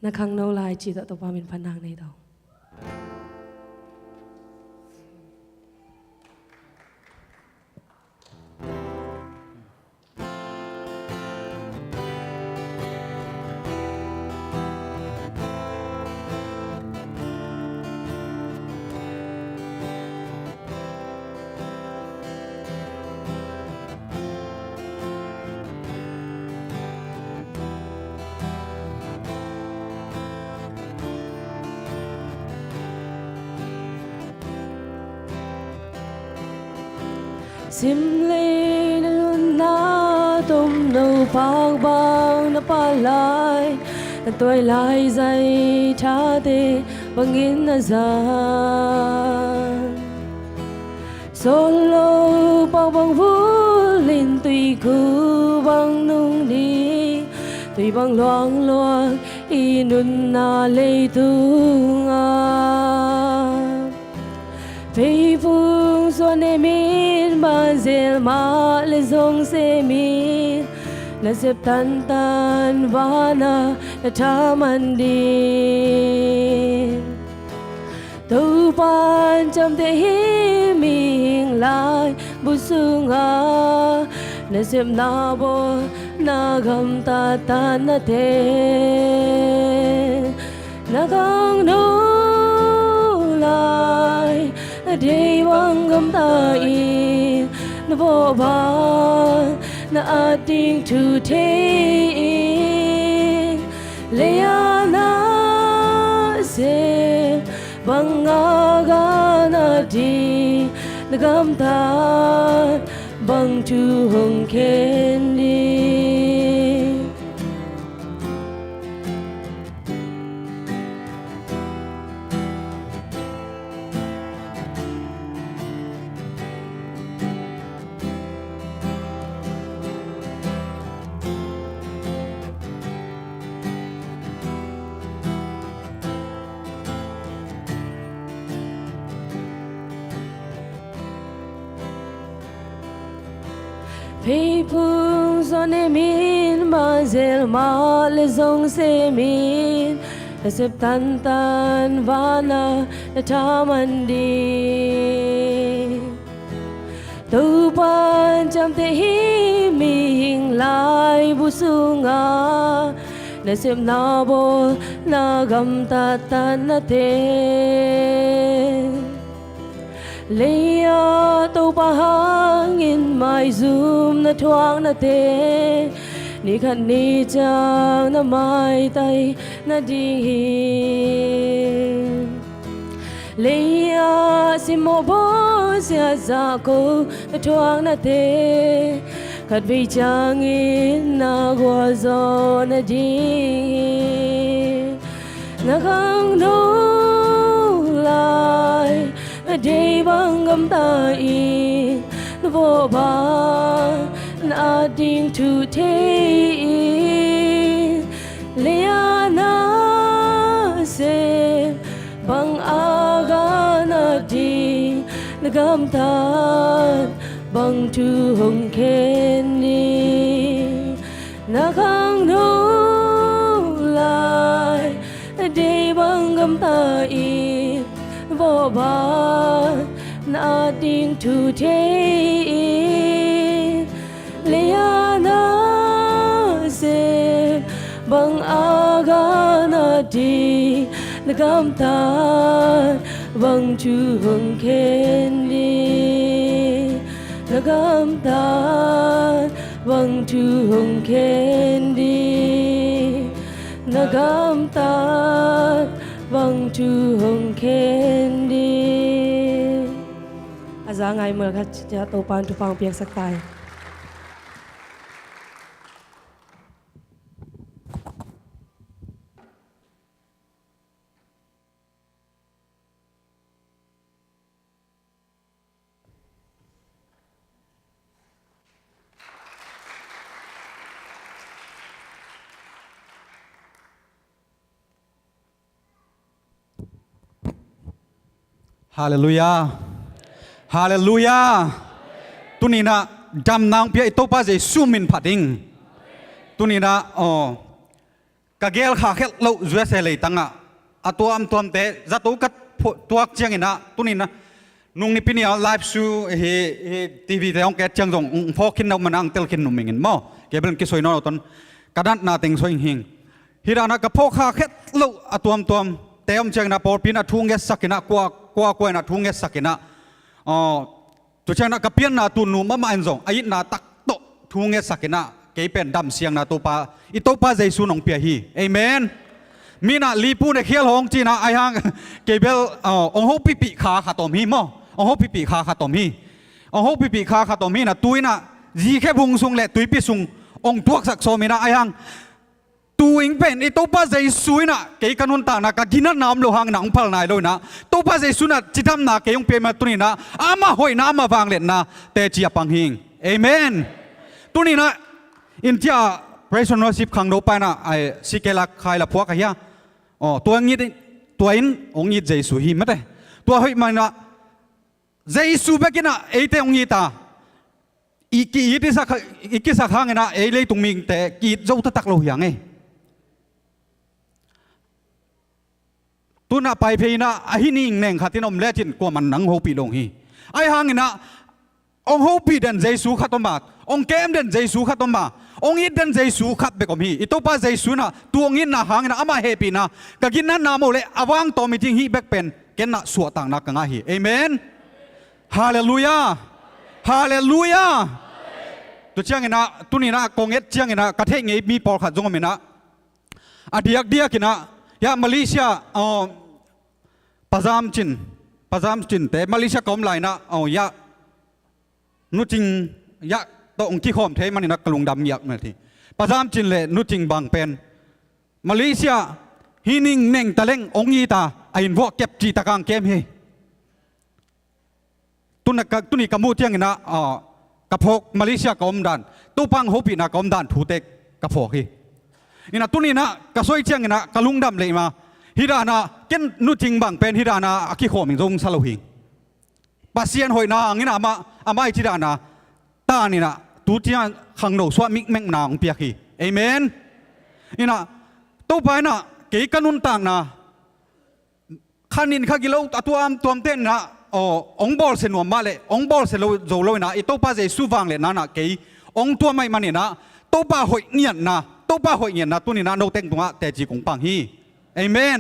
นักขังโนลายจีตตัวปามินพันนางในดาวสิมเลนนาตุมนูปากบางนปาลายตัวลายใจชาเตบังอินนาซานโซโลปากบางฟูลินตุยคูบางนุ่งดีตุยบางหลวงหลวงอีนุนนาเลยตุงอาPayphone sonne mir manzil ma le zong se mir na sep tan tan vana na thamandi tu pan cham te hi ming lai bu sunga na sep na bo na gam ta tan na te na gang no lai Day wang gam ta in na bo ba na ating to take le na se bang ga na di na gam ta bang tu hong ken di Payphone sonne mir manzil ma le zong se mir na sep tan tan vana na thamandi tu pan cham te hi ming lai bu sunga na sep na bo na gam ta tan na te Leia tàu pa hangin mai zoom na thoáng na te ni khat ni chang na mai tay na di Leia simo bo sia za ko na thoáng na te khat vi chang in na gwa zo na di na khang no lai Day bang gam ta in na bo ba na ating to take le na se bang aga na di na gam ta bang tu hong ken ni na khang no lai day bang gam ta in vô ba na tin tu thế lia na se bang aga na di na gam ta bang chu hong ken di na gam ta bang chu hong ken di na gam ta vâng chu hồng khen đi giá ngày mở các cha tổ ban tu phang piang sắc tai Hallelujah Hallelujah Tunina dam nang pia ito pa je sumin pading Tunina กะเกลขาเขลจวยเสเลยตั้งอะตัวอัมตัวเตะจะตัวกัดตัวเจียงนะตัวนี้นะนุ่งนี่พี่นี่เอาไลฟ์ชูเฮทีวีแต่องแกเจียงจงพอคินเอามันอังเตลคินนุ่มเงินมั้งเก็บเรื่องกิสวยนอตอนกระดานนาติงสวยหิงฮิรานะกะพอขาเขลอะตัวเตะอมเจียงนะพอปีน่ะทุ่งเกสักนะกว่าน่ะทุ่งเกสักนะตัวเจียงนะกะเปียนนะตุนนุ่มมาอันจงไอ้น่ะตักโตทุ่งเกสักนะเก็บเป็นดำเสียงนะตัวปาอีตัวปาใจสูนองเปียฮีเอเมนมีน่ะลีปูในเขียวหงจีน่ะไอ้ฮังเก็บองหูปีขาขาตอมฮีมั้งองหูปีขาขาตอมฮีองหูปีขาขาตอมฮีน่ะตุยน่ะจีแค่พุงซุงแหละตุยปีซุงองตัวสักโซมีน่ะไอ้ฮังตัวอิงเป็นอีตัวปาใจสูน่ะเกี่ยกันนุ่นต่างน่ะก็กินน้ำโลหังหนังพัลนายเลยนะตัวปาใจสูน่ะจิตทำน่ะเกี่ยงเปียมาตัวนี้นะอามาหอยน้ำมาฟังเล่นนะแต่จีบปังหิงเอเมนตัวนี้นะอินเดีย Praise and Worship ขังโดไปนะไอ้สิเกลักใครละพวกกันยะตัวงี้ตัวอินองค์ยี่เจสุหิมะเตตัวเฮ้ยมันนะเจสุเบกินะเอเตองค์ยี่ตาอีกสักครั้งนะเอเลยตรงมิงแต่กีดเจ้าตักเราอย่างไงตัวน่ะไปเพย์นะไอ้นี่เน่งขัดที่นมเล่จินกว่ามันนังโฮปีลงฮีไอ้หางนะองโฮปีเดินเจสุขัดตัวมาองเกมเดินเจสุขัดตัวมาองอิดเดินเจสุขัดเบกอมฮีอิตัวป้าเจสุนะตัวองอินนะหางนะอามาเฮปีนะกะกินนั้นนาโมเลอวังตัวมิจิงฮีเบกเป็นเกนนะสวดต่างนักกังฮีเอเมนฮาเลลูยาฮาเลลูยาตัวเชียงนะตัวนี้นะกงเอ็ดเชียงนะกระเทงเงมีปอลขัดจงมินะอดียกเดียกินะยามาเลเซียปะจามจินแต่มาเลเซียกอมไหลนะยานุจิงยะตัวองค์ที่ขอมเทมันนี่นะกลุงดำยักนั่นทีประจำจินเลยนุจิงบางเป็นมาเลเซียฮินิงเน่งตะเล่งองค์ยีตาไอ้พวกเก็บจีตะกางเกมเฮตุนี่กมูเทียงนะกระพกมาเลเซียกอมดันตู้ปังโฮปีนะกอมดันถูเตกกระพกเฮนี่นะตุนี่นะกระซอยเทียงนะกลุงดำเลยมาฮิดานะเก็นนุจิงบางเป็นฮิดานะอคิโคมิงจงซาโลหิงปัสเซียนหอยนางี้นะอามาอิจิดานะตานี่นะตูที่ขังโนสวามิกแมงนางเปียกีเอเมนนี่นะตัวไปนะเกี่ยกันนุ่นต่างนะขันินข้ากิโลตัวเต้นนะองบอลเสนวมาเลยองบอลเสนโจโลนะไอตัวป้าเจสุฟังเลยนะเกี่ยองตัวไม่มันนี่นะตัวป้าหอยเงียนนะตัวป้าหอยเงียนนะตัวนี้นะโนเต็งตรงนั้นแต่จีกงปังฮีเอเมน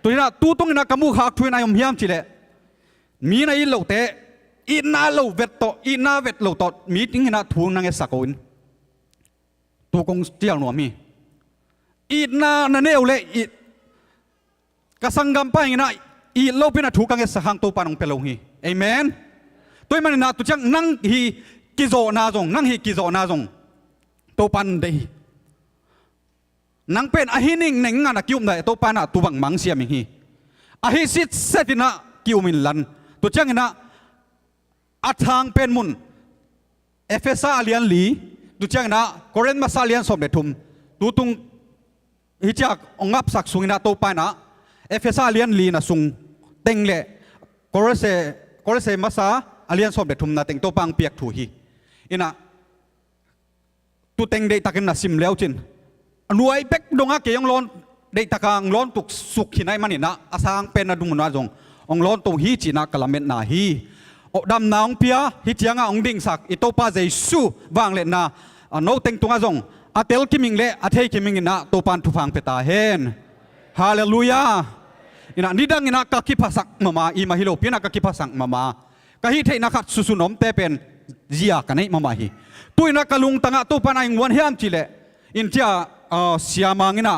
ตัวนี้นะตัวตรงนี้นะกำมูขักทุยนายอมเฮียมจีเลยมีนายโลเตอีน่าโลเวตโตอีน่าเวตโลโตมีทิ้งนะทูนังเอสักคนตัวกงเจียงหนัวมีอีน่านั่นเอวเลยอีกษังกัมไปนะอีโลเป็นนะทูกังเอสักหังตัวปานองเปลงฮีเอเมนตัวมันนะตัวจังนั่งฮีกิโซนาจงนั่งฮีกิโซนาจงตัวปันเดยนั่งเป็นอาหินิ่งหนึ่งงานคิวมันตัวปานะตัวบังมังเสียมิฮีอาหิสิทธิ์เสตินะคิวมินลันตัวจังนะอัฐางเป็นมุนเอเฟซ่าเลียนลีดูเจ้านะโคเรนมาซาเลียนสมเด็จทุมดูตุงฮิจากองอับสักสุงนะโตไปนะเอเฟซ่าเลียนลีนะสุงเต็งเล่โคเรเซมาซาเลียนสมเด็จทุมนะเต็งโตปังเปียกถูฮีอินะตูเต็งได้ตักนะซิมแล้วจินรวยเป็กดงอาเกยองล้นได้ตักางล้นตุกสุกหินัยมันนี่นะอาสางเป็นนะดุงมันว่าจงองล้นตุงฮีจีนะกะละเม็ดนาฮีดำน้ำเปียฮิตยังองดิ่งสักอิโตปาเจสุวางเล่นนะโนเต็งตัวงจงอาเตลกิมิงเล่อาเทกิมิงนะตัวปันทุฟังเปตาเฮนฮาเลลูยาอินะนิดังอินะกักิภาษกมาอีมาฮิโลเปียนะกักิภาษกมากะฮิเทนักสุสุนอมเตเป็นจียกันไอมาฮีตุยนักกลุงตั้งตัวปันไอวันเฮียมจิเลอินเจียเสียมังอินะ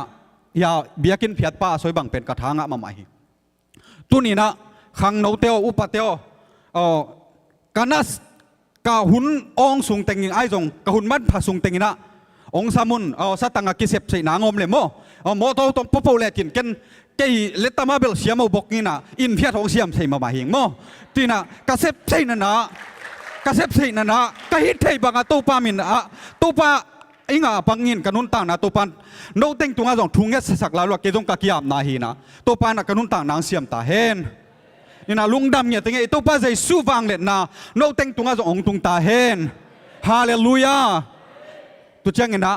ยาเบียกินเพียดป้าสวยบังเป็นกระถางมาฮีตุนี่นะขังโนเตออุปเตอการนัสกะหุนองสุงเต็งยิงไอจงกะหุนมันผาสุงเต็งนะองสามุนสัตตังกิเสพใส่นางอมเลยโมโตตงปโปเลกินกันเกยเลตมาเบลเสียมาบอกนี่นะอินเพียทองเสียมใส่มาหิงโมตีนะกะเสพใส่นั่นนะกะเสพใส่นั่นนะกะฮิตไทยบังอะตูปามินอะตูปาอิงะบังยินกันนุนต่างนะตูปันโนเต็งตัวงาจงทุงเงสสักลาลวกเกจงกะกิยามนาฮีนะตูปานะกันนุนต่างนางเสียมตาเฮนนี่นะลุงดำเนี่ยตั้งไงตัวป้าใจสู้ฟังเลยนะโน้ตเต็งตัวงาจะองตุงตาเฮนฮาเลลูยาตัวเจ้าเงินนะ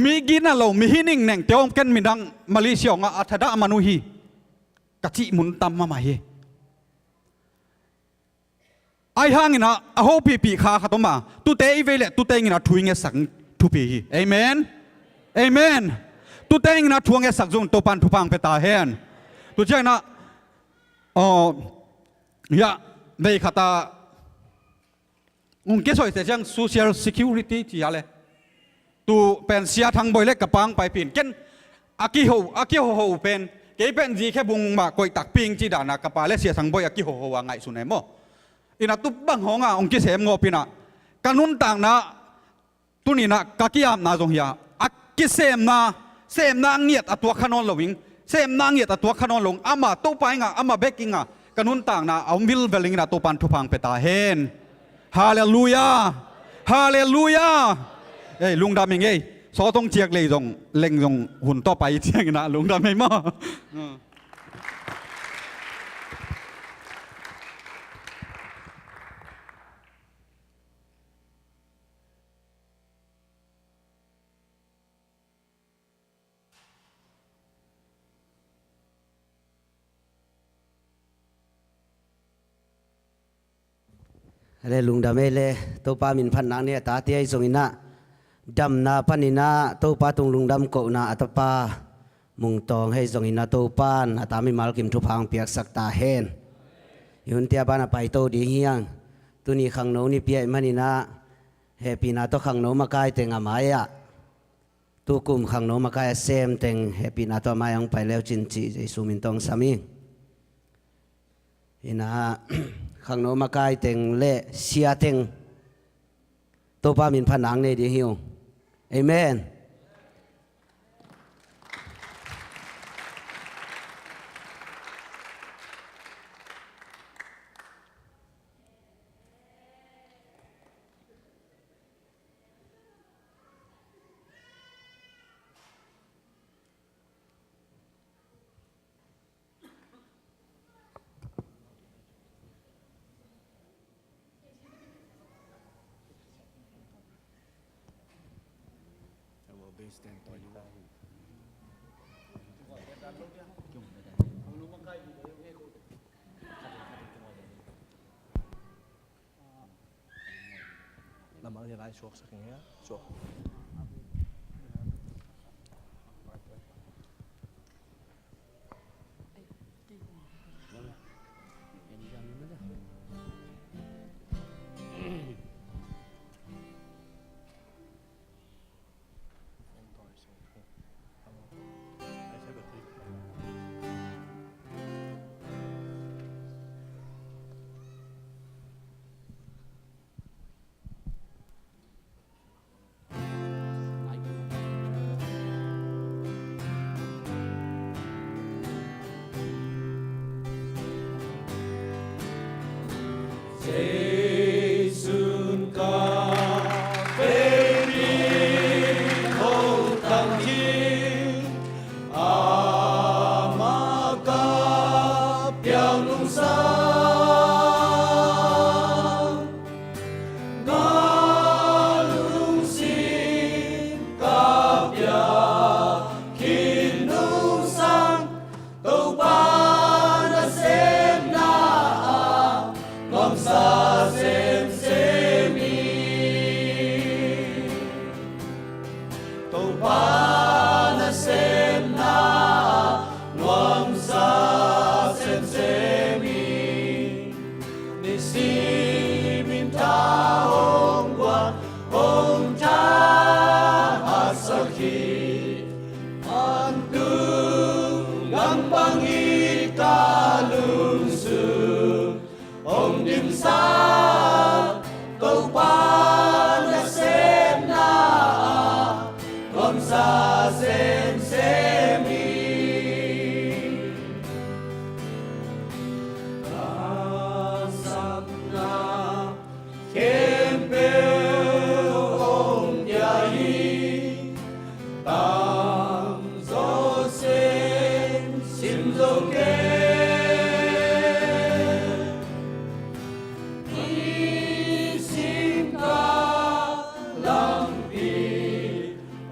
มีกินน่ะเรามีหินิ่งแหน่งเตียวกันมีดังมาเลเซียงอัฐดามานุฮีกะจิมุนตัมมาเฮไอห่างนะอโหปีขาขัดมาตุเตอีเวลตุเตงินะทวงเงสังทุปีเอเมนเอเมนตุเตงินะทวงเงสักจงตัวปันทุพังเปตาเฮนตุเจนะยะในขัตาเกสอยแต่ยัง social security ที่อะไรตัวเป็นเสียทางบอยเล็กกับปังไปปีนเกนอากิโฮเป็นเก็เป็นจีแค่บุงมาคอยตักปิงจีดานะกับปาเลเสียทางบอยอากิโฮว่าไงสุนัยโมอินาตุบังหงอ่ะองค์กิเสมงอปีน่ะการนุนต่างนะตุนี่นะกักิยามนาจงเฮียอักกิเสมนาเงียดตัวขนอนลวิงเสมนาเงียดตัวขนอนลงอามาตัวไปงะอามาเบกกิงอ่ะการนุนต่างนะเอามิลเวลิงนะตัวปันทุพังเปตาเฮนฮาเลลูยาฮาเลลูยาเอ้ยลุงดำยังไงซอต้องเจียกเลยจงเล็งจงหุ่นต่อไปเจียงนะลุงดำไม่มาเลยลุงดำเลยตัวป้ามินพันนังเนี่ยตาเตี้ยส่งอินะดำนาพันอินะตัวป้าตรงลุงดำโกนาอัตป้ามุงตองให้ส่งอินะตัวป้านอัตามิมาลกิมทุพังเปียกสักตาเฮนยุนเตียบ้านไปโตดีเฮียงตัวนี้ขังโนนี่เปียมันอินะเฮปีนาตัวขังโนมาไกลเต็งอามายะตัวกลุ่มขังโนมาไกลเซมเต็งเฮปีนาตัวมายังไปแล้วจินจีใจสุมินตองสามีอินะข้างโน้มาไกลเต็งเละเสียเต็งตัวป้ามินผนังในดีหิวเอเมนLama niya kayo suwak sa kanya. Suwak.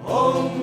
Home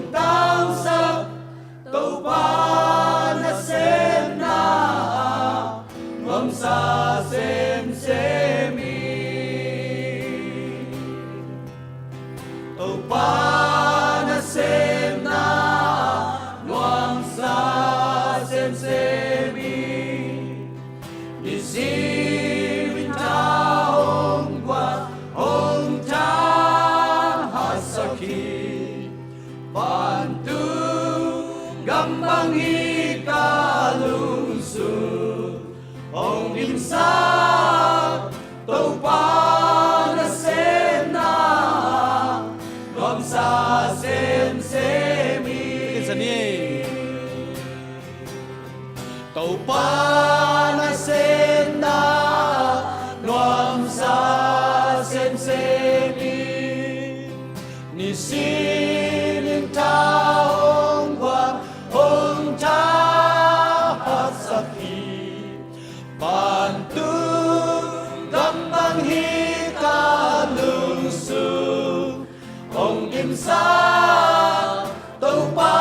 Tàu pa na sen na nuam sa sen se ni sin ta hong ta hasaki pan tu gambang hi ka lung su hong im sa tàu pa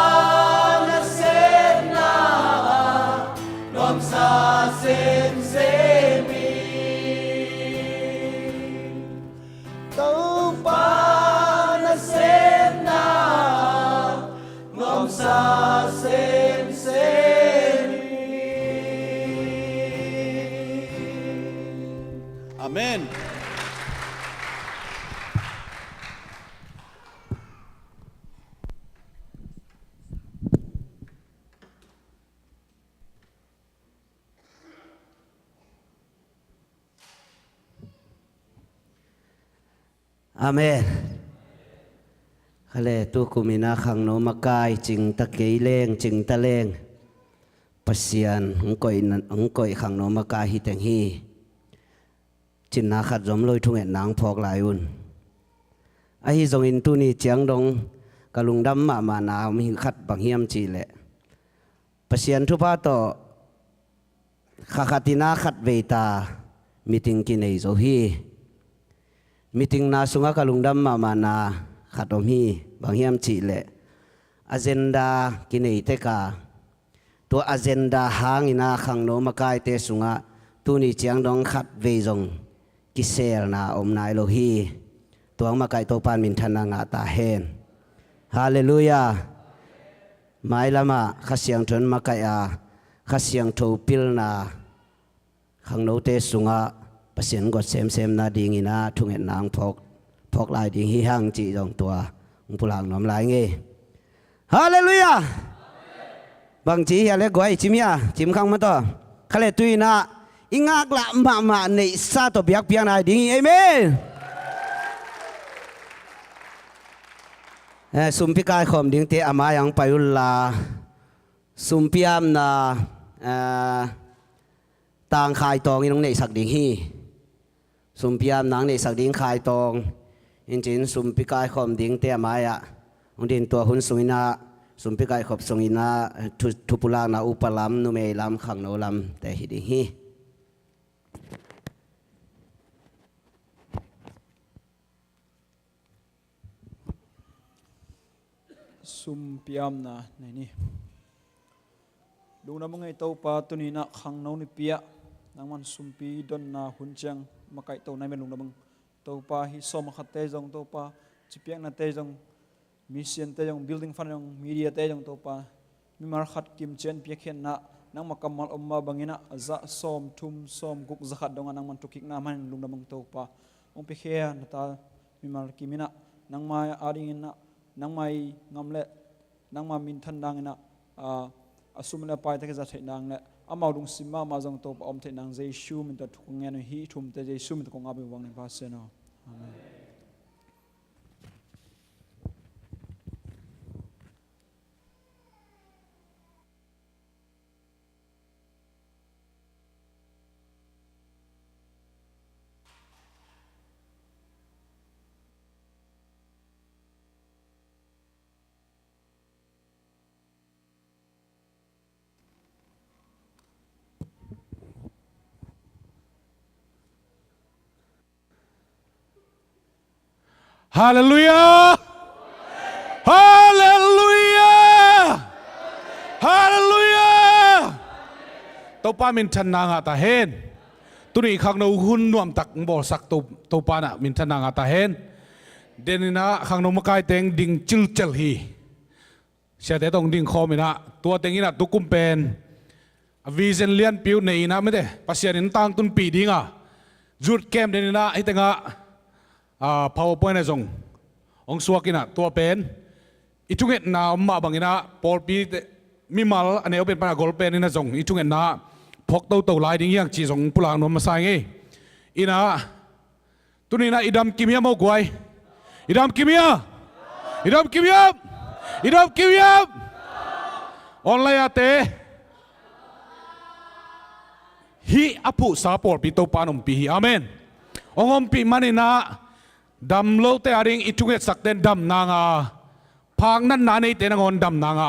sa sen se mi tàu pa na sen na ngom sa sen se mi Amen. Amen. Khale tu kumina khang no makai ching ta kei leng ching ta leng pasian ongkoi khang no makai hi teng hi chin na khat zom loi thung en nang phok lai un a hi zong in tu ni chiang dong kalung dam ma na mi khat bang hiam chi le pasian thu pa to khatina khat veita meeting ki nei zo hi meeting na sunga kalungdam ma na khatom hi banghiam chi le agenda kinei te ka to agenda hangina khangno makai te sunga tuni chiang dong khat ve jong ki sel na om nai lo hi tuang makai to pan min thana nga ta hen hallelujah mai lama khasiang thon makai a khasiang tho pil na khangno te sunga pasien got sem na ding ina thung en nang phok lai ding hi hang chi jong tua pulang nom lai nge hallelujah bang chi ya le goi chimia chim khang ma to khale tuina ingak la ma nei sa to biak piang nai ding amen sumpi kai khom ding te ama yang payul la sumpiam na tang khai tong inong nei sak ding hi sumpiam nang nei sak ding khai tong in chin sumpi kai khom ding te amaya ong din to hun sungina sumpi kai khop sungina thupula na upalam nu me lam khang no lam te hi ding hi sumpiam na nei ni lungna mangai to pa tunina khang no ni pia nangman sumpi don na hunchang makai to nai men lungna mang to pa hi som khatte jong to pa chipiak na te jong mission te jong building fan jong media te jong to pa mi mar khat kim chen pia khen na nang makamal omma bangina za som thum som guk zakhat dong nang man tukik na man lungna mang to pa ong pe khe na ta mi mar kimina nang mai aring na nang mai ngamle nang ma min than dang na asumna pai ta za thai nang le amau dung sima ma jong to om thai nang jai shu min ta thung nge hi thum te jai shu min ko ngabe wang ne pa se no amen Hallelujah! Hallelujah! Hallelujah! Tàu pa min than na nga ta hen. Tuni khang no hun nuam tak bo sak tàu pa na min than na nga ta hen. Denina khang no makai teng ding chil hi. Sia te tong ding khomina tua tengina tukum pen vision lian piu nei na me de pasian in tang tun pi dinga jut kem den na itenga powerpoint na jong ong suakina to pen itunget na ma bangina por pi mi mal ane open para gol pen na jong itunget na phok to lai ding yang chi jong pulang no ma sai nge ina tunina idam kimia mo guai idam kimia online ate hi apu sapor pi to panom pi amen ongom pi manina dam lo te aring itunget sakten dam nanga phang nan na nei te nangon dam nanga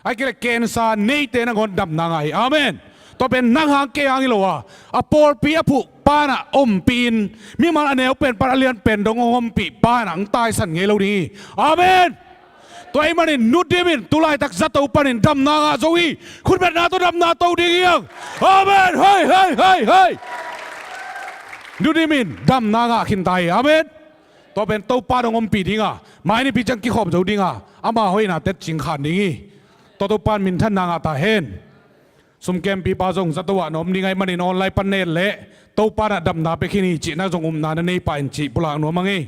ai kile ken sa nei te nangon dam nanga amen to ben nang hang ke ang ilowa apor pi apu pana om pin mi mal aneu pen paralian pen dong om pi pana ang tai san ngelo ni amen to ai manin nudimin tulai tak zato panin dam nanga zowi khun bet na to dam na to ding yang amen hai nudimin dam nanga khin tai amen to ben to pa dong om pi dinga mai ni pi chang ki khom zo dinga ama hoina tet ching khan dingi to pan min than nanga ta hen sum kem pi pa jong zatwa nom ni ngai manin online panel le to pa na dam na pe khini chi na jong na nei pa in chi pula no mangi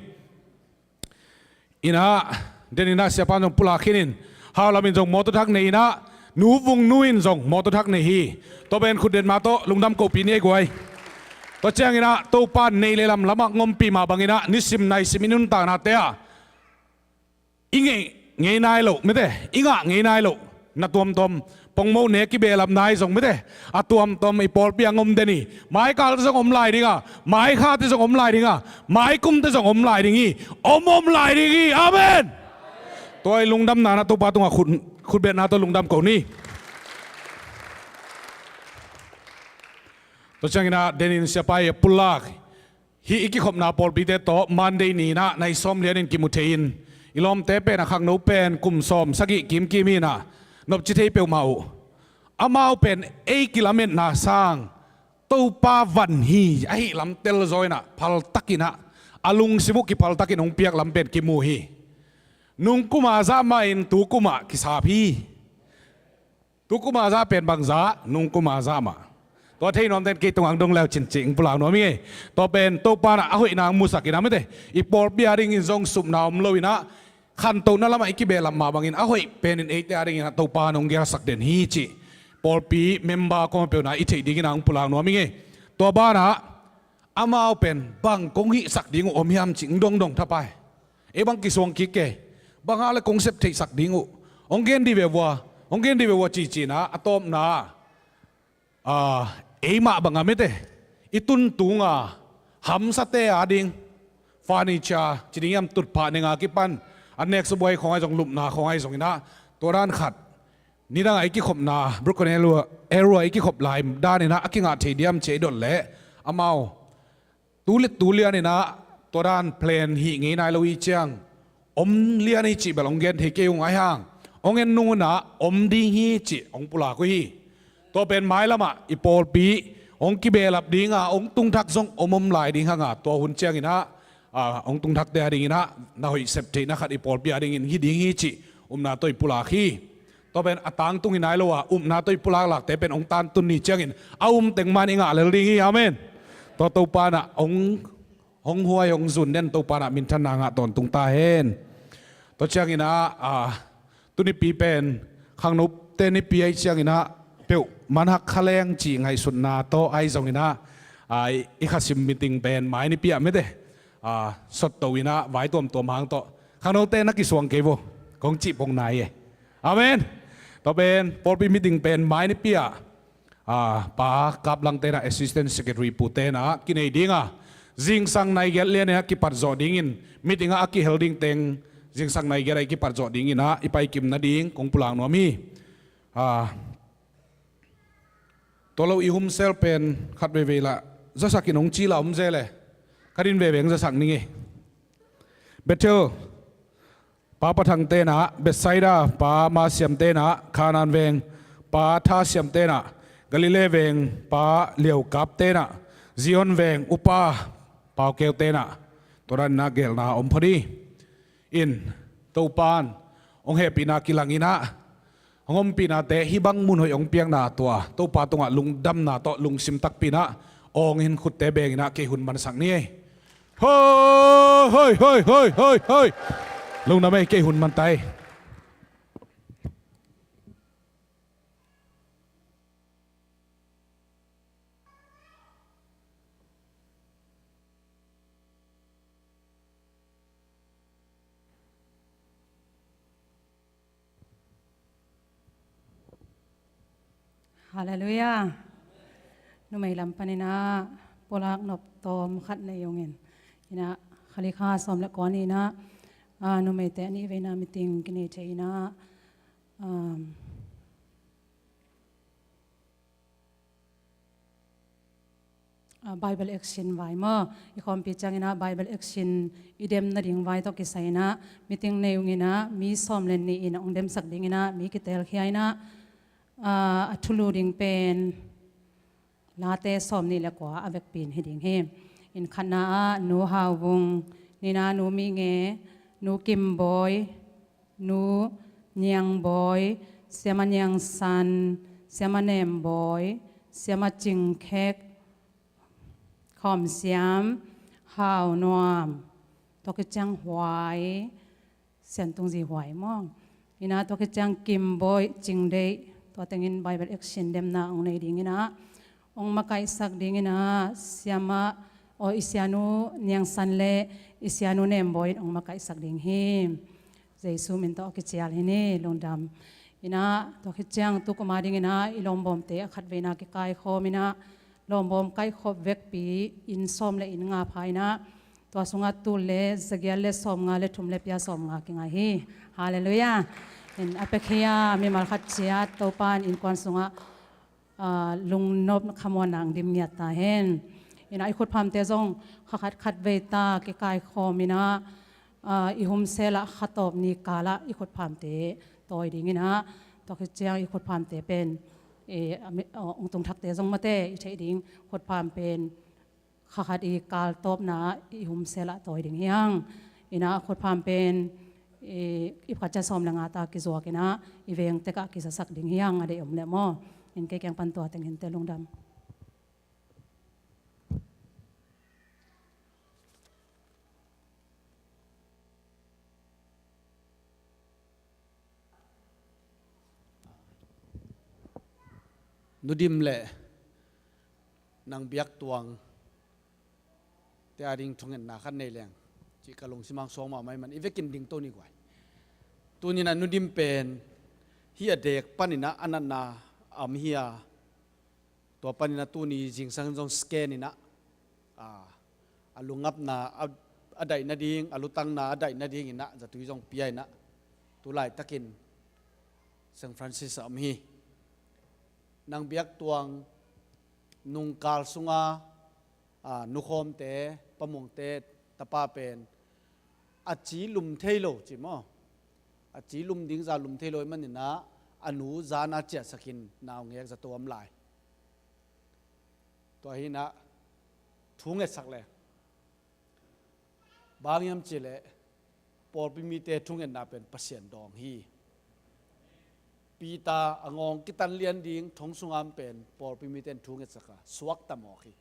ina denina siapa jong pula khinin halamin jong moto thak nei na nu vung nuin jong moto thak nei hi to ben khuden ma to lungdam ko pi nei goi to chang ina to pa nei le lam lama ngom pi ma bangina nisim nai siminun ta na te a inge ngei nai lo mete inga ngei nai lo na tom pong mo ne ki belam nai jong mete atuam tom I por piang om deni mai kal jong om lai dinga mai kha te jong om lai dinga mai kum te jong om lai dingi om lai dingi amen toy lungdam na to pa tunga khut bet na to lungdam ko ni to changina denin siapa ye pulak hi iki khop na por bi te to monday ni na nai som lianin kimuthein ilom te pe na khang no pen kum som sagi kim kimi na nop chi thei pe mau amau pen 8 kilometer na sang to pa van hi ai lam tel zoina phal takina alung simu ki phal takin ong piak lam pen ki mu hi nung kuma za ma in tu kuma ki sa phi tu kuma za pen bang za nung kuma za ma to thei nom ten ki tung ang dong leo chin ching pulang no mi to pen to pa na a hoi nang musakina mete I por biaring in zong sup na om loina khan to na lama ikibe lam ma bangin ahoy penin 8 aring na to pa nong ger sak den hi chi por pi member ko pe na I thei ding nang pulang no mi nge to ba na amao pen bang kong hi sak ding om hiam ching dong thapai e bang ki song ki ke bang ala concept thei sak ding ong gen di be wa chi na atom na e ma bang amete itun tunga ham sa te ading furniture chidingam tut pa nenga ki panอัน next boy ของไอ้จงลุมนาของไอ้จงนะตัวด้านขัดนี่ดังไอ้กี่ขบนาบรุกคนเอรัวไอ้กี่ขบลายด้านนี่นะกี่งาเทียมเฉยดนเละอามาตูเลียนี่นะตัวด้านเพลนหิงี้นายลุยเจียงอมเลียนี่จีแบบองเกนเทเกยงไอ้ห่างองเงินนู่นนะอมดีฮีจีองปุลากุยตัวเป็นไม้ละมะอีโปลปีองกิเบลับดีงาองตุงทักซงอมลายดีห่างตัวหุ่นเจียงนี่นะองตุงทักเดียริงนะนาหอยเซปเทนะขัดอีปอลปียริงฮิดิงฮิจินาตัวปุลาคีตัวเป็นอัตังตุงอินายโลวะนาตัวปุลาหลักแต่เป็นองตันตุนนี่เจียงเต็งมันอิงะเลริงฮิอาเมนตัวปานะองหัวยองซุนเด่นตัวปานะมินทนางะตอนตุงตาเฮนตัวเจียงอินะตุนี่ปีเป็นขังนุบเตนี่ปีไอเจียงอินะเปียวมันหักขะแรงจีไงสุนนาโตไอจงอินะอีขัดซิมมิติงเป็นไม้นี่ปีอะไม่ได้สดตัววินะไว้ตัวมังโตข้างนอกเต้นักกิสวงเก็บของจีบงนายอาเมนต่อเป็นพอปีมิติงเป็นไม้นี่เปียป้ากับลังเต้นะ assistant secretary ปูเต้นะกินไอ้ดิ้งจิงสังนายเกลเลียนเนี่ยกิปัดจอดิ้งมิติงอากิเฮลดิ้งเต็งจิงสังนายเกลไอ้กิปัดจอดิ้งนะอีไปกิมนาดิ้งของปุลังนัวมีตัวเราอีหุ่มเซลเป็นขัดเวละจะสักกินองจีละเจเลยคดินเวงจะสั่งนี่เบเทลป้าปะทังเตนะเบสไซดาป้ามาเสียมเตนะคานันเวงป้าท่าเสียมเตนะกาลิเลเวงป้าเลียวกับเตนะซิออนเวงอุปาป้าเกลเตนะตัวนั้นนาเกลนาอมพอดีอินตัวปานองเฮปีนากิลังอินะ งมปีนาเตฮิบังมุนหอยองเปียงนาตัวตัวปาตงะลุงดำนาโตลุงซิมตักปีนาองหินขุดเตเบงนาเกหุนมันสังนี่เฮ้ยเฮ้ยเฮ้ยเฮ้ยเฮ้ยลุงนาไม่เกหุนมันไตฮาเลลูยานุไม่ลำปนินะปลักนบตอมขัดในยงเงินนะขลิข้าสมละก่อนนี่นะนุไม่แต่นี่เวนามิติงกินเจนะBible action ไว้เมื่ออีคอมพิจังนะ Bible action อีเดมนาดิ่งไว้ต้องกิสัยนะมิติงในยงเงินนะมีสมเลนนี่อินองเดมสักดิ่งนะมีกิเตลขี้ไอนะทุลูดิงเป็นลาเตสอมนี่แหละกว่าอเวกปีนให้ดิงเฮมอินขณะนูฮาวงนี่นะนูมีเงนูกิมบอยนูเนียงบอยเสียมันยังสันเสียมันเนมบอยเสียมันจิงเค้กขอมเสียมฮาวนวมตกจังหวายเสียนตรงสีหวายมองนี่นะตกจังกิมบอยจิงเดตัวแต่งอิน Bible action เดมนาองในดิ่งนะองมาไกสักดิ่งนะเสียมาโออิสยานุเนียงสันเลอิสยานุเนมบอยองมาไกสักดิ่งฮิมเจสุมินโตกิจยาลฮินีลงดำอินะตัวคิดจังตุกมาดิ่งนะอิลอมบอมเตะขัดเวนักไกโคมินะลอมบอมไกโคเวกปีอินซอมเลอินงาภายนะตัวสุงัดตุเลสเกียเลสอมงาเลทุมเลปียสอมงากิงาฮีฮาเลลูยาin apekhia mi malkhat chia topan in kwan sunga lungnop khamon ang dimnya ta hen in ai khut pham te jong khat khat ve ta ke kai khomina i hum sela khatop ni kala i khut pham te toy dingina to ke chiang i khut pham te pen ong tung thak te jong mate i thei ding khut pham pen khat i kal top na i hum sela toy ding hiang ina khut pham penอีพัชจะสอมลังอาตากิจวักนะอีเวงเตกะกิจสักดิ่งยังอะไรอมเลมออินเกยังปันตัวแต่งเห็นเตลงดนุดิมเละนางเบียกตวงแต่อาดิงทงเงินนาขันในแรงจีกะลงสิมังสองมาไม่มันอีเวกินดิ่งตัวนี้กว่าตัวนี้นะนุดิมเป็นเฮียเด็กปนินะอนันนาอัมเฮียตัวปนินะตัวนี้จิงสังจงสแกนนี่นะอลุงับนาอดัยนาดิ่งอลุตังนาอดัยนาดิ่งนะจะตุยจงเปียนะตัวไล่ตะกินสังฟรานซิสอัมฮีนางเบียกตวงนุงกาลสุงานุคมเตปมงเตตะปาเป็นอาจีลุมเทโลจิมออาจีลุมดิ้งจาลุมเทโลมันนี่นะอนุจานาเจสกินนาวเงียกจะตัวอำลายตัวหินะทุ่งเอสักเลยบางยามจิเลปอลปิมีเตทุ่งเอ็นนาเป็นเปอร์เซ็นต์ดองฮีปีตาององกิตันเลียนดิ้งทงสุงามเป็นปอลปิมีเตทุ่งเอสักสวักตะมอฮี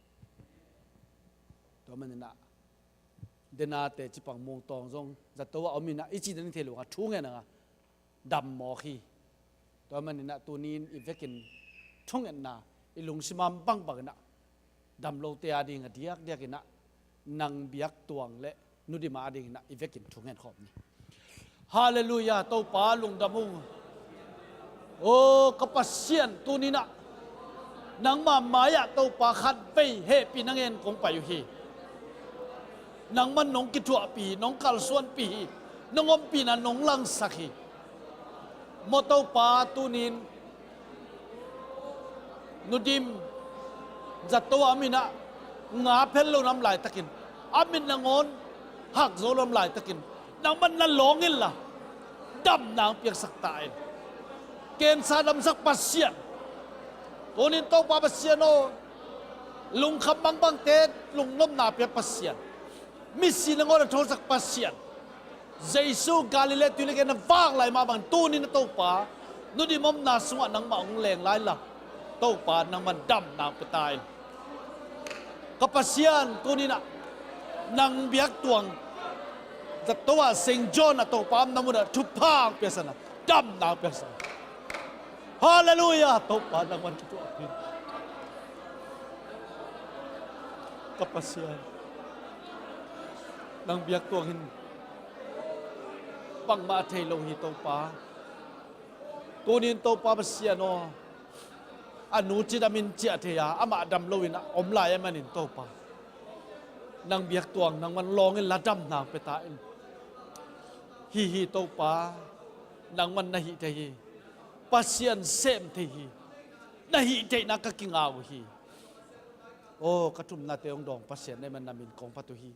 ตัวมันนี่นะเดนาเตจิปังมงตองจงจัตตัวเอามีนะอิจิดันเทลุกะทุ่งเอ็นนะดำมอฮีตัวมันนี่นะตัวนี้อีเวกินทุ่งเอ็นนาอีลุงสิมามบังบังนะดำโลเตียดิ่งเดียกกินนะนังเบียกตวงและนุดิมาดิ่งนะอีเวกินทุ่งเอ็นขอบนี่ฮาเลลูยาโตปาลุงดำมุงโอ้กระปัสเซียนตัวนี้นะนังมามายะโตปาขัดไปเฮปีนังเอ็นคงไปอยู่ฮีนังมันนงกิจวัตรปีนงกัลส่วนปีนงอมปีนันนงลังสักฮีมอเตอร์ปาตูนินนุดิมจัตตัวอามินะงาเพลโลน้ำลายตะกินอามินนงอนหักโซน้ำลายตะกินนังมันนั่นหลงอินล่ะดำนางเปียกสักตายเกณฑ์ซาดำสักปัสเซียนตัวนี้โตปาปัสเซียนโอลุงคำบังเตะลุงน้ำนาเปียกปัสเซียนมิสินงอนโทรสักปัสเซียนเยซูกาลิเลตุลิเกนฟางไหลมาบังตู้นี่นะโตปา นุดิมอมนาสวะนังมาองแรงหลายหลักโตปานังมันดำนางไปตายกับปัสยานตัวนี้นะนังเบียกตวงจัตตัวเซงจอนอะโตปามนามุดทุพพางเปียสนะดำนางเปียสนะฮาเลลูยาโตปานังมันทุกข์กับปัสยานนังเบียกตวงหินบังมาเทโลหิโตปาตัวนี้โตปาปัสยานออนุจิตามินเจียเทียอามาดำโลวินะอมลายมันนินโตปานางเบียกตวงนางมันลองเงินละดำนางไปตายฮีโตปานางมันนาฮิเทฮีปัสยันเซมเทฮีนาฮิเทนักกิงเอาฮีโอ้กระทุ่มนาเตองดองปัสยันในมันนามินของปัตุฮี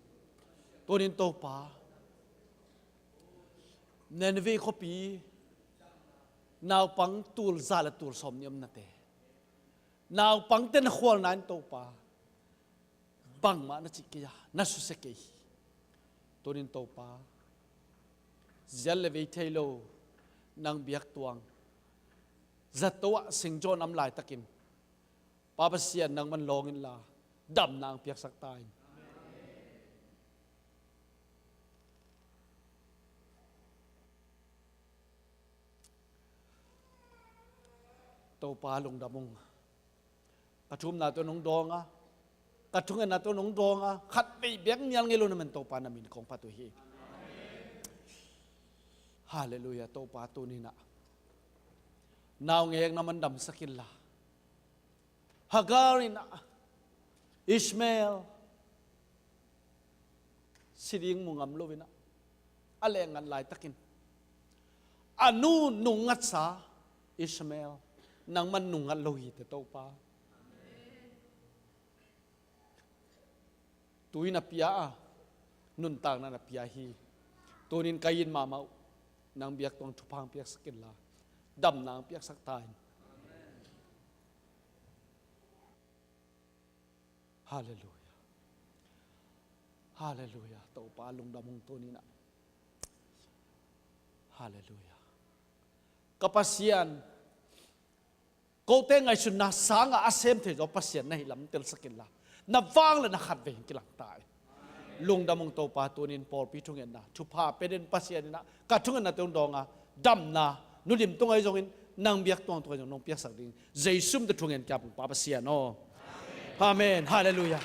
ตัวนี้โตปาเนนวีขปีนาวปังตูลซาลตูลสมเนียมนาเตนาวปังเต้นขวลนั้นโตปาบังมานาจิกยานาสุเสกยตัวนี้โตปาเจลเลวิเทโลนางเบียกตวงจัตตัวสิงโจนอำลายตะกินปาปเสียนนางมันลองอินลาดำนางเปียกสักตายโตปาลงดำมงกระชุมนาตัวน้องดองอ่ะกระชุมนาตัวน้องดองอ่ะขัดไปเบียงยังไงลูนมันโตปานามินของปาตุฮีฮาเลลูยาโตปาตัวนี้นะนาวเงยนามันดำสกิลลาฮาการินะอิชเมลสิริงมุงอัมโลวินะอะไรงันลายตะกินอนุนุงัดสาอิชเมลนางมันนุงัดโลหิตโตปาตุยนับยานุนต่างนับยาฮีตัวนินกายินมาเมานางเบียกตวงทุพางเปียกสกินลาดำนางเปียกสักตายฮาเลลูยาฮาเลลูยาโตปาลงดำมงตัวนี้นะฮาเลลูยากับปัสยันโกเตงไอชุนนาสางอาเซมเทจอปัสยันในลำเตลสกินลานับวางเลยนะขัดเวงกิลังตายลงดำมงโตปาตัวนินปอลปีทุงเงินนะทุพาเป็นปัสยันนะกัดทุงเงินนะเตงดองอ่ะดำนะนุดิมตรงไอ้จงอินนางเบียกตรงตัวจงน้องเปียกสักดิ่งเจสุมเตทุงเงินกับปาปัสยันโออาเมนฮาเลลูยา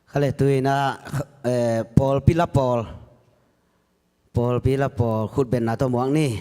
เขาเลยตุยนะปอลพิลาปอลพิลาปอลขุดเป็นนาตัวหมวงนี่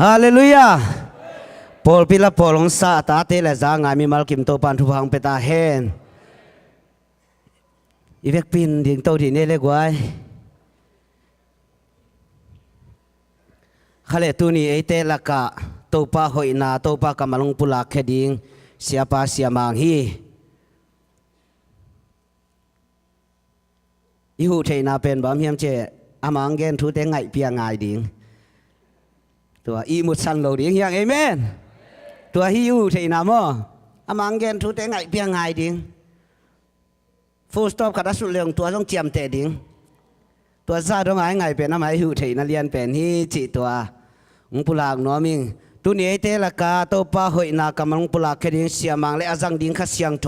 ฮาเลลูยาปอลพิลาปอลงสาตาเตเลจางายมีมัลกิมโตปันทุพังเปตาเฮนอีเวกปินดิ่งโตดีเนเลกไว้ขเลตุนีไอเตลกะโตปาหอยนาโตปากำมะลงปุลาเคดิงเสียปาเสียมังฮีอีหูเทนาเป็นบอมเฮียมเจอามังเกนทุเตงไงเปียงไงดิ่งตัวอีมุดสันโลดิ่งยังเอเมนตัวฮิวเทนามออามังเกนทุเตงไงเปียงไงดิ่งฟูสตอปขัดสุดเรื่องตัวต้องเจียมเตะดิ่งตัวซาต้องไงเป็นน้ำไอหิวเทนัเรียนเป็นฮีจิตัวงปุลากนัวมิงตุนี้เตลกาโตปาหอยนากำมังปุลากเคดิงเสียมังและอาจังดิ่งขัดเสียงโต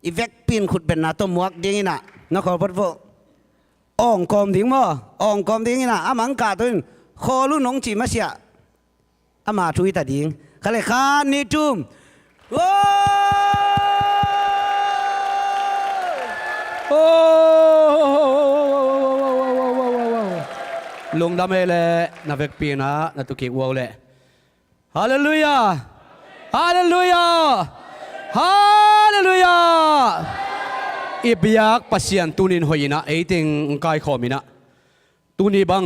อีเวกปินขุดเป็นนาตัวมวกดิ่งน่ะนักขอพระพุทธอ่องกอมดิ่งมั้อ่องกอมดิ่งน่ะอามังกาตุนคอลุนงจีมาเสียอามาทุยตาดิ่งขเลยขานิจุมโอ้โอ้ลุงดำเอเลนาเวกปีนะนาตุกิวัวเลฮาเลลูยาฮาเลลูยาฮาเลลูยาอีบยักปัสยันตุนินหอยนะเอติงกายขอมินะตุนีบัง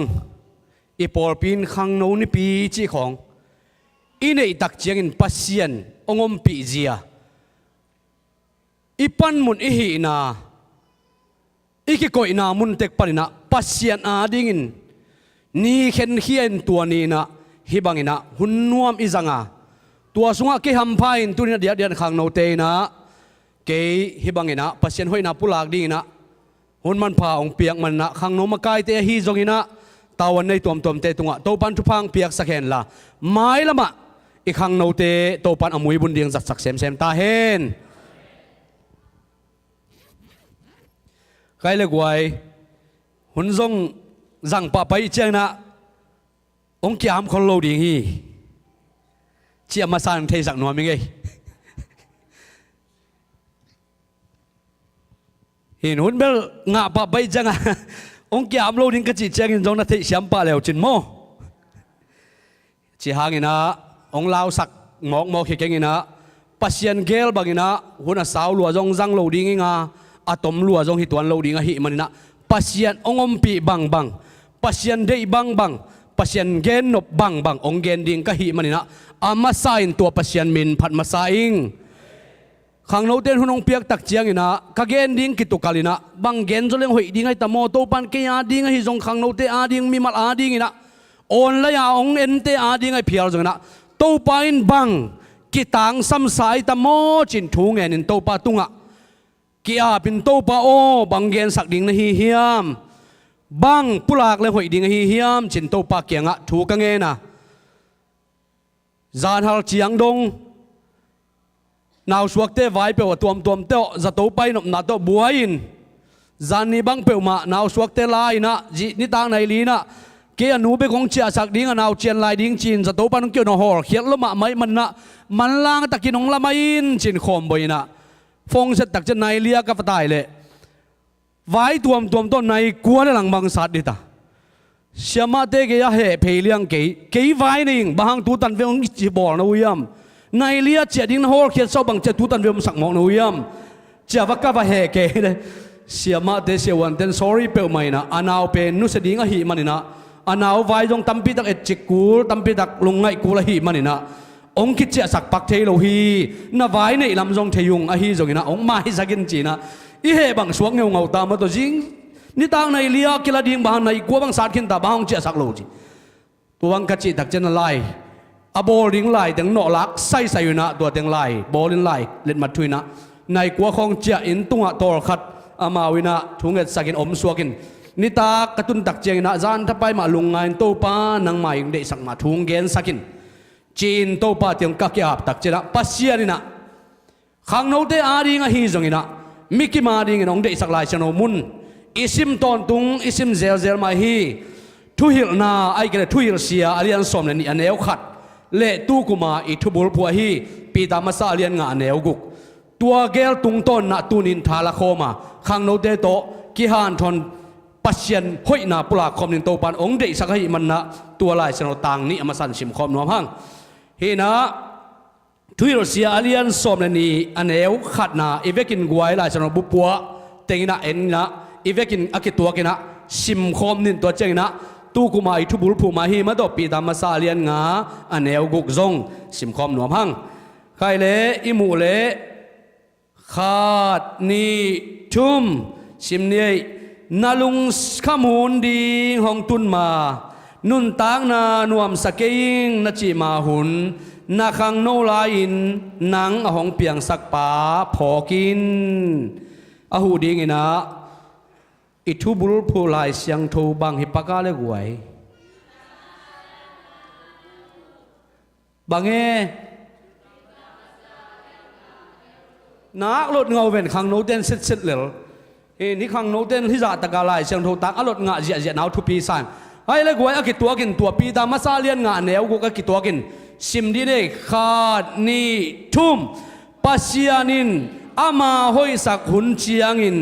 อีปอลปินขังโนนิปีจีของอีเนตักเจียงอินปัสยันองอมปีเจียอีปันมุนอีหีนาอีกิโกยนามุนเต็กปานินะปัสยันอาดิงินนี่เข็นเขียนตัวนี้นะฮิบังอินะหุ่นนวมอิจังอาตัวสุงะเกหัมพายตุนินะเดียนขังโนเตนะเกฮิบังอินะปัสยันห้อยนาปุลากดินะหุ่นมันพาองเปียกมันนะขังโนมากายเตะฮีจงอินะตาวันในตัวมเตตุงะโตปันทุพังเปียกสักเห็นละไม้ละมะอีขังโนเตโตปันอมุยบุญเดียงจัดสักเซมตาเห็นใครเล็กไว้หุ่นทรงจังปะไปเจียงนะองค์เกียมคนโลดีฮีเจียมาสานเทสักหน่วยมั้งไงเห็นหุ่นเบลงาปะไปเจียงอ่ะองค์เกียมโลดิ้งกระจิเจียงอินจงนาเทเสียมปะแล้วจินโมจีหางอินะองค์ลาวสักหมอกเก่งอินะปัสยันเกลบางอินะหุ่นสาวลัวจงจังโลดิ้งอิงาอะตอมลัวจงฮิตวันโลดิ้งอ่ะฮิมันอินะปัสยันองอมปีบังpasien dei bang bang pasien gen nop bang bang ong gen ding ka hi manina ama sain tua pasien min phat masaing khang no ten hunong piak tak chiang ina ka gen ding kitu kalina bang gen joleng hoi ding ai tamo to pan ke ya ding hi jong khang no te a ding mi mal a ding ina on la ya ong en te a ding ai phial jong na to pain bang kitang sam sai tamo chin thu ngen in to pa tunga ki a pin to pa o bang gen sak ding na hi hiam bang pulak le hoi ding hi hiam chin to pa kyanga thu ka nge na zan hal chiang dong naw suak te vai pe wa tuam te za to pai nop na to buain zan ni bang pe ma naw suak te lai na ji ni tang nai li na ke anu be kong chia sak ding naw chen lai ding chin za to pa nong kyo no hor khiat lo ma mai man na man lang takinong lamain chin khom boina phong set tak chen nai lia ka patai le vai tuam to nai kwa le lang bang sat dita siama te ke ya he pheliang ke vai ning bahang tu tan veong chi bol na uyam nai lia che ding hor khiat so bang che tu tan veom sak mong na uyam cha va ka va he ke le siama te se wan ten sorry pe mai na anaw pe nu se ding a hi manina anaw vai jong tampi tak et chikul tampi tak lungai kula hi manina ong kit che sak pak thei lo hi na vai nei lam jong theyung a hi jong ina ong mai sagin chi na i he bang suak ngeu ngau ta ma to jing ni tang nai lia kila ding bang nai ko bang sat khin ta bang che sak lo ji tu wang ka chi tak chen lai a bol ding lai teng no lak sai sai na to teng lai bolin lai let mat thuina nai ko khong chia in tunga tor khat amawina thunget sakin om suakin ni ta katun tak cheng na zan ta pai ma lungai to pa nang mai de sak ma thung gen sakin chin to pa tiang ka kya tak chena pasianina khang no te a ring a hi zongina miki ma ding nong de sak lai chano mun isim ton tung isim zel ma hi thu hil na ai ke thu hil sia alian som ni aneu khat le tu kuma I thu bul phua hi pi ta ma sa alian nga aneu guk tua gel tung ton na tunin thala khoma khang no te to ki han thon ปัจจัยห้อยนาปลาคอมนินโตปันองเดสักให้มันนะตัวลายเสนอต่างนี้อมาสันชิมคอมนวมหังเฮนะทุยรัสเซียอาเลียนสมนี่อันเอวขัดนาอีเวกินกวยลายเสนอบุปผาเต็งนะเอ็นนะอีเวกินอากิตัวกินะชิมคอมนินตัวเจงนะตู้กุมาอิทุบุลผู้มาฮีมาดอปีตามมาซาเลียนงาอันเอวกุกซงชิมคอมนวมหังใครเละอิมูเละขาดนี่ชุมชิมเนี่ยนาลุงขมูลดีห้องตุนมานุนตางนานวมสเกยิงนาจิมาหุนนาคังโนลาอินนังห้องเปียงสักป่าพอกินอาหูดีไงนะอิทุบุลผู้ลายเสียงทูบังฮิปากาเลกวยบังเอนักลดเงาเป็นขังโนเดนเสร็จเลยนี่ขังโนเดนที่จะตะกาลายเสียงทูตักอลดงาเจียนเอาทุปีสันไอ้เลกวยอากิตัวกินตัวปีตามาซาเลียนงาเนวกุกอากิตัวกินซิมดีเดขาดนี่ทุ่มปัสยานินอามาห้อยสักหุนเชียงิน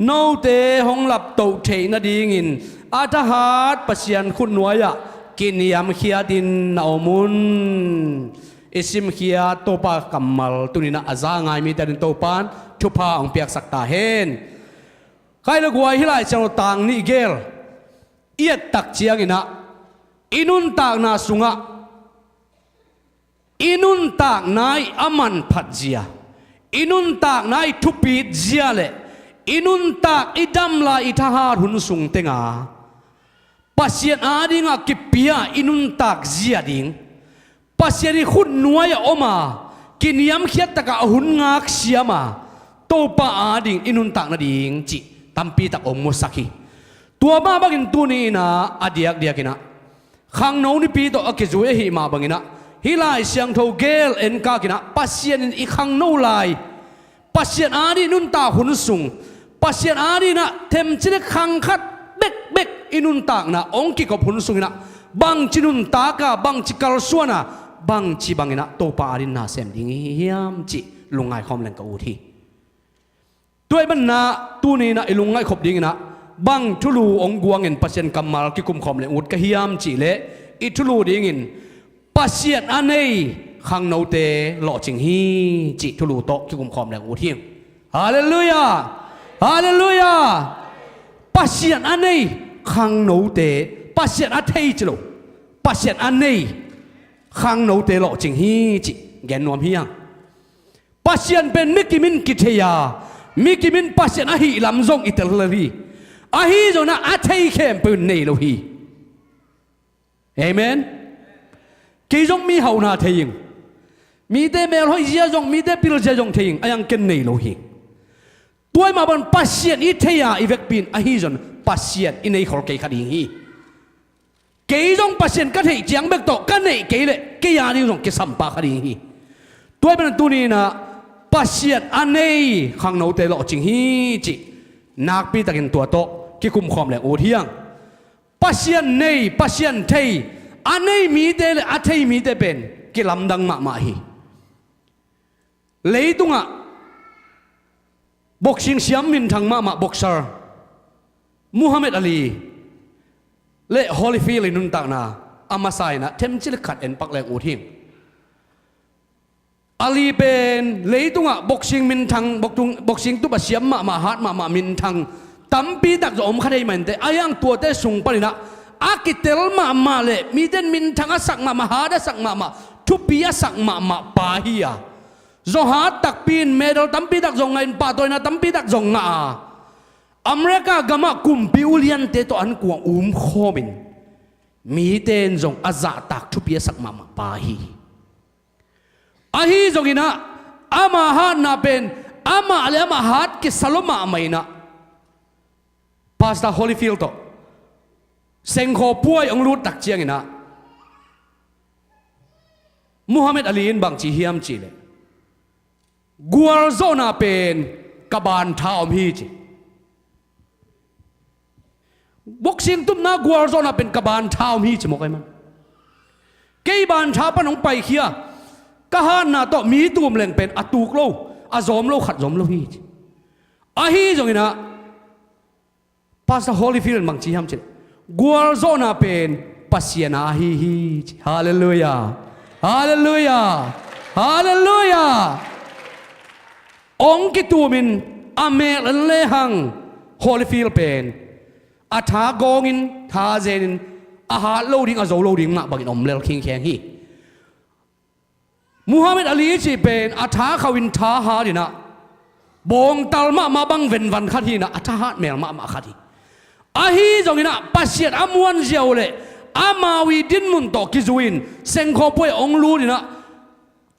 โนเตหงหลับโตเทนดีงินอาทหารปัสยันคุณหน่วยกินยามเขียดินนาอมุนอิสิมเขียโตปากัมมัลตุนินะอาซางายมีแต่ดินโตปานทุพาองเปียกสักตาเฮนใครละกวยฮิไลจังต่างนี่เกลเอียดตักเชียงินะอินุนตากนาสุงะอินุนตากนายอามันพัดเจียอินุนตากนายทุปีดเจียเลอินุนตากอิดัมลาอิทหารหุนสุงเตงาปัสยันอาดิงากิปียอินุนตากเจียดิงปัสยันขุนนวยอมากินยามเขียตะกะหุนงักเสียมาโตปาอาดิงอินุนตากนาดิงจิตัมปีตักอมมุสักฮีตัวบ้าบักินตัวนี้นะอดียกเดียกินะขังโนนี่ปีโตอกิจุเอหิมาบักินะฮิลายเสียงโทเกลเอ็นกากินะปัสยันอีขังโนลายปัสยันอาดินุนตาหุนสุงปัสยันอาดินะเทมจิเลขังคัดเบกเบกอินุนตากนะองกิกบหุนสุงนะบังจินุนตากะบังจิกาลสวนะบังจิบังนะโตปาอาดินนาเซมดิงเฮียมจิลุงไงคอมเลงกอูทีด้วยบรรณาตัวนี้นะไอลุงไงขบดิงนะบังทุลูองกวงเงินปัสยันกัมมาลกิคุมคอมเลงอูดกะเฮียมจิเลอิทุลูดิงินปัสยันอันนี้ขังโนเตหล่อจิงฮีจิทุลูโตกิคุมคอมเลงอูทีฮาเลลูยาฮาเลลูยาปัสยันอันนี้ขังโนเตปัสยันอันเทจิโลปัสยันอันนี้ขังโนเตหล่อจิงฮีจิแกนนวมเฮียงปัสยันเป็นมิกิมินกิเทียมิกิมินปัสยันอหิลำซงอิตาลีอหิจงนะอัตเทเข้มเป็นเนโลฮีเอเมนกี่จงมีเฮานาเทียงมีแต่เมลหอยเจียจงมีแต่ปิลเจียจงเทียงอายังเกนเนโลฮีตัวมาบันปัสยันอิเทียอีเวกปินอหิจงปัสยันอินในขอลเกยขัดยิงฮีกี่จงปัสยันกันให้จียงเบกโตกันให้กี่เลยกี่ยานี่จงกี่สัมปะขัดยิงฮีตัวเป็นตัวนี้นะปัสยันอันนี้ขังโนเตโลจิงฮีจินักปีตะกินตัวโตกิคุมคอมแหลงโอเทียงปัสยันนี้ปัสยันเทอันนี้มีเตลอัตเทมีเตเป็นกิลำดังมามาฮีเลยตุงะบ็อกซิ่งเสียมมินทางมาบ็อกเซอร์มูฮัมหมัดอาลีเล่ฮอลลีฟีลนุนตากนาอามาไซนะเทมจิลขัดเอ็นปักแหลงโอเทียงอาลีเป็นเลยตุงะบ็อกซิ่งมินทางบ็อกซิ่งตุบเสียมมาฮาร์ดมามินทางตั้มปีดักจะอมขัดให้มันแต่อายังตัวเตสุงปรินะอากิเตลมาเลยมีเดนมินทางสักมาฮาร์ดสักมาทุปีสักมาปาฮียจงฮาร์ดตักปีนเมดัลตั้มปีดักจงไงปาตัวนะตั้มปีดักจงงาอเมริกากามากุมปิอุเลียนเตตัวอันกวงโคมินมีเดนจงอาซาตักทุปีสักมาปาฮีอาฮีจงอินะอามาฮาร์ดนาเป็นอามาเลอามาฮาร์ดกิสลมาไม่นะพาสตาฮอลลีฟิลด์โตเซงโคป่วยองรูตักเจียงอินะมูฮัมหมัดอาลีนบางจีเฮียมจีเลกัวโซนาเป็นกบานท้าอมฮีจีบ็อกซิ่งตุ้มนากัวโซนาเป็นกบานท้าอมฮีจีมอกไอ้มันเกี่ยบานท้าปนองไปเขียกะฮานนาโตมีตัวมเลงเป็นอตูกโลอาจอมโลขัดจอมโลฮีอาฮีจงอินะป pastor Holyfield mang chi ham che gwal zo na pen pasiana hi hallelujah hallelujah hallelujah ong ki tu min amel le hang Holyfield pen atha gongin tha zenin aha loading a zo loading ma bagin om lel king kheng hi Muhammad Ali chi pen atha khawin tha ha dina bong talma ma bang ven van khat hi na atha hat mel ma khat hi ahi zongina pasiat amuan ziaw le amawi din mun to kizuin sengkho poi ong lu ni na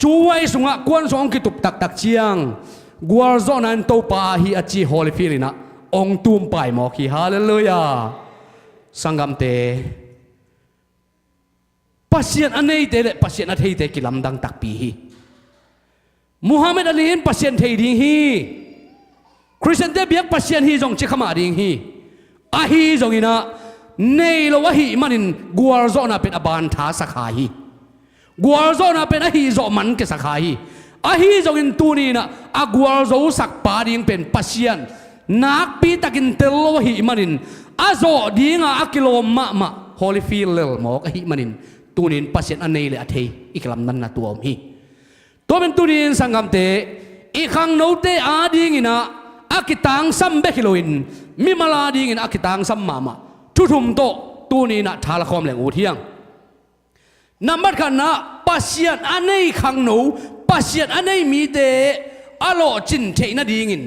chuwai sunga kwan song ki tup tak tak chiang gwal zo nan to pa hi achi Holyfield na ong tum pai mo ki hallelujah sangam te pasiat anei te le pasiat na thei te ki lam dang tak pi hi Muhammad Ali in pasiat thei ding hi Christian te biak pasiat hi zong chi khama ding hi ahi zong ina nei lo wa hi manin gwal zo na pen aban tha sakha hi gwal zo na pen ahi zo man ke sakha hi ahi zong in tu ni na a gwal zo sak pa ding pen pasian nak pi takin tel lo hi manin azo dinga akilo ma Holyfield lel mo ka hi manin tunin pasian anei le athei iklam nan na tuom hi to men tunin sangam te ikhang no te ading ina akitang sam be kiloin mi mala ding in akitang sam mama thuthum to tunina thala khom leng u thiang number kan na pasian anei khang no pasian anei mi te alo chin theina ding in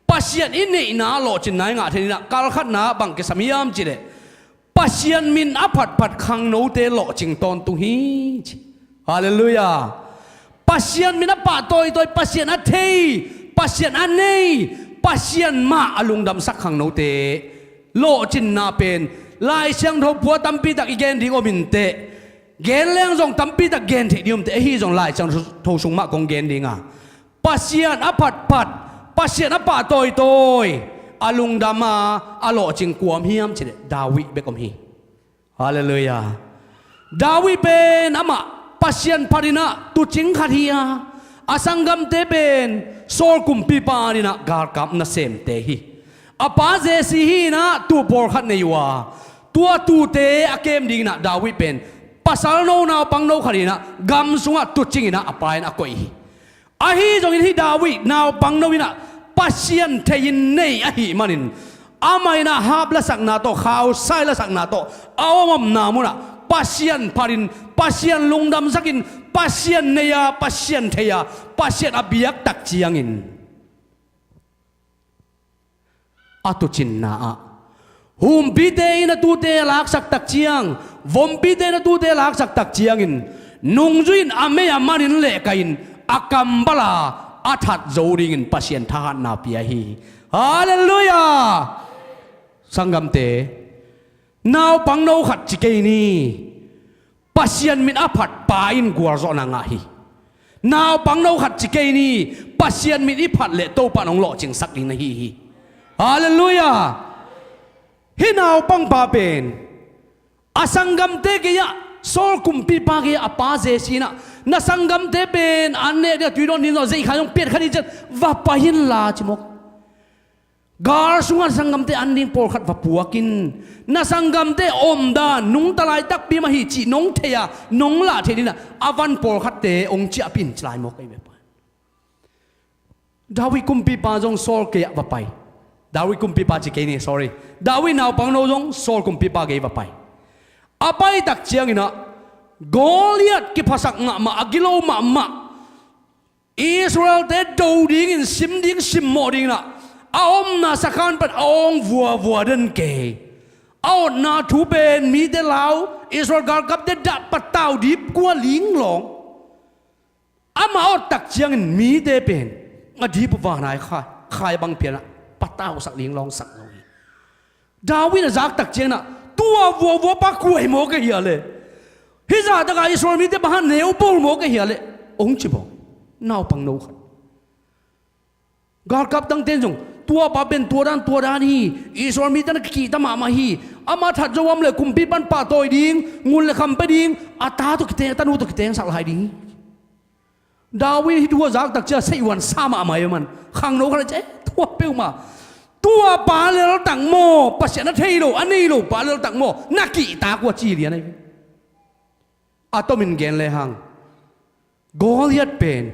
pasian in nei na lo chin nai nga theina kal khat na bang ke samiam chi le pasian min aphat phat khang no te lo ching ton tu hi hallelujah pasian min apa toy pasian a thei pasian anei pasian ma alung dam sak khang no te lo chin na pen lai siang tho phua tampi tak igen ding omin te gen leng jong tampi tak gen the dium te hi jong lai chang tho sung ma kong gen dinga pasian aphat phat pasian apa toy alung dama alo ching kuam hiam chile dawi bekom hi hallelujah dawi pen ama pasian parina tu ching khathia asangam te ben sol kumpi parina gar kam na sem te hi apa je si hi na tu por khat nei wa tua tu te akem ding na dawi pen pasal no na pang no kharina gam sunga tu chingina apain akoi hi ahi jong hi dawi naw pang no ina pasian thein nei ahi manin amaina habla sakna to khaw saila sakna to awam namuna pasian parin pasian lungdam sakin pasian neya pasian theya pasian abiak tak chiangin atu chinna a hum bite na tu te lak sak tak chiang vom bite na tu te lak sak tak chiangin nungjuin ame amanin le kain akambala athat zoringin pasian thahan na pia hi hallelujah sangam te naw pang no khat chikei ni pasian min aphat pain guarzo na nga hi naw pang no khat chikei ni pasian min iphat le to pa nong lo ching sak ding na hi hallelujah hi naw pang pa pen asangam te ke ya sol kumpi pa ke apa je sina na sangam te pen anne de tuidon ni no zei khayong pet khani chat va pahin la chimok gar sungan sangam te anding por khat va puakin na sangam te om da nung talai tak pi ma hi chi nong theya nong la thedina avan por khat te ong chi apin chlai mo kai be pa dawi kumpi pa jong sol ke va pai dawi kumpi pa chi ke ni sorry dawi naw pang no jong sol kumpi pa ge va pai apai tak chiang ina Goliath ki phasak nga ma agilo ma Israel te do ding in sim ding sim mo ding na aom na sakhan pat aong vua den ke aw na thu ben mi de lao Israel gar kap de da pataw dip kwa ling long ama ot tak chiang in mi de pen ngadi pu wa nai khai bang pian pataw sak ling long sak lo Dawi na zak tak chiang na tua vua pa kuai mo ke hi le hi za ta ga Israel mi te bahan neu bol mo ke hi le ong chi bo naw pang no khat gar kap tang ten jong tua pa ben tua dan hi Israel mi tan ki ta ma hi ama that jawam le kumpi pan pa toy ding ngun le kham pa ding ata to kite tanu to kite sak lai ding Dawi hi tua zak tak cha sei wan sama mai man khang no kha che tua pe ma tua pa le tang mo ปัสยานะเทโลอันนี้โลปาเลตักโมนักกีตากว่าจีเรียนไอ้อาตมินเกนเลยหังกอลิอัตเป็น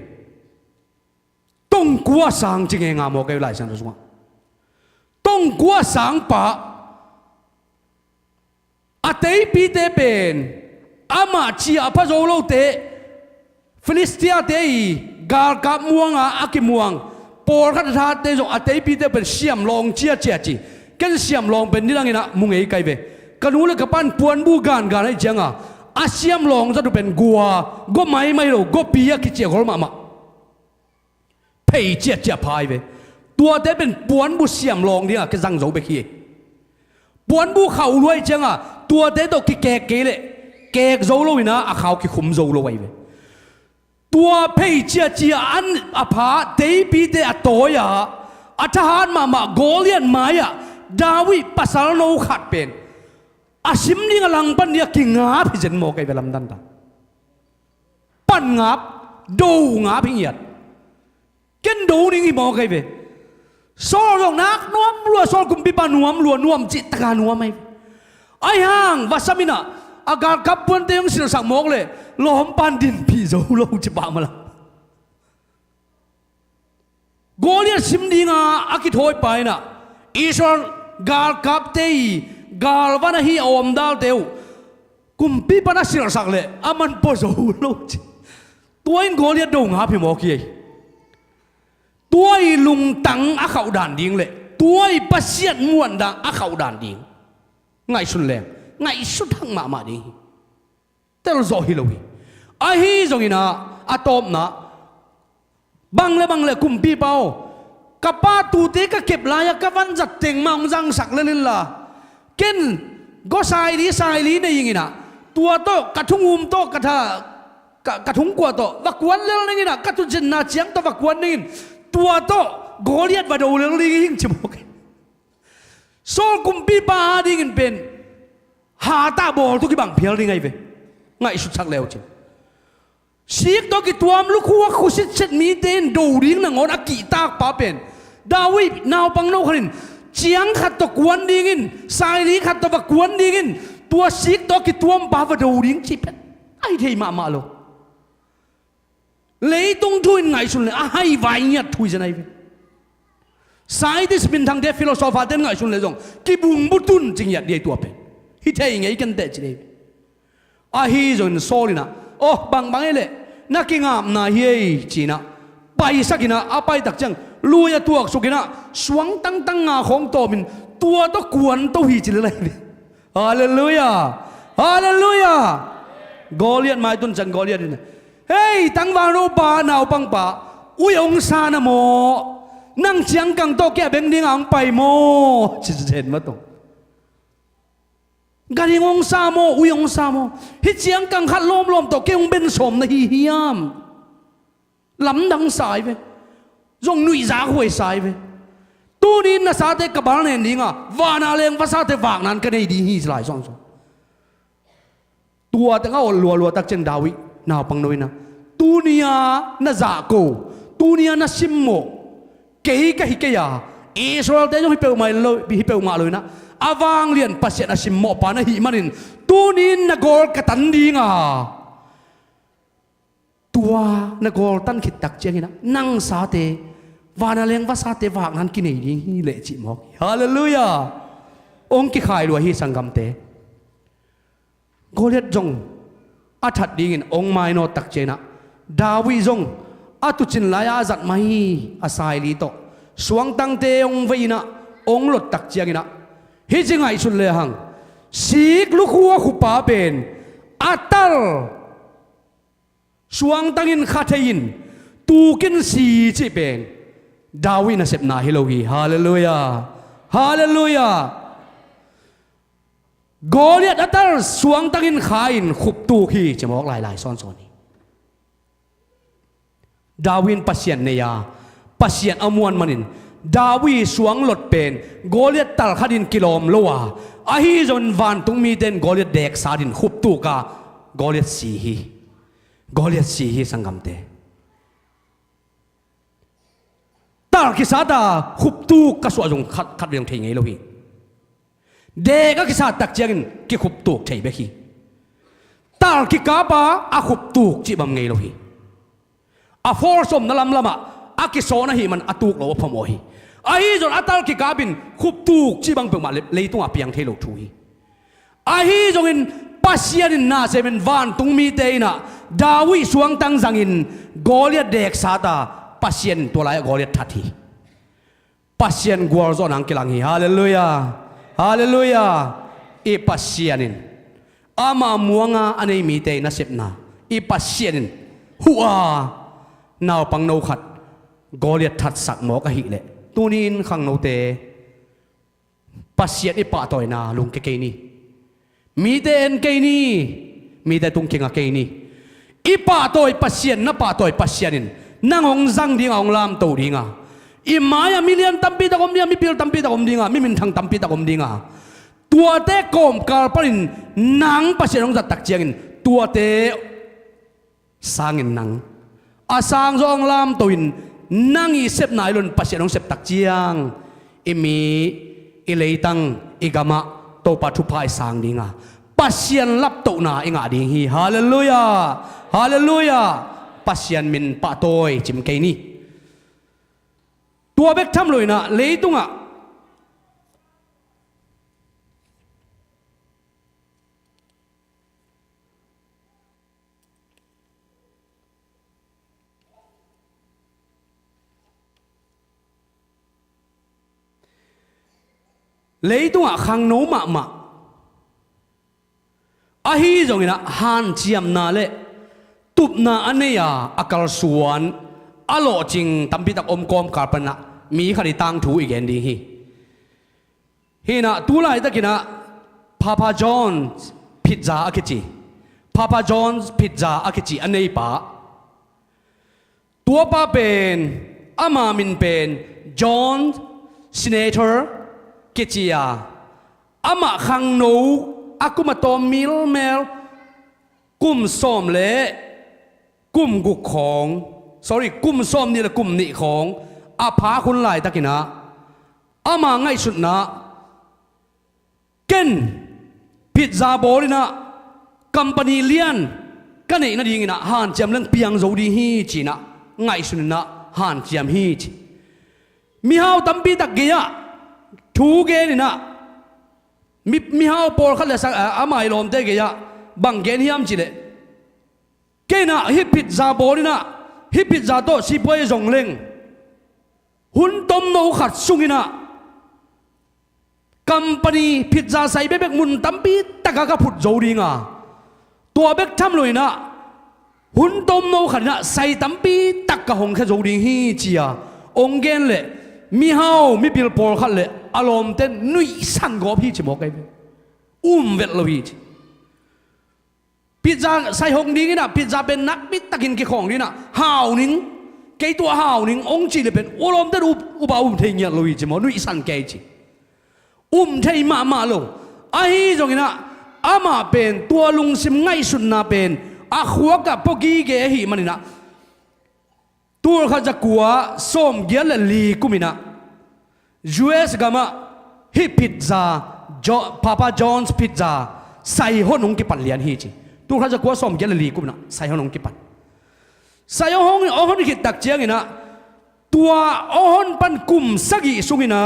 ต้องกลัวสังจริงงามโมเกลายสันตุสวงต้องกลัวสังปะอาเตยปีเตเป็นอามาชีอาพะโจโลเตฟิลิสเตียเตยกาลกับม่วงอากิม่วงปอร์ขัดท่าเตจงอาเตยปีเตเป็นเสียมลองเจียเจียจีกันเสียมลองเป็นนี่ดังนะมุงเอไกเวกันรู้เลยกับปันปวนบูการให้เจียงอาเสียมลองจะดูเป็นกัวก็ไม่รู้ก็ปียกิเจียกอลมาเพย์เจียเจียพายเวตัวเตเป็นปวนบูเสียมลองเนี่ยก็จังโจไปขี้ปวนบูเขารวยเจียงตัวเตตกิแกเกเลยแกโจโลวินะอาเขากิคุมโจโลไว้เวตัวเพย์เจียเจียอันอาภาเตยปีเตอโตยาอาทหารมาโกเลียนมายาดาวิปัสสารโนขัดเป็นอาชิมนี่กำลังปันเนี่ยกิงาพิจารณาโมกัยเวลาดันตาปันงาบดูงาพิญญาเกินดูนี่โมกัยเวโซ่ลงนักนวมรัวโซ่กุมปิปานวมรัวนวมจิตการนวมไหมไอ้ห่างวัสมินะอาการกับปนเตียงสิรสักโมกเลยล้อมปันดินพี่โจโลจิบามาละโกเลียชิมดีงาอากิโถยไปนะอิสราเอลกาลกับเตยกาลวันฮีอมดาลเตวกุมปีปนัสิรสักเลยอามันปโจโลจิตัวอินโกเลียดงหาพิโมกี้ตัวอิลุงตังอาเขาด่านดิ่งเลยตัวอิปัสเซียนมวนดังอาเขาด่านดิ่งไงสุดแรงไงสุดทั้งมาดิ่งแต่เราโจฮิโลวีอาฮีจงอินะอาตอมนะบังเลยกุมปีเปากับป้าตูเตก็เก็บลายกับวันจัดเต็งมาองจังสักเลยล่ะเกินก็สายลีในอย่างงี้นะตัวโตกระทุงโตกระทากระทุงกว่าโตวักวันเรื่องนี้นะกระทุนเจนนาเจียงตัววักวันนี้ตัวโตโกเลียดมาดูเรื่องนี้ยิ่งชิบกโซกุมปีป้าดิ่งเป็นหาตาบอลทุกบังเพียรยังไงเว้ไงสุดสักแล้วจริงชีกตัวกิตัวมลูกหัวขุสิเช็ดมีเดนดูดิ้งนังอนอากิตากป้าเป็นดาวินาวปังโนขรินเจียงขัดตะกวนดิ้งินสายลีขัดตะบักกวนดิ้งินตัวชีกตัวกิตัวมป้าวดูดิ้งจีเป็นไอ้เทมาโลเลยต้องทุนไงสุดเลยให้ไว้เนี่ยทุยจะไหนเป็นสายที่เป็นทางเดฟิโลโซฟาเดนไงสุดเลยจงกิบุงบุตุนจริงอย่างเดียตัวเป็นฮิตเฮงไงกันเตะจีเลยฮิจงโซลินะโอ้บางเลยนักกิงามนาเฮจีนะไปสักินะอาไปตักจังลุยตัวสุกินะสวงตั้งงาของโตมินตัวต้องกวนต้องหีจิเลยฮาเลลูยาฮาเลลูยากอเลียนมาตุนจันกอเลียนนี่เฮ้ยตั้งวานุปานาวปังปะอุยองซานะโมนั่งเชียงกังโตแก่เบงดิ้งอังไปโมจิตเห็นมาตรงการยิงองซาโมอุยองซาโมฮิเจียงกังขัดลมตกเกี่ยงเป็นสมในฮิยามลำดังสายไปจงนุยจากหวยสายไปตัวนี้น่าสาเตกับบาลเนนดิ้งอ่ะวานาเลงภาษาเตฝากนั้นก็ได้ดีฮิสลายส่องตัวแต่ก็ลัวตักเจนดาวินาวปังนวยนะตัวนี้น่าจากโกตัวนี้น่าซิมโมเกย์ก็ฮิเกียอิสราเอลเตยงฮิเปลมาเลยนะอาวางเลียนปัสเซนอาชิมโมปานะฮิมันินตัวนี้นักกอลกตันดีงาตัวนักกอลตันขิดตักเจียงนะนั่งสาเตวานาเลงวาสาเตวากนั้นกินเองฮิเลจิมอกฮาเลลูยาองค์กิขายรวยฮิสังกัมเตโกเลียดจงอาทัดดีงินองค์ไม่โนตักเจนะดาวิจงอาตุจินลายอาจัดไม่อาศัยลีโตสวงตั้งเตองค์ไว้นะองค์หลดตักเจียงนะฮิจิงไงสุดเลยหังสีกลูกหัวขุปาเป็นอัตตลสวงตั้งอินคาเทยินตูกินสีจีเป็นดาวินเสพนาฮิโลฮีฮาเลลูยาฮาเลลูยาโกเลียดอัตตลสวงตั้งอินขาอินขุบตูฮีจะบอกหลายๆซ้อนๆนี้ดาวินปัสเซียนเนียปัสเซียนอมวนมันินดาวีสวงหลดเป็นโกเลียตตัลขัดินกิโลมลัวอาฮีจนวันตุงมีเดนโกเลียตเด็กสาดินขุบตูกาโกเลียตสีฮีสังกัมเตตัลกิสาดาขุบตูกสวจงขัดเรียงเทงไงโลฮี เด็กก็คิดตักเจียงกิขุบตูกใช่ไหมฮีตาลกิกาปะอาขุบตูกจีบังไงโลฮีอาฟอร์สมนั่นลำละอากิโซนะฮีมันอาตูกโลวพมโอฮีไอ้จนอาตาลกิกาบินขุบตูกจีบังเปิดมาเลยตัวเปียงเทโลทุยไอ้จงอินปัสยานินนาเซเป็นวันตุงมีเตยนะดาวิสวงตังจังอินโกเลียเด็กสาตาปัสยานตัวไรโกเลียทัดฮีปัสยานกัวร์ซอนังกิลังฮีฮาเลลูยาฮาเลลูยาอีปัสยานินอามามัวงาอันนี้มีเตยนะเสพนาอีปัสยานินหัวนาวปังนาวขัดโกเลียทัดสักหมอกะฮิเลตัวนี้ขังนาวเตปัสยานอีปะต่อยนาลุงเกนี่มีแต่เอ็นเกนี่มีแต่ตุงเก่งอะเกนี่อีป่าตัวปัสเซียนนะป่าตัวปัสเซียนินนั่งองจังดิ้งองลามตัวดิ้งอ่ะอีมายามิเลียนตัมปีตะกอมดิ้งมีพิลตัมปีตะกอมดิ้งอ่ะมีมินทังตัมปีตะกอมดิ้งอ่ะตัวเตะกอมกาลปรินนังปัสเซียนองจัดตักเจียงินตัวเตะสร้างนังอาสร้างจองลามตัวอินนั่งอีเสพนายลุนปัสเซียนองเสพตักเจียงอีมีอีเลยตังอีกามะตัวปัจจุบันสร้างดิ้งอ่ะปัสเซียนรับตัวนาอิงอาดิ้งฮีฮาเลลูยาฮาเลลูยาปัสยันมินปะโตยจิมเกนี่ตัวเบกทำเลยนะเลยตุงอ่ะเลยตุงอ่ะขังโนมาอาฮีจงอินะฮันเจียมนาเลตุบนาอันเนียอากาลสวนอโลจิงตัมพิตักอมกอมการปนะมีขณิตังถูอีกแกนดีฮีนะตุลายตะกินะพาพาจอนพิซซ่าอาคิจิพาพาจอนพิซซ่าอาคิจิอันนี้ปะตัวป้าเป็นอามามินเป็นจอห์นซินเนเตอร์กิจิยาอามาขังโนอากุมาโตมิลเมลกุมส้มเละกุมกุกของ sorry กุมส้มนี่แหละกุมนี่ของอาภาคุณหลายตะกินะอามาง่ายสุดนะเก่นพิซซ่าบอลนะคัมปานีเลียนกันเองนะดีงี้นะฮันเจียมเรื่องเปียงโจดีฮีจีนะง่ายสุดนะฮันเจียมฮีจีมีฮาวตัมปีตะกี้อะทูเกนี่นะมีฮาวปอลขัดเลยสักอามาอิลอมเตกี้อะบังเกนฮิมจีเลยเกน่ะฮิพิซซ่าบอลนะฮิพิซซ่าโตสิบวยจงเล่งหุ่นต้มโนขัดสุงินะคัมปานีพิซซ่าใส่เบกมุนตัมปีตะกะกะพุดโจดีงาตัวเบกทำเลยนะหุ่นต้มโนขัดนะใส่ตัมปีตะกะหงแค่โจดีฮีจีอะองเกนเลยมีฮาวมีบิลปอลขัดเลยอารมณ์เต้นนุยสันกอบฮีจิบอกไงเวทลวีพิซซ่าใส่หงดีนะพิซซ่าเป็นนักบิดตะกินกี่ของดีนะฮาวนิงเกยตัวฮาวนิงองจีเลยเป็นอารมณ์เต้นอุบเทียนลวีจิมอนุยสันเกยจิเทียมาโลไอ้จงนะอามาเป็นตัวลุงซิมง่ายสุดนะเป็นอาขวกับพวกกี้เกหีมันนี่นะตัวเขาจะกลัวส้มเยลลีกุมินะUS กามาฮิพิซซ่าพาปาจอนส์พิซซ่าใส่หัวนงกิปันเลียนฮีจีตัวเขาจะกลัวส้มเยลลีกุมินะใส่หัวนงกิปันใส่หัวนคิดตักเจียงนะตัวหันปันกุมสักอีสุกินะ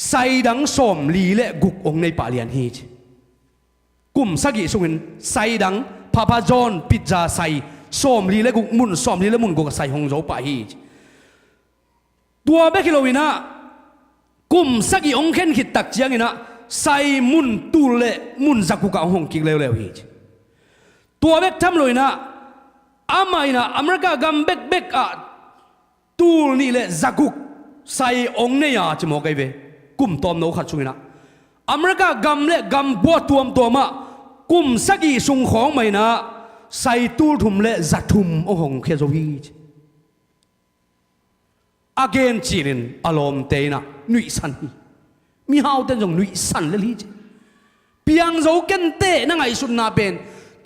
ใส่ดังส้มลีเละกุกองในป่าเลียนฮีจีกุมสักอีสุกินใส่ดังพาปาจอนพิซซ่าใส่ส้มลีเละกุกมุนส้มลีเละมุนกุกใส่หงโจป่าฮีจีตัวเบกิโลวินะกุมสักอีองเข็นขิดตักเจียงนะใส่มุนตูเละมุนจักกุกเอาหงกิกเร็วฮีตัวเบกทำเลยนะอามาอินะอเมริกากัมเบกอะตูนี่เละจักกุกใส่องเนี่ยจะมองไงเวกุมตอมโนขัดชุงนะอเมริกากัมเละกัมบัวตัวมากุมสักอีสุงของไม่นะใส่ตูถุมเละจักถุมโอ้หงเคโซฮีอาเกนจีรินอารมณ์เตนะนุยสันมีฮาวเต้นจงนุยสันเลยลีจเปียงโจเกนเตนั่งไอสุนนาเป็น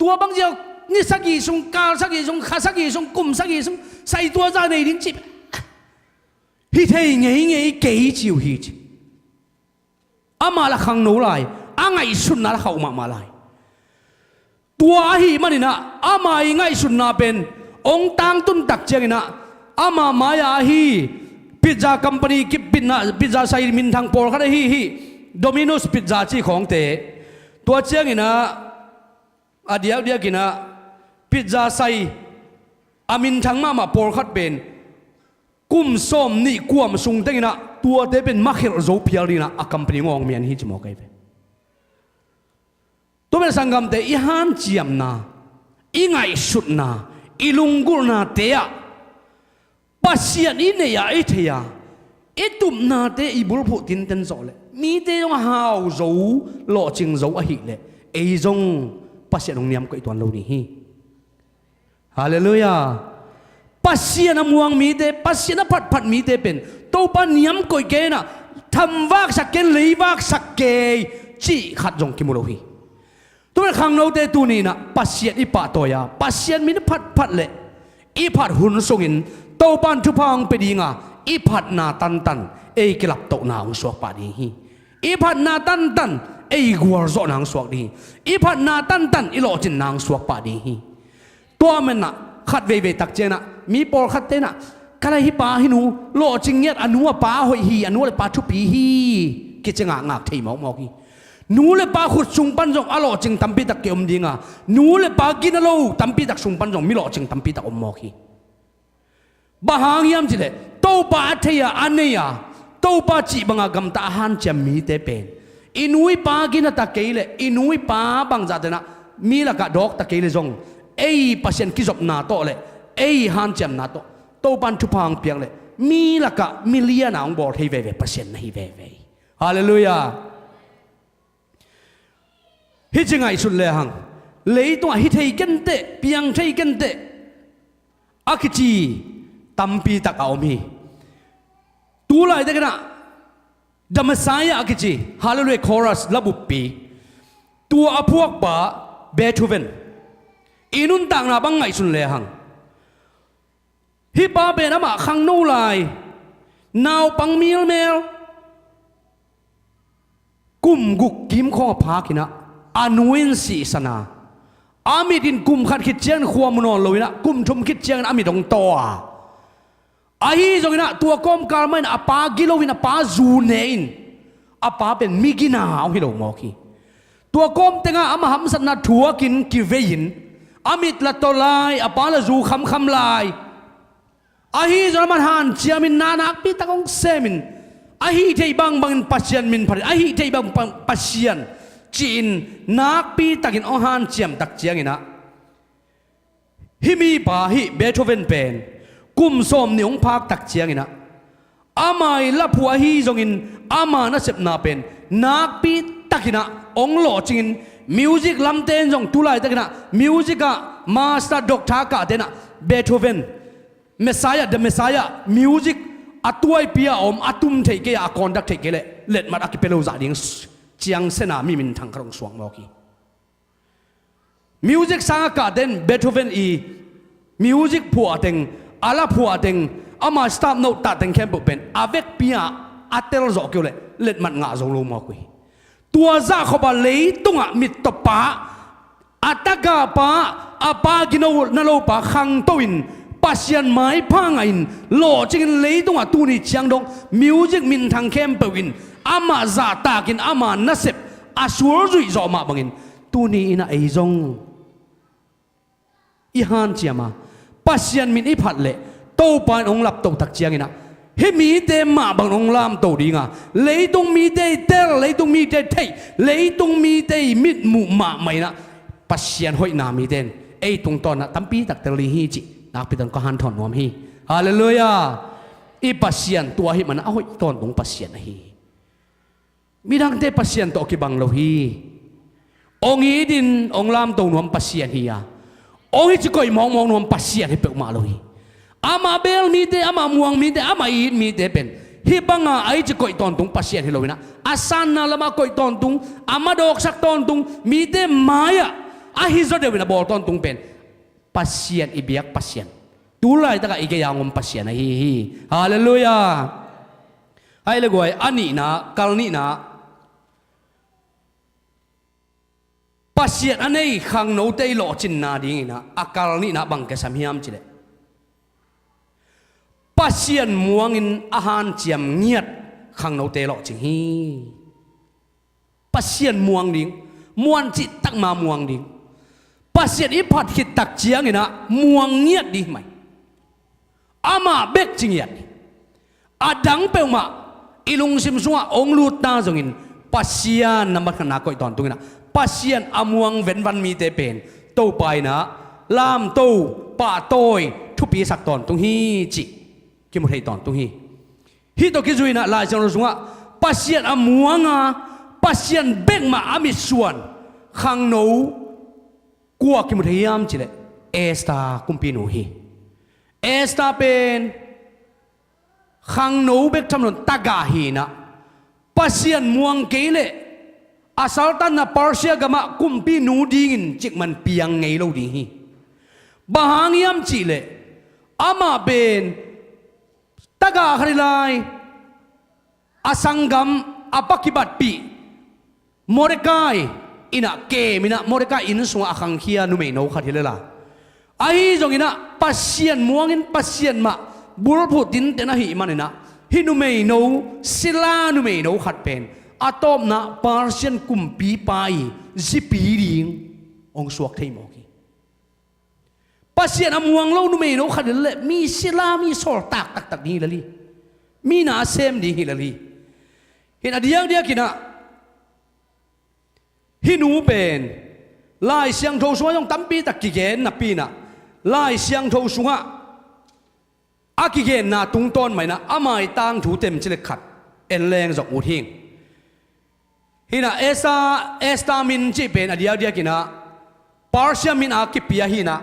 ตัวบางเจ้านี่สักกี่สงกาสักกี่สงข้าสักกี่สงกุมสักกี่สงใส่ตัวใจในดิ้งจิบฮิเทยเงยเกยจิวฮิจ อามาละขังโนไลอ่างไงสุนนะละเขามาไลตัวหีมันนี่นะอามาไงสุนนะเป็นองตังตุนตักเจงนะอามามาอยาฮีพิซซ่าคัมพานีกิบปินนะพิซซ่าไซมินทางปอลเขาได้ฮีโดมิโนสพิซซ่าที่ของเตตัวเจงนะเดียวกินนะพิซซ่าไซอามินทางมาปอลเขาเป็นกุมส้มนี่กวมสุงเตงนะตัวเตเป็นมักเฮลโซเพียรีนะคัมพานีงองเมียนฮีจิโมกัยเป็นตัวเป็นสังกัมเตอีฮันจียมนะอีไงสุดนะอีลุงกุลนาเตะปัสยานีเนี่ยไอ้เทียไอ้ตุ่มนาเตอีบุลพูตินเต็นโซเลมีเตยงหาวโซหล่อจิงโซอหิเลไอ้จงปัสยานงเนียมก็อีตัวเรานี่ฮาเลลูยาปัสยานมวงมีเตปัสยานพัดมีเตเป็นตัวปนเนียมก็อีเกนะทำวักสักเกนเลยวักสักเกยจีขัดจงกิมุโลฮีตัวขังโนเตตูนี่นะปัสยานอีปะตัวยาปัสยานมีนพัดเลอีพัดหุ่นทรงอินโตปันทุพังเป็นยังไงอีพัดนาตันเอกลับโตนาองสวกปาดีฮีอีพัดนาตันเอกัวรจนางสวกดีอีพัดนาตันอีโลจินนางสวกปาดีฮีตัวมันนะขัดเวตักเจนะมีปอลขัดเตนะกันอะไรฮิปาฮินูโลจิงเงียอนุวปาหอยฮีอนุวปาชุปีฮีกิจงางากที่มอกฮีนูเลปาขุดสุงปันจงอโลจิงตัมปีตักเกี่ยมดีงานูเลปากินอโลตัมปีตักสุงปันจงมิโลจิงตัมปีตักอมมอกฮีบาหางยามจิเลโตปาเทียอันเนียโตปาจีบังกำตาหันจะมีเตเป็นอินุยปากินตะเกยเลอินุยปาบังจัดนะมีละกะดอกตะเกยเลจงเอ้ปัสยันกิจบนาโตเลเอ้หันจำนาโตโตปันทุพังเปียงเลมีละกะมิเลียนางบอดให้เวปัสยันให้เวฮาเลลูยาฮิจิงไงสุดเลยหังเลยตัวฮิตให้กันเตเปียงให้กันเตอาคิจีตัมปีตักเอามีตัวอะไรเด็กนะดัมสายอากิจีฮาเลลูยาคอรัสระบุปีตัวอพวกป่าเบโธเวนอินุนต่างนาบังไงสุนเลยหังฮิปาเบนมาขังโนไลนาวปังมิลเมลกุมกุกกิมของพากินะอนุอินสีสนาอามิดินกุมขัดคิดเจียนขวามุนอนเลยนะกุมชมคิดเจียนอามิดงโตอาฮีจงนะตัวกอมการมันอาปากิโลวินอาปาจูเนนอาปาเป็นมิกินาเอาฮิโลมอกีตัวกอมเตงอามาหัมสันนัดถัวกินกิเวยินอามิดละตลายอาปาละจูคำลายอาฮีจงมันหันเจียมินนานักปีตะกงเซมินอาฮีเทบังปัสยันมินพัดอาฮีเทบังปัสยันจีนนักปีตะกินอหันเจียมตักเจียงนะฮิมีปาฮิเบโธเวนเป็นกุมส้มนิองพักตักเชียงอินะอามาอิละผัวฮีจงอินอามานะเสพนาเป็นนักปีตักอินะองหล่อจริงมิวสิกลำเต้นจงตุลายตักอินะมิวสิกะมาสเตอร์ด็อกทากะเดนะเบโธเวนเมสายาเดเมสายามิวสิกอัตวยปียอมอัตุมเทเกยอคอนดักเทเกเลเล็ดมาอักิเปโลซาดิงเจียงเสนามีมินทางกรงสวงมอกีมิวสิกสังกะเดนเบโธเวนอีมิวสิกผัวเต็งอาลาผัวเต็งอามาสตาร์โนตัดเต็งแคมป์เป็นอาเวกปียอัตเตลโซเกลเลเล็ดมันงาโซโลมาคุยตัวจ้าขบาเลยตุงะมิตรปะอัตกาปะอาปากินเอานโลปะขังโตอินปัสยันไม้พังอินโลจิงเลยตุงะตูนี่เชียงดงมิวสิกมินทางแคมป์วินอามาซาตากินอามานัสเซปอาสวรจุยจอมาบังอินตูนี่อินะไอจงอีฮันเจียมาปัสยันมินอิพัดเลโตปานองลับโตตักเจียงอินะเฮมีเตมาบังองลามโตดีงาเลยตรงมีเตเตลเลยตรงมีเตเทเลยตรงมีเตมิดมุมาไม่นะปัสยันหอยนามีเตนไอตรงตอนนะตั้มปีตักเตลีฮีจินักพิจารณาหันถอนนวมฮีฮาเลลูยาอีปัสยันตัวฮีมันเอาหอยตอนตรงปัสยันฮีมีดังเตปัสยันโตกิบังโลฮีองอีดินองลามโตนวมปัสยันฮีอะองค์ที่ก่อยมองนวมปัสยันให้เปิดมาเลยอามาเบลมีเตอามาม่วงมีเตอามาอีดมีเตเป็นฮิบังไอที่ก่อยตอนตุงปัสยันให้เลยนะอาสันนาละมาก่อยตอนตุงอามาดอกสักตอนตุงมีเตมายะอาฮิโซเดวินะบอลตอนตุงเป็นปัสยันอิเบียกปัสยันตุลายตะกะอีกอย่างงมปัสยันฮีฮาเลลูยาให้เลยกวยอันนี้นะกัลนี่นะ เสียอันนี้ขังโนเตยหล่อจินนาดีนะอากาลนี่นะบังเกสามยามจิเลปัสเซียนม่วงอินอาหารเจียมเงียดขังโนเตยหล่อจิงฮีปัสเซียนม่วงดิ่งม่วนจิตตักมาม่วงดิ่งปัสเซียนอีพัดขิดตักเจียงอินะม่วงเงียดดีไหมอามาเบกจิงเงียดอาดังเปลมาอีลุงซิมซัวองลูตาจงอินปัสเซียนนำมาขนาดก่อยตอนตรงนี้นะปัสเซียนอามวงเว้นวันมีเตเป็นโตไปนะลามโตป่าโตยทุปีสักตอนตรงฮีจิกิมุทัยตอนตรงฮีฮิโตกิจุยนะลายจังรู้สึกว่าปัสเซียนอามวงอ่ะปัสเซียนเบ่งมาอามิส่วนขังโนกัวกิมุทัยยามจิเลเอสตาคุมปีนูฮีเอสตาเป็นขังโนเบกทำนนตากาฮีนะปัสเซียนม่วงเกเลอาศัลตันนะปาร์เซียกมาคุมปีนูดีงินจิกมันเปียงไงเราดีฮีบางยามจิเลอามาเป็นตากาคริไลอาสังกัมอาปักิบัตปีโมเดกายอินะเกมินะโมเดกายอินสุงอาคังเคียนุเมโนขัดเฮเลล่าไอ้จงอินะปัสเซียนม่วงอินปัสเซียนมาบุรุษพูดดินเตนะหิมันนะฮินุเมโนศิลานุเมโนขัดเป็นอาตอมนะปาร์เซียนกุมปีไปจิปีดิงองสวกเทมอกีปัสเซียนอมวงเล่านุเมโนขัดเลยมีศิลามีโซลตักตักตักนี่ละลีมีนาเซมดีฮิละลีเห็นอดียเดียกินะฮินูเป็นลายเสียงโทสวงตั้มปีตักกิเกนนับปีนะลายเสียงโทสวงอากิเกนนาตุงต้นไหมนะอาไม่ตั้งถูเต็มจิเลขัดเอ็นแรงจอกอุทิงฮินะเอสตามินจีเป็นอดียกินะปาร์เซียมินอากิปียฮินะ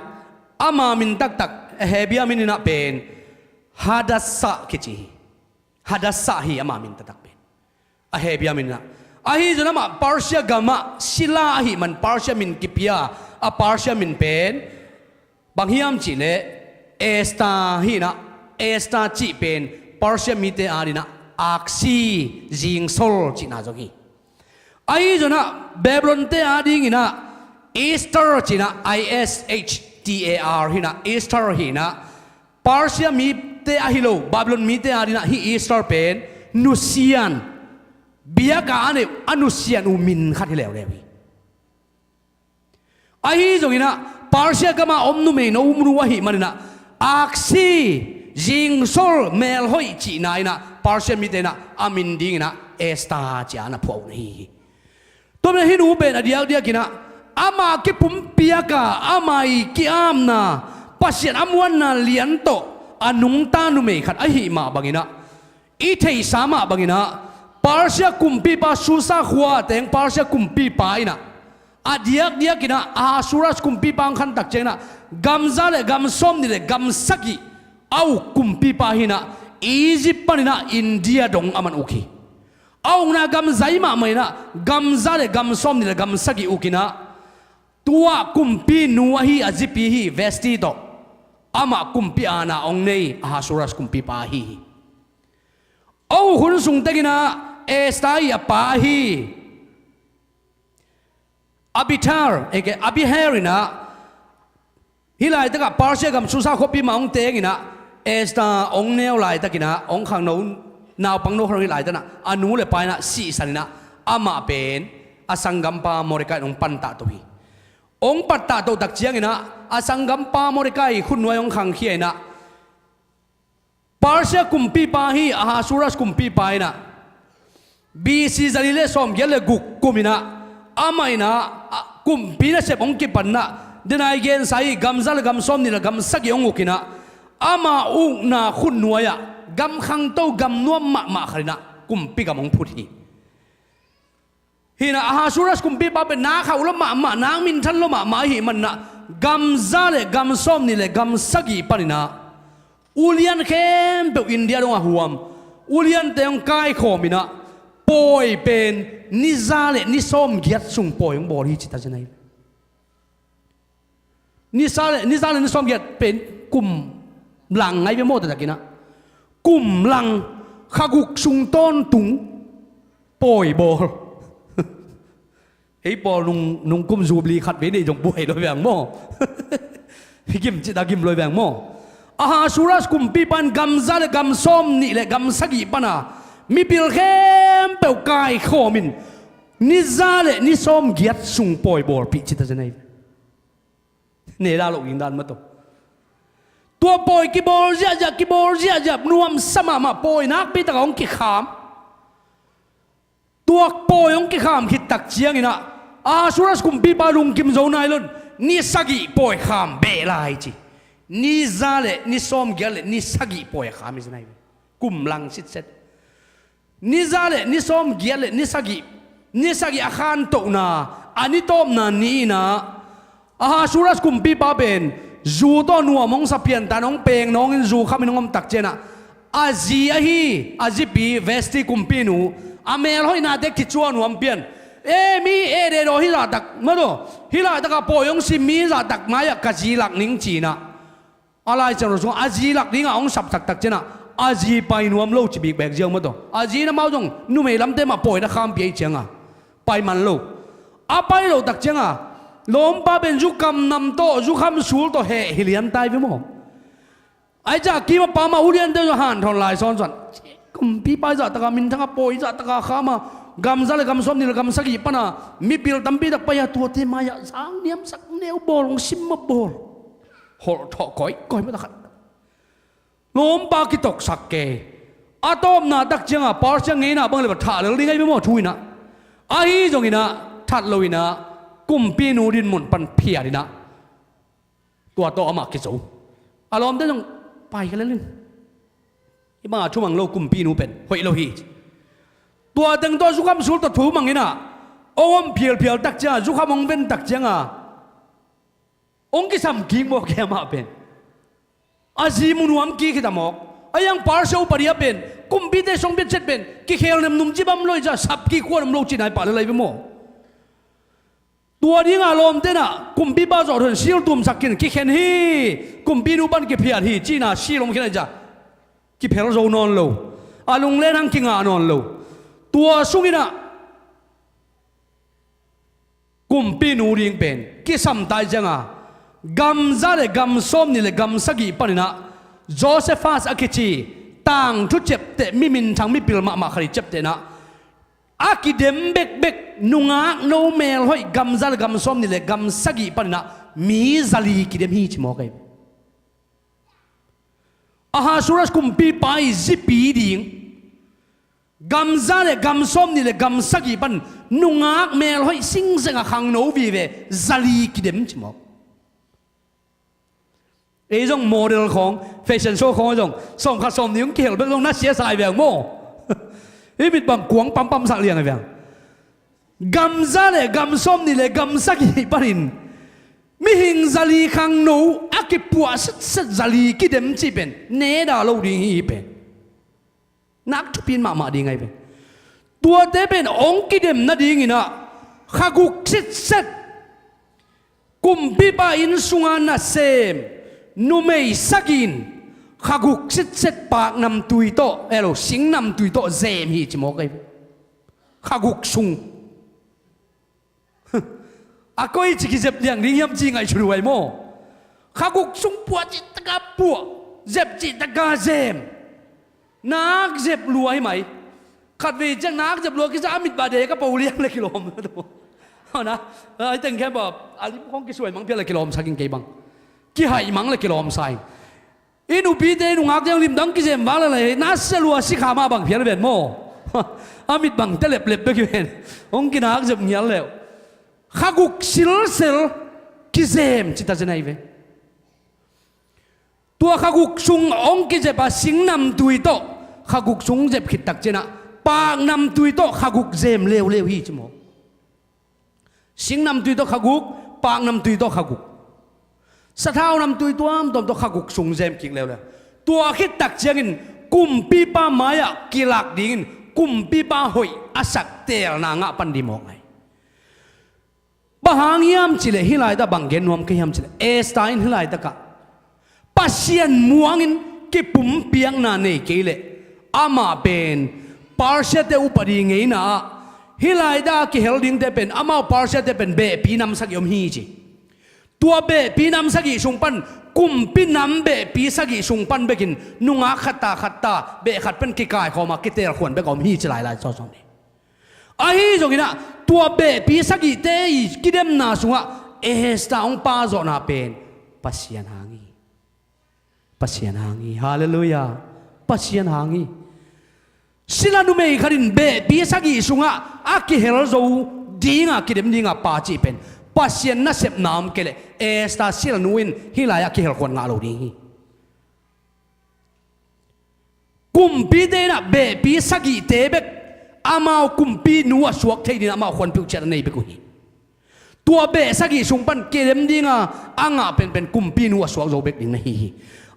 อามามินตักตักเฮบียมินนะเป็นฮัดัสสะกิจีฮัดัสสะฮีอามามินตักเป็นเฮบียมินนะอาฮิจนะมาปาร์เซียกามาศิลาฮิมันปาร์เซียมินกิปียอาปาร์เซียมินเป็นบางฮิยามจีเลเอสตาฮินะเอสตาจีเป็นปาร์เซียมิเตอารินะอักซีจิงโซลจีน่าจงฮีไอ้จนะเบเบลอนเตอาดิงินะอีสเตอร์จีนะ ISHTAR ฮินะอีสเตอร์ฮินะปาร์เซียมีเตอาฮิโลบาบิลอนมีเตอาดินะฮิอีสเตอร์เป็นนุเซียนเบียกาอันนี้อนุเซียนอุมินขัดที่แล้วเลยไอ้จงฮินะปาร์เซียก็มาอมนุเมนอุมรุวะฮิมันนะอักซีจิงโซลเมลฮอยจีนายนะปาร์เซียมีเตนะอามินดิงินะเอสตาจานะพวกนี้ตัวมันฮินูเป็นอดียกินะอามาคิปุ่มเปียกาอามาอีกิอามนาปัสเซียนอมวันนาเลียนโตอนุงตานุเมขัดอหิมาบังินะอีเทยสามาบังินะปาร์เซียกุมปีปาสุสาขวาแต่งปาร์เซียกุมปีปายนะอดียกินะอาสุรัสกุมปีปังขันตักเจนะกัมซาเลกัมส้มนี่เลกัมสักิเอากุมปีปาหินะอียิปต์ปนินะอินเดียดงอามันโอเคเอาหน้ากัมใจมาไม่นะกัมซาเลกัมส้มนี่เลกัมสักิโอเคนะตัวกุมปีนัวฮีอจิปีฮีเวสตีโตอามากุมปีอานาองเนยอาสุรัสกุมปีปาฮีเอาหุ่นสุงเตกินะเอสตายปาฮีอบิทาร์เอกอบิเฮรินะฮิไลตะกับปาร์เซียกัมสุสาคบีมาองเตกินะเอสตาองเนลไลตะกินะองขังโนนาวปังโนครองฮิไลตะนะอนุเลไปนะสีสันนะอามาเป็นอสังกัมปามอริกาองปันตะตุฮีองปัตตาโตตักเจียงนะอสังกัมปามอริกาคุณนวยองขังเขียนะปาร์เซียกุมปีปาฮีอาฮาสุรัสกุมปีปายนะบีซีซาลิเลสอมเยลกุกกุมินะอามัยนะกุมปีนะเสพองกิปันนะเดนายเกนไซกัมซัลกัมซอมนี่ละกัมสักยองอุกินะอามาอุงนาคุณนวยะกัมขังโตกัมนวมมะขรินะกุมปีกัมองพุทธีฮินะอาฮาสุรัสกุมปีปาเป็นนาเขาละมะนางมินทันละมะหิมันนะกัมซาเลกัมซอมนี่เลกัมสักยีปานินะอุเลียนเข้มเปอินเดียดงอาหัวมอุเลียนเตงกายโคมินะปอยเป็นนิซาเลนิซอมเกียรสุงปอยของบอรีจิตาเจนัยนิซาเลนิซอมเกียรเป็นกลุ่มหลังไงเป็นโมตะกินะกลุ่มหลังขกุกสุงต้นตุงปอยบอล ấy bỏ nung cung du bì khát với đây trong buổi lôi vàng mò hi kim chỉ ta kim lôi vàng mò Ahasuerus kum pi pan gam za le gam som ni le gam sagi pana mi pil khem peu kai khomin ni za le ni som giat sung poi bor pi chita janai ne la lo ing dan ma to tua poi ki bor ja ja nuam sama ma poi nak pi ta ong ki kham tua poi ong ki kham khit tak chiang ina Ahasuerus kum pi pa lung kim zo nai lon ni sagi poi kham be lai chi ni za le ni som gel ni sagi poi kham is nai kum lang sit set ni za le ni som gel ni sagi akhan to na ani tom na ni na Ahasuerus kum pi pa ben zu to nuwa mong sa pian tanong peng nong in zu khamin ngom tak chena azi a hi azi pi vesti kum pi nu amel hoi na dek ki chuan nuam pian mi de ro hi la tak ma do hi la tak a poyong si mi za tak maya ka ji lak ning chi na alai chang ro so azi lak ning a ong sap tak tak chena azi pai nuam lo chi big bag jeng ma do azi na mau jong nu me lam te ma poi na kham pi chang a pai man lo a pai lo tak chang a lom pa ben zu kam nam to zu kham sul to he hilian tai vi mo ai ja ki ma pa ma ulian de han thon lai son son kum pi pa za ta min thang poi za ta khama gam za le gam som ni le gam sagi pana mi pil tam pi tak pa ya tu te ma ya sang niam sak neu bol sim ma bol hol tho koi ma ta khat lom pa ki tok sak ke atom na tak changa par chang nge na bang le tha le li ngai vi mo thui na a hi jong ina that lo inaกุมปีนูดินมุนปันเพียดินะตัวโตอามากิโซอารมณ์ได้ต้องไปกันแล้วลินอีมาช่วงเรากุมปีนูเป็นหอยเราฮีตัวตึงตัวสุขามสูตรถูมังนี่นะโอ้มเพียวตักจ้าสุขามองเป็นตักจ้าองกิสามกิงบอกแกมาเป็นอาจีมุนวามกีขิดามอกอายังปาร์เซลปริยาเป็นกุมปีเตส่งเป็นเจ็ดเป็นกิเคลเนมนุ่มจีบัมลอยจ้าสับกีขวดมโลจีนายป่าอะไรไปโมตัวนี้อารมณ์เต้นอ่ะกุมปีบ้าจอดเห็นซีลตุ่มสักกินกิเข็นฮีกุมปีนูบันกิเพียรฮีจีน่าซีลงกินอะไรจ้ะกิเพียรโจนอนโลอาลุงเล่นทั้งกิงานอนโลตัวสุกินะกุมปีนูริงเป็นกิสัมตายจังอ่ะกัมซาเลกัมส้มนี่เลกัมสกีปนินะโจเซฟัสอากิจีต่างทุเจ็บเตะมิมินทางมิปิลมาขริเจ็บเตะนะอากิเดมเบกนุงากโนเมลหอยกัมซาลกัมส้มนี่แหละกัมสกีปนนะมีซาลีกิเดมฮีชิมอกเอAhasuerusกุมปีไปจิปีดิ่งกัมซาลกัมส้มนี่แหละกัมสกีปนนุงากเมลหอยสิงเซงขังโนวีเวซาลีกิเดมชิมอกไอ้จงโมเดลของแฟชั่นโชว์ของจงส่งขัดส่งนิ้วเกี่ยวเบื้องต้นน่าเสียสายแบบโมไอ้บิดบังกวงปั๊มสักเลียงไอ้เบียงกัมซาเลกัมส้มนี่เลยกัมสักยี่ปรินมิหิงซาลีขังโนอากิปัวสัดซาลีกิเดมจีเป็นเนดาโลดิ้งฮีเป็นนักทุบินมาดิ้งไงเป็นตัวเตเป็นองกิเดมนัดดิ้งอินะข้ากุกสิดกุมปีปาอินสุงานาเซมนุเมยสักินข้ากุกสิดปากนำตุยโตเอโลสิงนำตุยโตเซมฮีจิโมกไงข้ากุกซุงอาก้อยจิกิเจ็บอย่างนี้ยำจริงไงช่วยโมข้ากุกซุงปัวจิตกาปัวเจ็บจิตกาเซมนักเจ็บรวยไหมขัดวีจังนักเจ็บรวยกิจอามิดบาเดก็ปูเลี้ยงเลยกิโลมเอานะไอ้ตึงแค่บอกอาลิมของกิสวยมังเพียงเลยกิโลมสักกินกี่บังกี่หายมังเลยกิโลมใส่อินุปีเตนุงักยังริมดังกิเจมบ้าเลยนัสเซลัวสิขามาบังเพียงเลยเป็นโมอามิดบังเตเล็บไปกี่เป็นองกินักเจ็บเงี้ยแล้วข้ากุกสิลเซลกิเซมจิตาเจนัยเวตัวข้ากุกซุงองกิเจ็บสิงนำตุยโตข้ากุกซุงเจ็บขิดตักเจนะปากนำตุยโตข้ากุกเซมเลวฮีจมอสิงนำตุยโตข้ากุกปากนำตุยโตข้ากุกสะเท้านำตุยตัวมตอมโตข้ากุกซุงเซมกิงเลวเลยตัวขิดตักเจงินกุมปีป้ามายะกิลักดิ่งกุมปีป้าหอยอาศักเตลนางะปันดิมองไงบางยามจิเลฮิลายตาบังเกนวมกิยามจิเลเอสไตน์ฮิลายตากะปัสยันมัวงินกิปุ่มเปียงนาเนกิเลอามาเป็นปาร์เชเตอุปดีเงยนา ฮิไลดากิเฮลดิงเตเป็นอามาปาร์เซเตเป็นเบปีนำสักยมฮีจีตัวเบปีนำสักยสุงปันกุมปีนำเบปีสักยสุงปันเบกินนุงอาขัดตาเบขัดเป็นกิกายเขามากิเตอร์ขวนเบกอมฮีจะหลายๆซองนี้อาฮีจงอินะตัวเบปีสักยเตยกิเดมนาสุงะเอสตาองปาโซนาเป็นปัสยานหางีปัสยานหางีฮาเลลูยาปัสยานหางีสิลานุเมย์ขัดินเบปีสักยสุงะอากิเฮลโซดีงากิเดมดีงาปาจีเป็นปัสยานน่าเสพน้ำเกลเอสตาสิลานุอินฮิลายากิเฮลคนงาโลดีกุมปีเดนะเบปีสักยเตเบกอามากุมปีนัวสวกเทดินอามาคนพิวเจรในเบกุฮีตัวเบสักยสุงปันเกลมดีงาอ่างเป็นกุมปีนัวสวกโจเบกดินนะฮี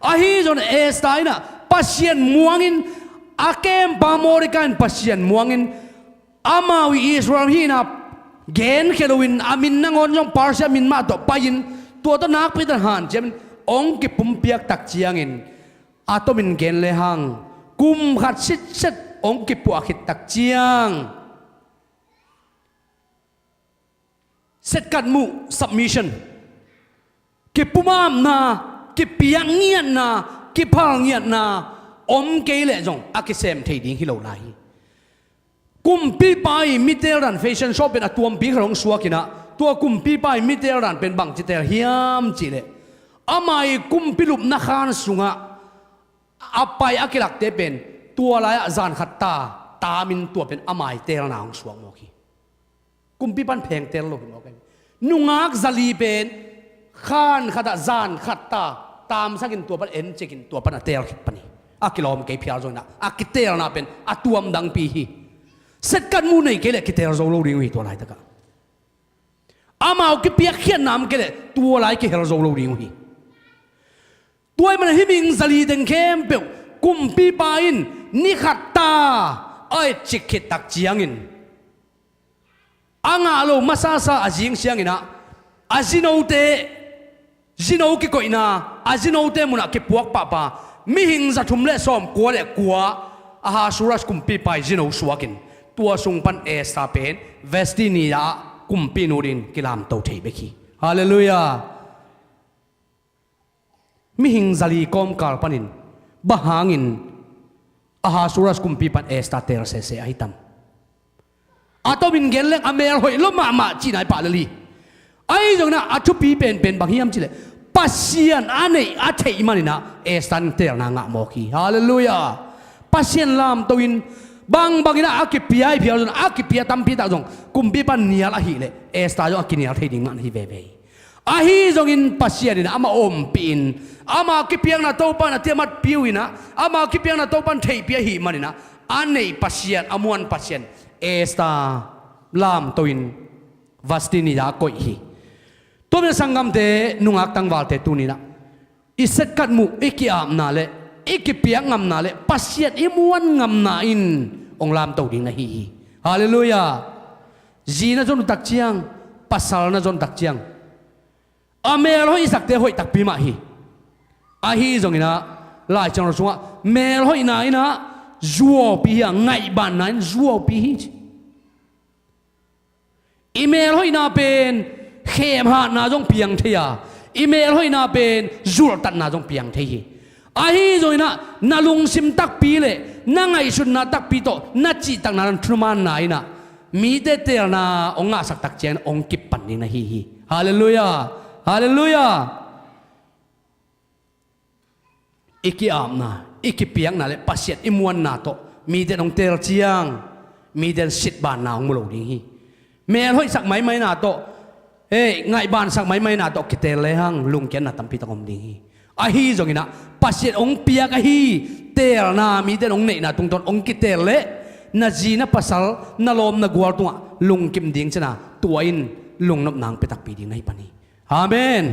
อาฮีจนเอสตานะปัสยานม่วงินอาเกมปามอริกันปัสยานม่วงินอามาวิอิสราเอลฮีนะเกนเคโลวินอามินนังอนจงปาร์เซมินมาตัวไปยินตัวต้นนักพิจารณาเจมองกิปุ่มเปียกตักเจียงินอาตมินเกนเลหังกุมขัดชิดเซตองกิปัวขิดตักเจียงเซตกัดมูสับมิชันกิปุมามนากิปียงเงียนนากิพังเงียนนาอมเกลจงอากิเซมเทดิงฮิโลไลกุมปีไปมิเตอรันแฟชั่นช็อปเป็นตัวปีขลงสัวกินะตัวกุมปีไปมิเตอรันเป็นบังจิเตอร์เฮียมจิเลอามากุมปีลุบนักขานสุงะอาไปอากิลักเตเป็นตัวลายจานขัดตามินตัวเป็นอามาเตอร์นางสวงโมกีกุมปีปันเพลงเตอร์โลกโมกีนุงักซาลีเป็นขานขัดจานขัดตามสักินตัวปันเอ็นเจกินตัวปันเตอร์ขิดปันอากิลอมเกย์พิอาร์จงนะอากิเตอร์นาเป็นอาตัวมดังปีฮีเสร็จกันมูนี่เกลกิเตอร์โซโลริงวิตัวไหนตะกะอามาเอากิเปียกเขียนน้ำเกลตัวไหนกิเฮลโซโลริงวิตัวมันหิมิงซาลีเดงเข้มเปียวกุมปีปาอินนิขัดตาไอจิกิตักเจียงินอ่างอาโลมาซาอาจิงเสียงินะอาจิโนเตจิโนกิโกอินาอาจิโนเตมุนักกิปวกปะปามิหิงจะทุ่มเล่ซ้อมกัวเล่กัวอาหาสุรัสกุมปีไปจิโนสวกินตัวสุงปันเอสตาเป็นเวสตินียากุมปีนูรินกิลามโตเทเบคีฮาเลลูยามิหิงซาลีกอมกาลปันินบะฮางินอาหาสุรัสกุมปีปันเอสตาเตอร์เซเซไอตัมอาตบินเกลเล็กอเมรหอยลมาจีนายปาลลีไอจงนะอาทุปีเป็นบางฮิมจิเลปัสเซียนอันนี้อาเทอิมานินะเอสตันเตอร์นางะโมคีฮาเลลูยาปัสเซียนลามโตอินบางนะอากิพิไอพิอาจงอากิพิอาตัมพิตาจงกุมปีปันเนียลอาฮิเลเอสตาจงอากิเนียลเทดิงมันฮิเวเวอาฮิจงอินปัสเซียนนะอามาอมปีนอามากิพิยังนะโตปันนะเทียมัดพิวินะอามากิพิยังนะโตปันเทพิอาฮิมันนะอันนี้ปัสเซียนอามวนปัสเซียนเอสตาลามโตอินวัสตินียาโกยฮิตัวเป็นสังกัมเตนุงักตังวาลเตตุนีนะอิสกัดมุอิกิอามนาเลอิกิพิยังงามนาเลปัสเซียนอิมวนงามนาอินองลามโตดิงนะฮีฮาเลลูยาจีน่าจนตักเจียงปัสสาวน่าจนตักเจียงอเมรหอยสักเตหอยตักปีมาฮีอาฮีจงอินะลายจังรสวะเมรหอยนาอินะจัวปีฮะไงบ้านนั้นจัวปีฮีอีเมลหอยนาเป็นเข้มหานาจงเพียงเทียอีเมลหอยนาเป็นจุลตันนาจงเพียงเทียอาฮีจงอินะนาลุงซิมตักปีเลยนั่งไอชุนนาตักปีโตนาจีตักนาทรุมานนายนะมีเตเตอร์นาองอาสักตักเจนองกิปปันนี่นะฮีฮาเลลูยาฮาเลลูยาอีกอามนะอีกเปียงนาเลปัสเซียนอิมวนนาโตมีเดนองเตอร์เจียงมีเดนสิทบานนาองมุโลดิฮีเมลหอยสักไม่นาโตเอ้ไงบ้านสักไม่นาโตกิเตเลหังลุงเกนนาตัมพิตองดิฮีอาฮีจงอินะปัสเซียนองเปียกอาฮีเตอร์นามีเดนองเนนาตรงต้นองกิเตเลนาจีนาปัสสัลนาลมนากัวตัวลุงกิมดิ้งชนะตัวอินลุงนับนางไปตักปีดิ้งในปนีอาเมน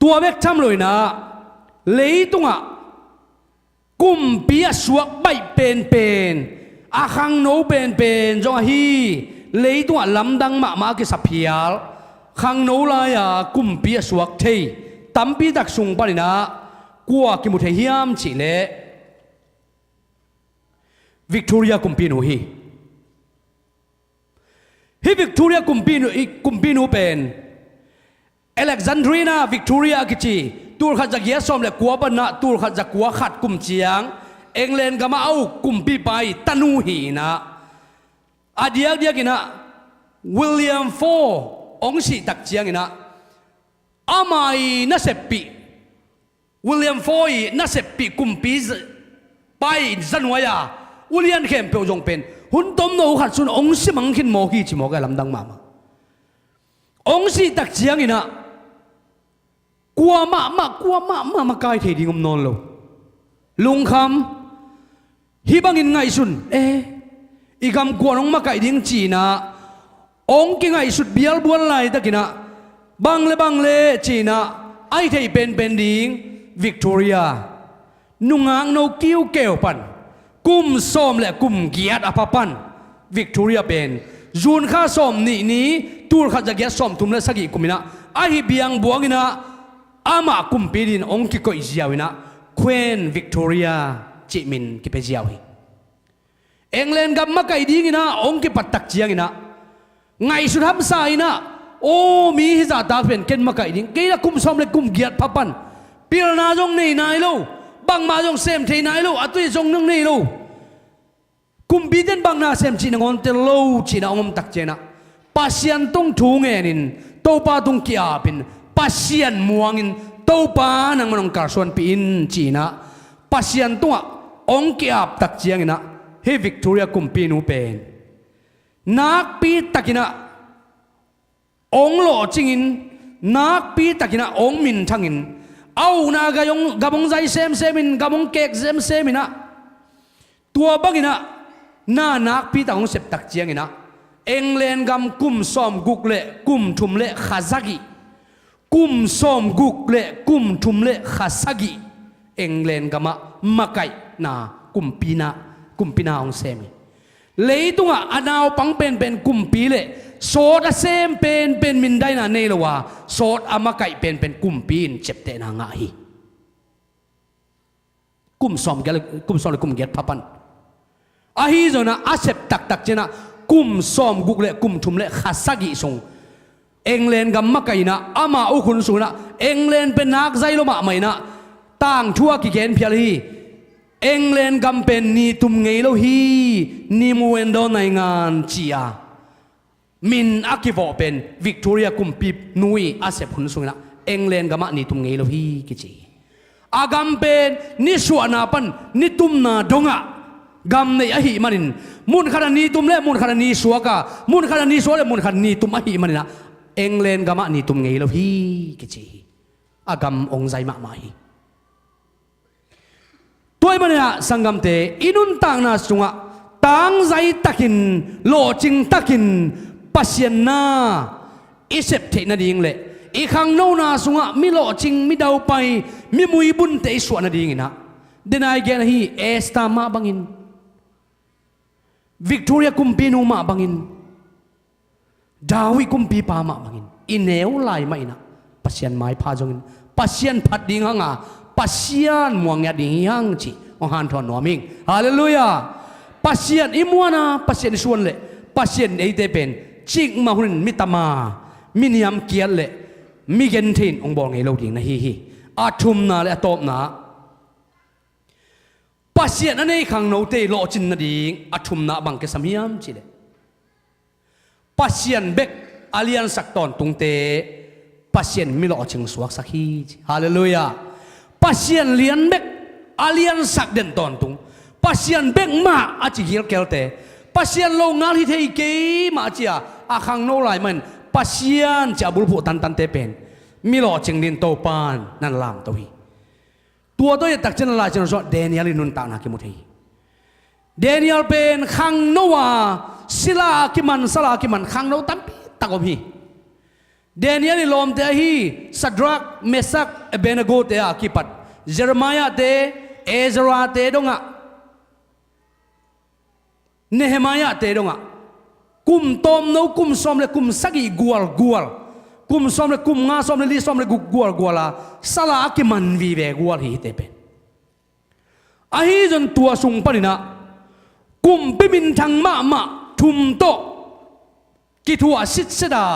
ตัวเบกทำเลยนะเลยตัวกุมปียสวกใบเป็นอาคังโนเป็นจงฮีเลยตัวลำดังมากิสับเพียลคังโนลายกุมปียสวกเทตัมปีตักสุงปนีนะกัวกิมุเทียมจิเลวิกตอเรียกุมปีโนฮี hi Victoria kumpinu pen Alexandrina Victoria kichi tur khat jagia som le kwa ban na tur khat jakwa khat kum chiang England gama au kumpi pai tanu hi na dia kina William Four ong si tak chiang ina amai na sepi William Foy na sepi kumpi pai zanwaya Ulian khem pe jong pen hun tom no khat sun ong si mang khin mo hi chi mo ga lam dang mama ong si tak chiang ina kwa ma kai thei ding om non lo lung kham hi bangin ngai sun igam kwa nong ma kai ding chi na ong ki ngai sut bial buan lai takina bang le chi na ai thei pen ding Victoria nungang no kiu keo pan kum som le kum giat apapan Victoria pen zun kha som ni tur kha jagia som tum le sagi kumina ahi biang buangina ama kumpirin ong ki ko iziawina Queen Victoria chi min ki pe ziawi England gam ma kai ding ina ong ki patak chiang ina ngai su ham sai na o mi hi za ta pen ken ma kai ding ke la kum som le kum giat papan pil na jong nei nai lo bang ma jong sem thei nai lo atui jong nang nei lo kum bi den bang na sem chi ngon te lo chi na ong tak chena pasian tong thu nge nin to pa tung kia pin pasian muangin to pa nang manong kar suan pi in chi na pasian tung ong kia tak chiang ina he Victoria kum pi nu pen nak pi takina ong lo chingin nak pi takina ong min thangin au na ga yong gamong zai semin gamong kek semina tua bangina na nak pi ta ong sep tak chiang ina England gam kum som guk le kum thum le khazagi kum som guk le kum thum le khazagi England gama makai na kumpina ong semi leitunga anaw pang pen kumpi le sot a sem pen min dai na nei lowa sot amakai pen kumpin chepte na nga hi kum som le kum get papan a hi zona asep tak chena kum som guk le kum thum le khasagi song England gam makai na ama u khun suna England pen nak zai lo ma mai na tang thua ki gen phial hi England gam pen ni tum ngei lo hi ni muen do nai ngan chia min akivo pen Victoria kumpi nui asep hun sungna England gama ni tum ngei lo hi kichi agam pen ni suana pan ni tum na donga gam nei a hi manin mun khara ni tum le mun khara ni suaka mun khara ni so le mun khara ni tum a hi manina England gama ni tum ngei lo hi kichi agam ong zai ma hi toy mania sangam te inun tang na sunga tang zai takin lo ching takin pasien na isep the na ding le i khang no na sunga mi lo ching mi dau pai mi mui bun te su na ding ina denai gen hi esta ma bangin Victoria kumpi nu ma bangin Dawi kumpi pa ma bangin ineu lai ma ina pasien mai pha jongin pasien phat ding hanga pasian muang ya ding yang chi ong han thon noming hallelujah pasian imuana pasian suan le pasian ei te pen ching ma hun mitama miniam kial le mi gen thin ong bol ngei lo ding na hi athum na le atop na pasian anei khang no te lo chin na ding athum na bang ke samiam chi le pasian bek alian sak ton tung te pasian mi lo ching suak sakhi hallelujah pasien lian bek alian sak den ton tung pasien bek ma achi hil kelte pasien lo ngal hi thei ke ma chia akhang no lai man pasien cha bul phu tan te pen mi lo ching din to pan nan lam to hi tua to tak chen la chen so Daniel nun ta na ki mu thei Daniel pen khang no wa sila ki man sala ki man khang no tam pi takom hi Daniel lom te hi Sadrak Mesak Abednego te akipat Jeremiah te Ezra te donga Nehemiah te donga kum tom no kum som le kum sagi gual kum som le kum nga som le li som le guala sala ki man vi ve gual hi te pe ahi jon tua sung panina kum pimin thang ma thum to กิทัวสิทธิ์เสดา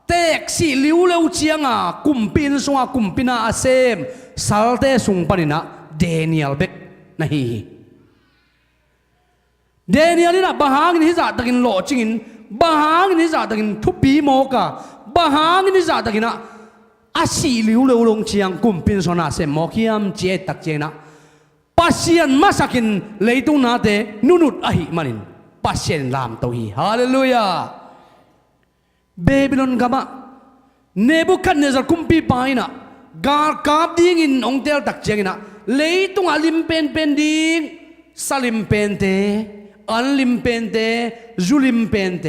เตกสิลิวเลวเจียงกุมปินสงกุมปินาอาเซมสัลเตสุงปนินะเดนิเอลเบกนะฮีเดนิเอลนี่นะบาหางนี่จะตะกินโลจิงินบาหางนี่จะตะกินทุบปีโมกะบาหางนี่จะตะกินนะอาศิลิวเลวลงเจียงกุมปินสงอาเซมโมกิยามเจตักเจนะปัสยันมาสักินเลยตุนาเตนุนุดอหิมันินปัสยันลามตัวฮีฮาเลลูยาเบบิลอนกามาเนบุคัดเนซาร์คุมปีไปนะกาลกาบดิ้งอินองเทลตักเจงนะเลยตุงอลิมเป็นดิ้งสลิมเป็นเตอันลิมเป็นเตจูลิมเป็นเต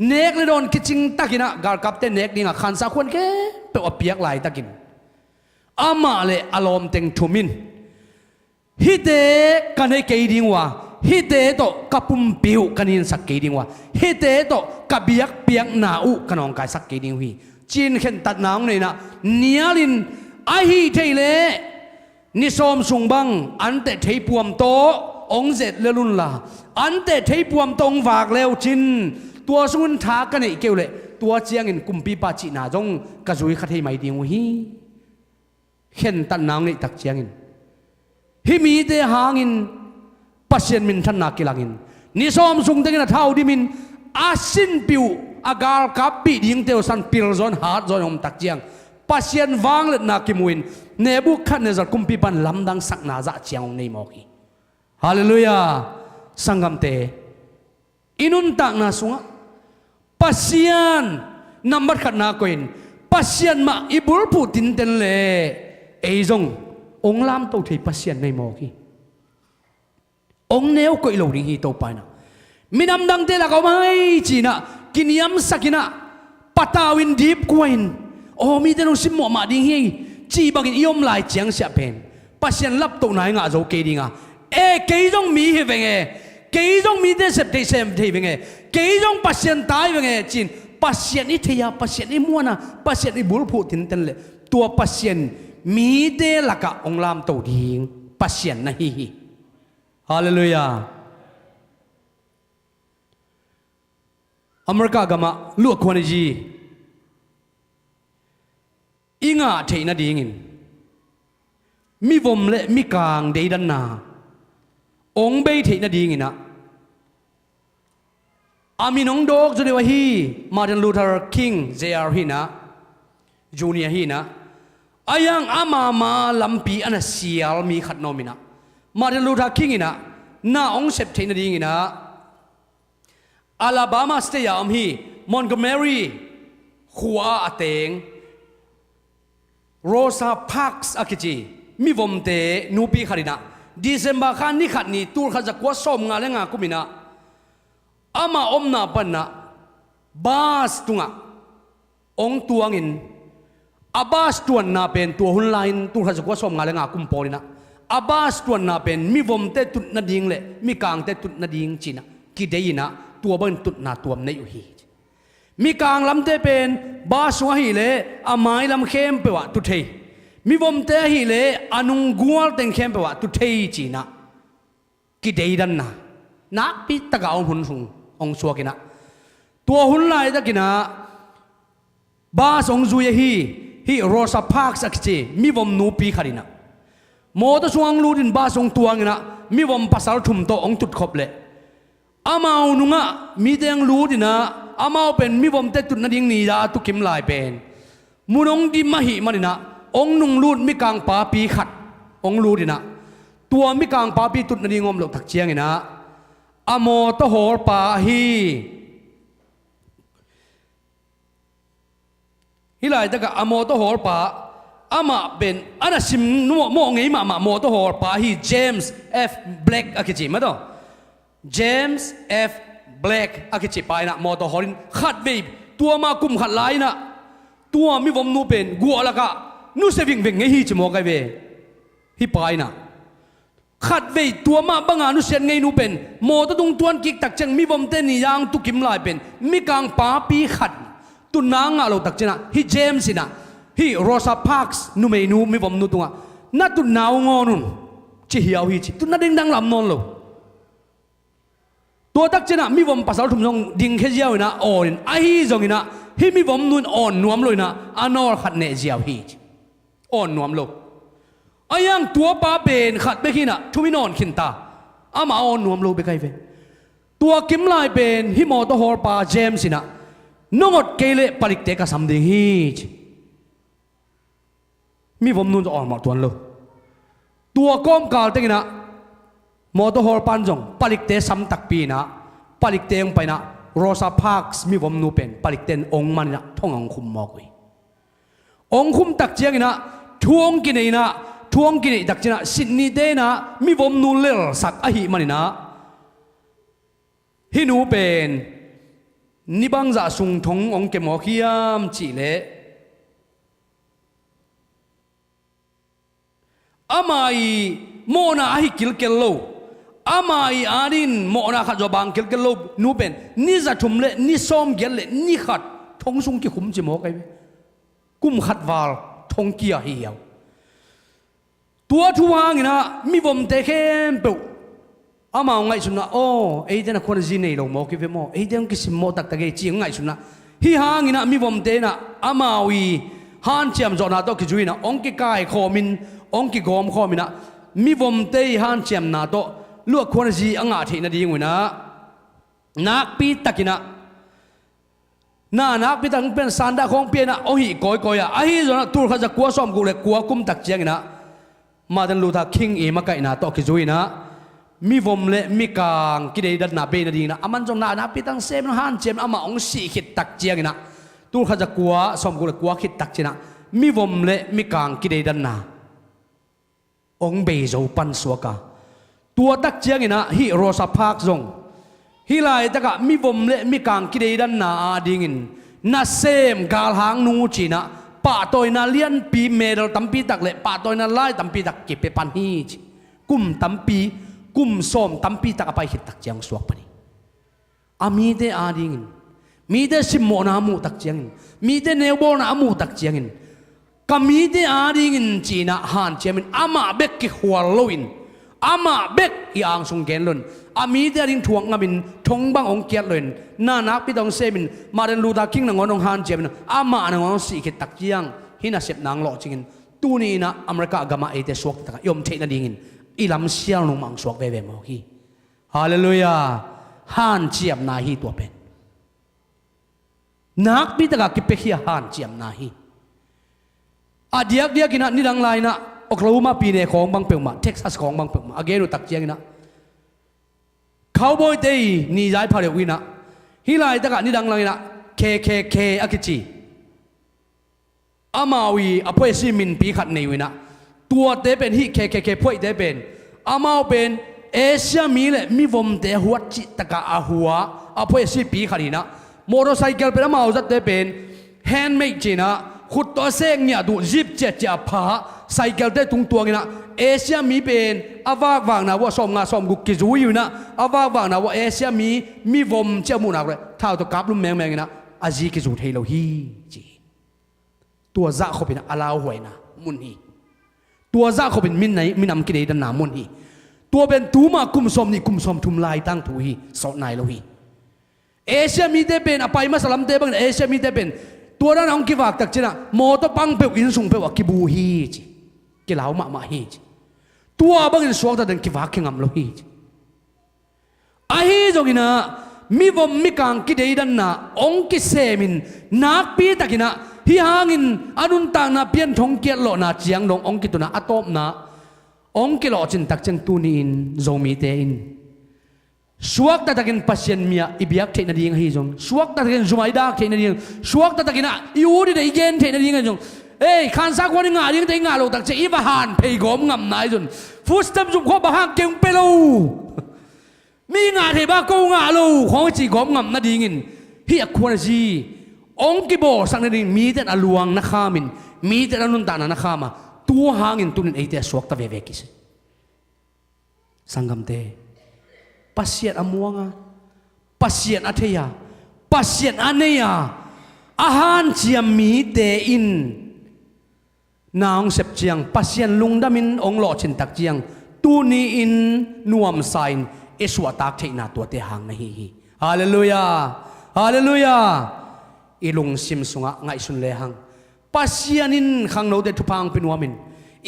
เนกเลยโดนคิดจริงตักินะกาลกาบเตเนกดิ้งขันสักคนแค่เปว่าเปียกไหลตักินอามาเลอารมณ์เต็งทุมินฮิเตกันให้เกยดิ้งวะฮิเตโตกับปุ่มปิวกันยินสักเกยดิ้งวะฮิเตโตกับเบียกเปียกหนาอุกันองกายสักเกยดิ้งวีจีนเข็นตัดน้ำเลยนะเนียลินไอฮีเทเลนิสอมสุงบังอันเตเทปวมโตองเจ็ดเลลุนลาอันเตเทปวมตรงฝากเลวจินตัวสุนทากันไอเกวเลตัวเจียงอินกุมปีปาจินาจงกระจุยขัดให้ไม่ดีงฮีเข็นตัดน้ำเลยตักเจียงอินฮิมีเตหางอินปัสเซนมินทันนักกิลังอินนิสอมสุงเตกินเท่าดิมินอาสินปิวอากาลกับปีดิ้งเตวสันปิลซอนฮาร์ดซอนอมตักเจียงปัสยันวางเล็ดนักกิมุนเนบุคัดเนซาร์คุมปีปันลำดังสักนาจะเจียงในมอกีฮาเลลูยาสังกัมเตอินุนตักนาสุงปัสยันนัมบัดขัดนาโกอินปัสยันมาอิบุลพูตินเตนเลเอซงองลามโตที่ปัสยันในมอกีองเนวก็อิโลริฮีโตไปนะมินำดังเตละก็ไม่จีนะกินยำสักินะปัตตาวินดีบกวนโอ้มีแต่น้องสิมหมอมาดิ้งเฮงจีบักินยอมลายเจียงเสียเป็นปัสยันรับตัวไหนงาโจเกดิงะเอเกยจงมีเหวงเอเกยจงมีเดเซปเทเซมเทวงเอเกยจงปัสยันตายเวงเอจีนปัสยันอิเทียปัสยันอิมัวนะปัสยันอิบุลพูตินเตนเลตัวปัสยันมีเดละกะองลามตัวดิ้งปัสยันนะฮีฮาเลลูยาอเมริกากามาลูกคนจีอิงาเทน่าดีงินมีวมเละมีกลางเดียนนาองเบยเทน่าดีงินนะอามีน้องดอกจุดเดียวฮีมาร์ตินลูเทอร์คิงเจอาร์ฮีนะจูเนียฮีนะอายังอามาลัมปีอันเสียลมีขัดนอมินะมาร์ตินลูเทอร์คิงอินะน่าองเซปเทน่าดีงินะอลาบามาสเตียมฮีมอนโกเมรีขัวอาเตงโรซาพาร์คส์อากิจีมีวมเตนูปีขัดินะดิเซมบาคันนี่ขัดนี่ตูร์ขัดจะกว่าสมงาเลงากุมินะอามาอมนาปันนะบาสตุงะองตัวงินอาบาสตัวน่าเป็นตัวหุ่นไลน์ตูร์ขัดจะกว่าสมงาเลงากุมปอนี่นะอาบาสตัวน่าเป็นมีวมเตตุนนาดิงเละมีกางเตตุนนาดิงจีนะกิเดยินะตัวบนตุดนาตัวในอยู่ฮีมีกลางลำเตเป็นบาสวะฮีเลอาไม้ลำเข้มเปวะตุเทมีวมเตฮีเลอนุงกัวเต็งเข้มเปวะตุเทจีนะกิเดยดันนะนักพิตะกาองหุ่นสุงองสัวกินะตัวหุ่นลายตะกินะบาสองซุยฮีโรซาพาร์คสักจีมีวมนูปีขาดินะโมตสวงลูดินบาสองตัวกินะมีวมภาษาทุ่มโตองตุดขบเลอามาอุนุงะมีแต่ยังรู้ดินะอามาเป็นมีวมเตตุนนาดิงนีดาตุกิมลายเป็นมุนองดิมหิมันนะองนุงรูดมีกางปาปีขัดองรูดินะตัวมีกางปาปีตุนนาดิงอมหลกถักเชียงนะอโมตโหรปาฮีฮิไลตะกะอโมตโหรปาอามาเป็นอันนั้นสิมนัวโมงไงมาโมตโหรปาฮีเจมส์เอฟแบล็กอะคิจิมาดอJames F. Black อากิจิไปนะมอเตอร์ฮอรินขัดเว็บตัวมากุมขัดไลนะตัวมีวมนูเป็นกัวละกะนูเสวิงเวงไงฮีจิมอไกเวฮีไปนะขัดเว็บตัวมาบังอานุเสียนไงนูเป็นมอเตอร์ตุงตวนกิกตักจังมีวมเตนี่ยังตุกิมลายเป็นมีกางปาปีขัดตุนางาเราตักจังนะฮีเจมส์นะฮีโรซาพาร์คส์นูเมนูมีวมนูตุงะนัดตุนนาวงอนุนจิเหี่ยวฮีจิตุนนัดดิงดังลำนนโล ตัวตักเจนะมีวมภาษาทุ่มจงดิ่งแค่เจียวนะอ่อนไอ้จงนะฮิมีวมนุ่นอ่อนนวมเลยนะอันนอร์ขัดเนเจียวฮีอ่อนนวมโลไอ้ยังตัวป้าเป็นขัดไปขี้นะทุมินอนขินตาอามาอ่อนนวมโลไปใครเวตัวกิมลายเป็นฮิมอตฮอร์ปาเจมสินะนงดเกเลปริกเตกสัมดิฮีมีวมนุ่นอ่อนหมดตัวโลตัวก้มกาลเต็งนะมอเตอร์ฮอร์ปันจงปลิกเตสัมตักปีนะปลิกเตงไปนะโรซาพาร์คส์มีวมนูเป็นปลิกเตนองมันนะท่ององคุมมอกวยองคุมตักเจียงนะทวงกินนะทวงกินตักเจียนะสินีเดนะมีวมนูเลลสักอหิมันนะฮินูเป็นนิบังจะสุงทงองเกมอคิยามจีเลอามาอีโมนาฮิกิลเกลโลอามาอีอาดินโมนาขัดจบังกิลเกลโลนูเป็นนี่จะทุ่มเล่นี่ซ้อมเกลเล่นี่ขัดทงสุงกิขุมจิโมกไอกุมขัดวาลทงเกียเหี่ยวตัวทัวงนะมีวมเตเข้มเปล่าอามาไงสุนะโอ้ไอ้เจ้าคนจีนนี่ลงโมกิเวโมไอ้เจ้ากิสโมตักตะเกจีไงสุนะฮิฮางนะมีวมเตนะอามาวีฮันเจียมจอนาโตกิจุยนะองกิกายโคมินองกิกอมข้อมินะมีวมเตยฮันเจียมนาโตลวกคนจีอ่างอาทินาดีงวินะนักปีตักินะนักปีตักเป็นสันดาของเปียนะโอหิกอยอ่ะไอ้จนะตูร์ข้าจะกลัวซ้อมกูเลยกลัวกุมตักเจียงนะมาดันลูทาคิงเอมาไก่นะโตกิจุยนะมีวมเละมีกางกิเลดันนาเบนดีนะอามันจงนักปีตักเซมฮันเจียมอามาองสีขิดตักเจียงนะตูร์ข้าจะกลัวซ้อมกูเลยกลัวขิดตักเจียนะมีวมเละมีกางกิเลดันนาองเบโจปันสวกาตัวตักเจียงนะฮิโรซาพาร์คจงฮิไลตะกะมีวมเละมีกางกิเลดันนาอาดิงินนาเซมกาลหางนูจีนะป่าตอยนาเลียนปีเมดลตัมปีตักเละป่าตอยนาไล่ตัมปีตักเก็บไปปันฮีกุมตัมปีกุมส้มตัมปีตักไปหิตักเจียงสวกปนีอามีเดอาดิงินมีเดสิมโมนามูตักเจียงมีเดเนวโบนามูตักเจียงก็มีเดอาดิงินจีนะฮันเจียมินอามาเบกกิหัวโลวินอามาเบกอีอังสุงเกนลุนอามีเดริงทวงงามินทงบังองเกียรลุนนานักพิดองเซมินมาเรนลูดาคิงนังอนงฮันเจียมินอามานังอนสีกิตักเจียงฮินาเซบนางหล่อจริงตูนี่นะอเมริกากามาเอเตสวกตะยอมเทนดิงินอีลำเซียลนุมังสวกเวเวมอฮีฮาเลลูยาฮันเจียมนาฮีตัวเป็นนักพิดกากิเปฮีฮันเจียมนาฮีอาเดียกกินะนี่ดังไลนะโอคลาโฮมาปีเนของบางเปิลมาเท็กซัสของบางเปิลมาอาเกนุตักเจียงนะเขาบอยเตยนี่ย้ายพาเรวินะฮิไลตะกะนี่ดังไลนะเคอากิจิอามาวีอภัยซิมินปีขัดในวินะตัวเตเป็นฮิเคพ่วยเตเป็นอามาเป็นเอเชียมีเลยมีวมเตหัวจิตะกะอาหัวอภัยซิปีขัดนะมอเตอร์ไซค์เป็นอามาจัดเตเป็นแฮนด์เมดจีนะขุดตัวเส้นเนี่ยดูจิบเจ็ดจะพาไซเคิลได้ตุงตัวงี้นะเอเชียมีเป็นอาวากวางนะว่าสมงาสมกุกิจูอยู่นะอาวากวางนะว่าเอเชียมีวมเจ้ามูนักเลยท้าวตัวกับลุ่มแมงงี้นะอาจีกิจูเทโลฮีจีตัวจ่าเขาเป็นอาลาวหวยนะมุนฮีตัวจ่าเขาเป็นมินไหนมินนำกิเลดันนามุนฮีตัวเป็นตูมากุมสมนี่กุมสมทุมลายตั้งถูฮีสอนนายโลฮีเอเชียมีได้เป็นอภัยมาสลัมเตบังเอเชียมีได้เป็นตัวนั้นองกิวากตักจีนะโมตปังเปอินสุงเปวกิบูฮีจีกิลาวมาฮีจีตัวบังอินสวกตัดกิวากเข่งอัมโลฮีจีอาฮีจงกินะมีวมมีกังกิเดดันนะองกิเซมินนักปีตักินะฮิฮางินอนุนตานะเปียนทงเกียรโลนะเจียงลงองกิตุนะอะตอมนะองกิโลจินตักจังตูนีนโจมีเตอินสวกตะตะกินปัสยันเมียอิบยักเทนดีงฮีจงสวกตะตะกินจุมัยดาเทนดีงสวกตะตะกินยูดีเดย์เย็นเทนดีงจงเอ้ขันสักวันงานยังเทงานโลตักเจอีบหันเพย์กอมงำนายจนฟุตสตัมจุกข้อบะฮักเก่งเปโลมีงานเทบากูงานโลของจีกอมงำนาดีงินเฮียควรจีองกิโบสังนาดีมีแต่อลวงนักขามินมีแต่อนุนตานะนักขามาตัวหางินตุนินไอเตสวกตะเวเวกิสสังกัมเตpasien amuanga pasien atheya pasien aneya ahan chiam mi te in naung sep chiang pasien lungdamin onglo chin tak chiang tu ni in nuam sain สวตักเทนาตัวเตหังนะฮีฮาเลลูยาฮาเลลูยาอีลุงซิมสุงะไงสุนเลหังปัสยานินขังโนเดทุพังเป็นวามิน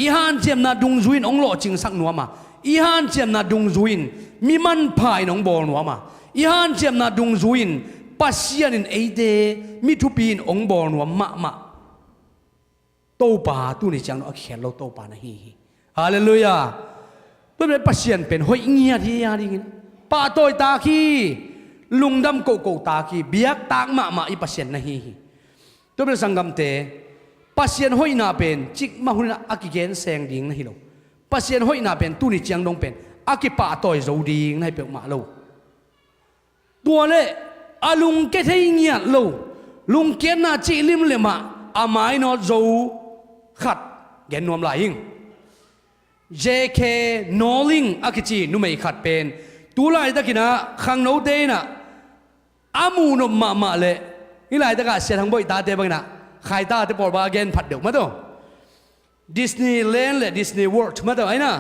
อีฮันเจียมนาดุงจุยนองโลจิงสักนัวมาอีฮันเจียมนาดุงจุยนมีมันพายน้องบอลนัวมาอีฮันเจียมนาดุงจุยนปัสยานินเอเดมีทุปีนองบอลนัวมาโตปาตุนิจังเอาเขียนเราโตปานะฮีฮาเลลูยาเป็นปัสยานเป็นหอยเงียที่ยาดิงินปาโตยตาคีลุงดำโกโกตาคีเบียกตากมาอีปัสยานนะฮีตัวเป็นสังกัมเตปัสยานหอยนาเป็นจิกมาหุนอากิเกนแสงดิ่งนะฮิโลปัสยานหอยนาเป็นตุนิจังดงเป็นอากิปาโตยโจดิ่งนะเปียกมาโลตัวเล่อาลุงเกทให้เงียโลลุงเกนนาจิลิมเลมาอาไม้นอโจขัดเกนนวมลายยิงJK Noling อากิจีนุ่มไม่ขัดเป็นตัวลายตะกินะขังโนเดนะอามูนมาเลยนี่ลายตะกะเสียทั้งบ่อยตาเตบังนะใครตาเตปอร์บาเกนผัดเดียวมาตัวดิสนีย์แลนด์และดิสนีย์เวิลด์มาตัวไอ้นะ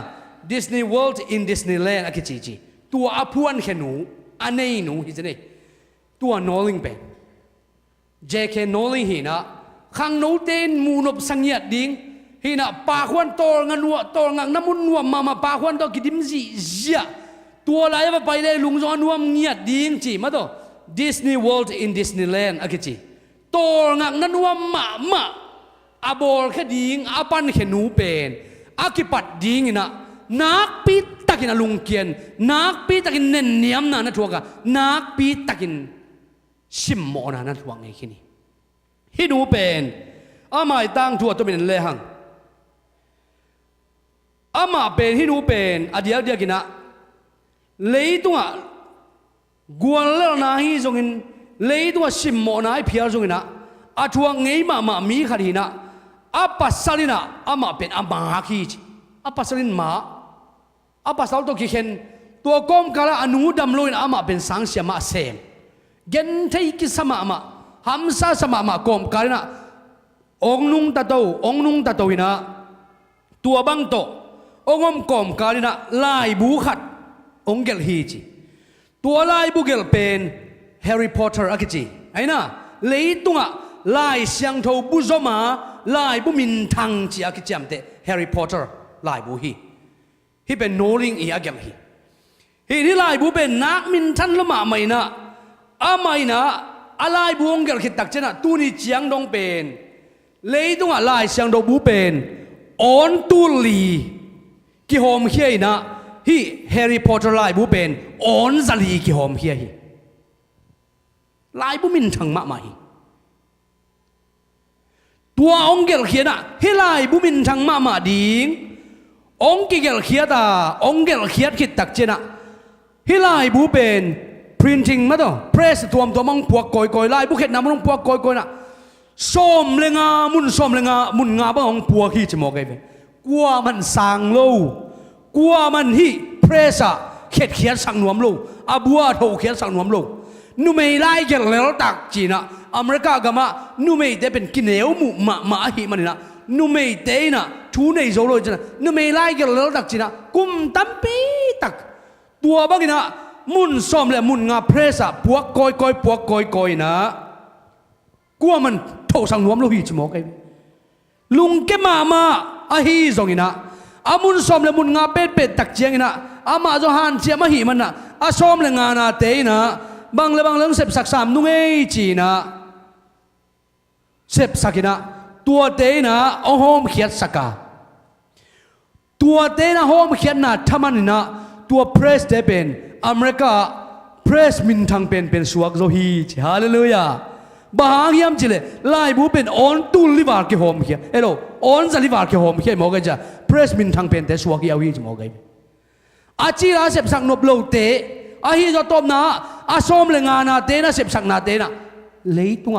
ดิสนีย์เวิลด์อินดิสนีย์แลนด์อากิจีตัวอาพวนแค่หนูอันนี้หนูฮิจนี่ตัว Noling เป็น JK Noling หินะขังโนเดนมูนบสังเกตดิ้งฮีน่ะปาควันโตงันวัวโตงังน้ำมันนัวมาปาควันโตกิดิมจีเจียตัวอะไรมาไปเลยลุงจอนนัวเงียดดิ้งจีมาตัวดิสนีย์เวิลด์อินดิสนีย์แลนด์อะกิจีโตงังนั่นนัวมาอาบอลแค่ดิ้งอาปันแค่หนูเป็นอากิปัดดิ้งน่ะนักปีตะกินลุงเกียนนักปีตะกินเน้นเนียมน่ะทัวกะนักปีตะกินชิมหมอน่ะทัวไงขี้นี่ฮิหนูเป็นอาไม่ตั้งทัวตัวเป็นเลหังอามาเป็นฮินูเป็นอดีตกินะเลยตัวกวนเล่นาฮีจงอินเลยตัวชิมโมนาให้เพียรจงอินะอาทวงเงยมามีขัดหินะอาปัสสาลินะอามาเป็นอามาคีจอาปัสสาลินมาอาปัสสาลตัวกิเข็นตัวก้มกาลอนุดำลอยอามาเป็นสังเสียมาเซมเกนเทกิสมาฮัมซาสมาก้มกาลนะองนุงตะโตหินะตัวบังโตองมกอมกาลินะลายบูขัดองเกลฮีจีตัวลายบูเกลเป็นแฮร์รี่พอตเตอร์อะกิจีไอ้น่ะเลยตัวลายเสียงโทบุจมาลายบูมินทังจีอะกิจามเตแฮร์รี่พอตเตอร์ลายบูฮีเป็นโนลิงอีอะเกลฮีที่ลายบูเป็นนักมินทันละมาไม่นะอาไม่นะอะไรบูองเกลคิดตักเจนะตัวนี้เจียงดงเป็นเลยตัวลายเสียงโทบูเป็นออนตุลีกิโฮมเฮียนะฮีแฮร์รี่พอตเตอร์ไลบูเป็นออนซาลีกิโฮมเฮียฮีไลบูมินทังมาไม่ตัวองเกลเขียนะฮีไลบูมินทังมาดิ้งองกิเกลเขียตาองเกลเขียคิดตักเจนะฮีไลบูเป็น printing มาตัว press ตัวมังพวกกอยไลบูเข็ดน้ำมังพวกกอยนะส้มเลงามุนงาบ้างพวกฮีจะมองไงเป็นกลัวมันสั่งโลกลัวมันฮีเพรสะเขียนสั่งนวมโลอาบัวโถเขียนสั่งนวมโลนูไม่ไล่เกี่ยวแล้วตักจีนะอเมริกากามานูไม่ได้เป็นกินเหนียวหมูมาฮีมันนะนูไม่ได้นะทูในโซโลจีนะนูไม่ไล่เกี่ยวแล้วตักจีนะกุมตั้มปีตักตัวบ้างนะมุนซ้อมและมุนงาเพรสะพวกกอยนะกลัวมันโถสั่งนวมโลฮีจะมองไงลุงแกมาอาฮีจงอินะอามุนสอมเลมุนงาเป็ดตักเจียงอินะอามาจงฮันเจียมาหีมันนะอาสอมเลงานาเตยนะบางเรื่องเสพสักสามนุ่งเอจีนะเสพสักอินะตัวเตยนะเอาโฮมเขียดสักาตัวเตยนะโฮมเขียดนะทำมันนะตัวเพรสเดเป็นอเมริกาเพรสมินทังเป็นสวกโซฮีฮาเลลูยาบางยามจิเลไล่บูเป็นออนตุลิบาร์กิโฮมเขียเอโลออนซาลิบาร์กิโฮมเขียมองกันจ้ะเพรสมินทางเป็นแต่สวกยาวีจมองกันอาจีราเสพสักนบโลเตอาฮีจะตบนาอาสมเลงานาเตนะเสพสักนาเตนะเลยตัว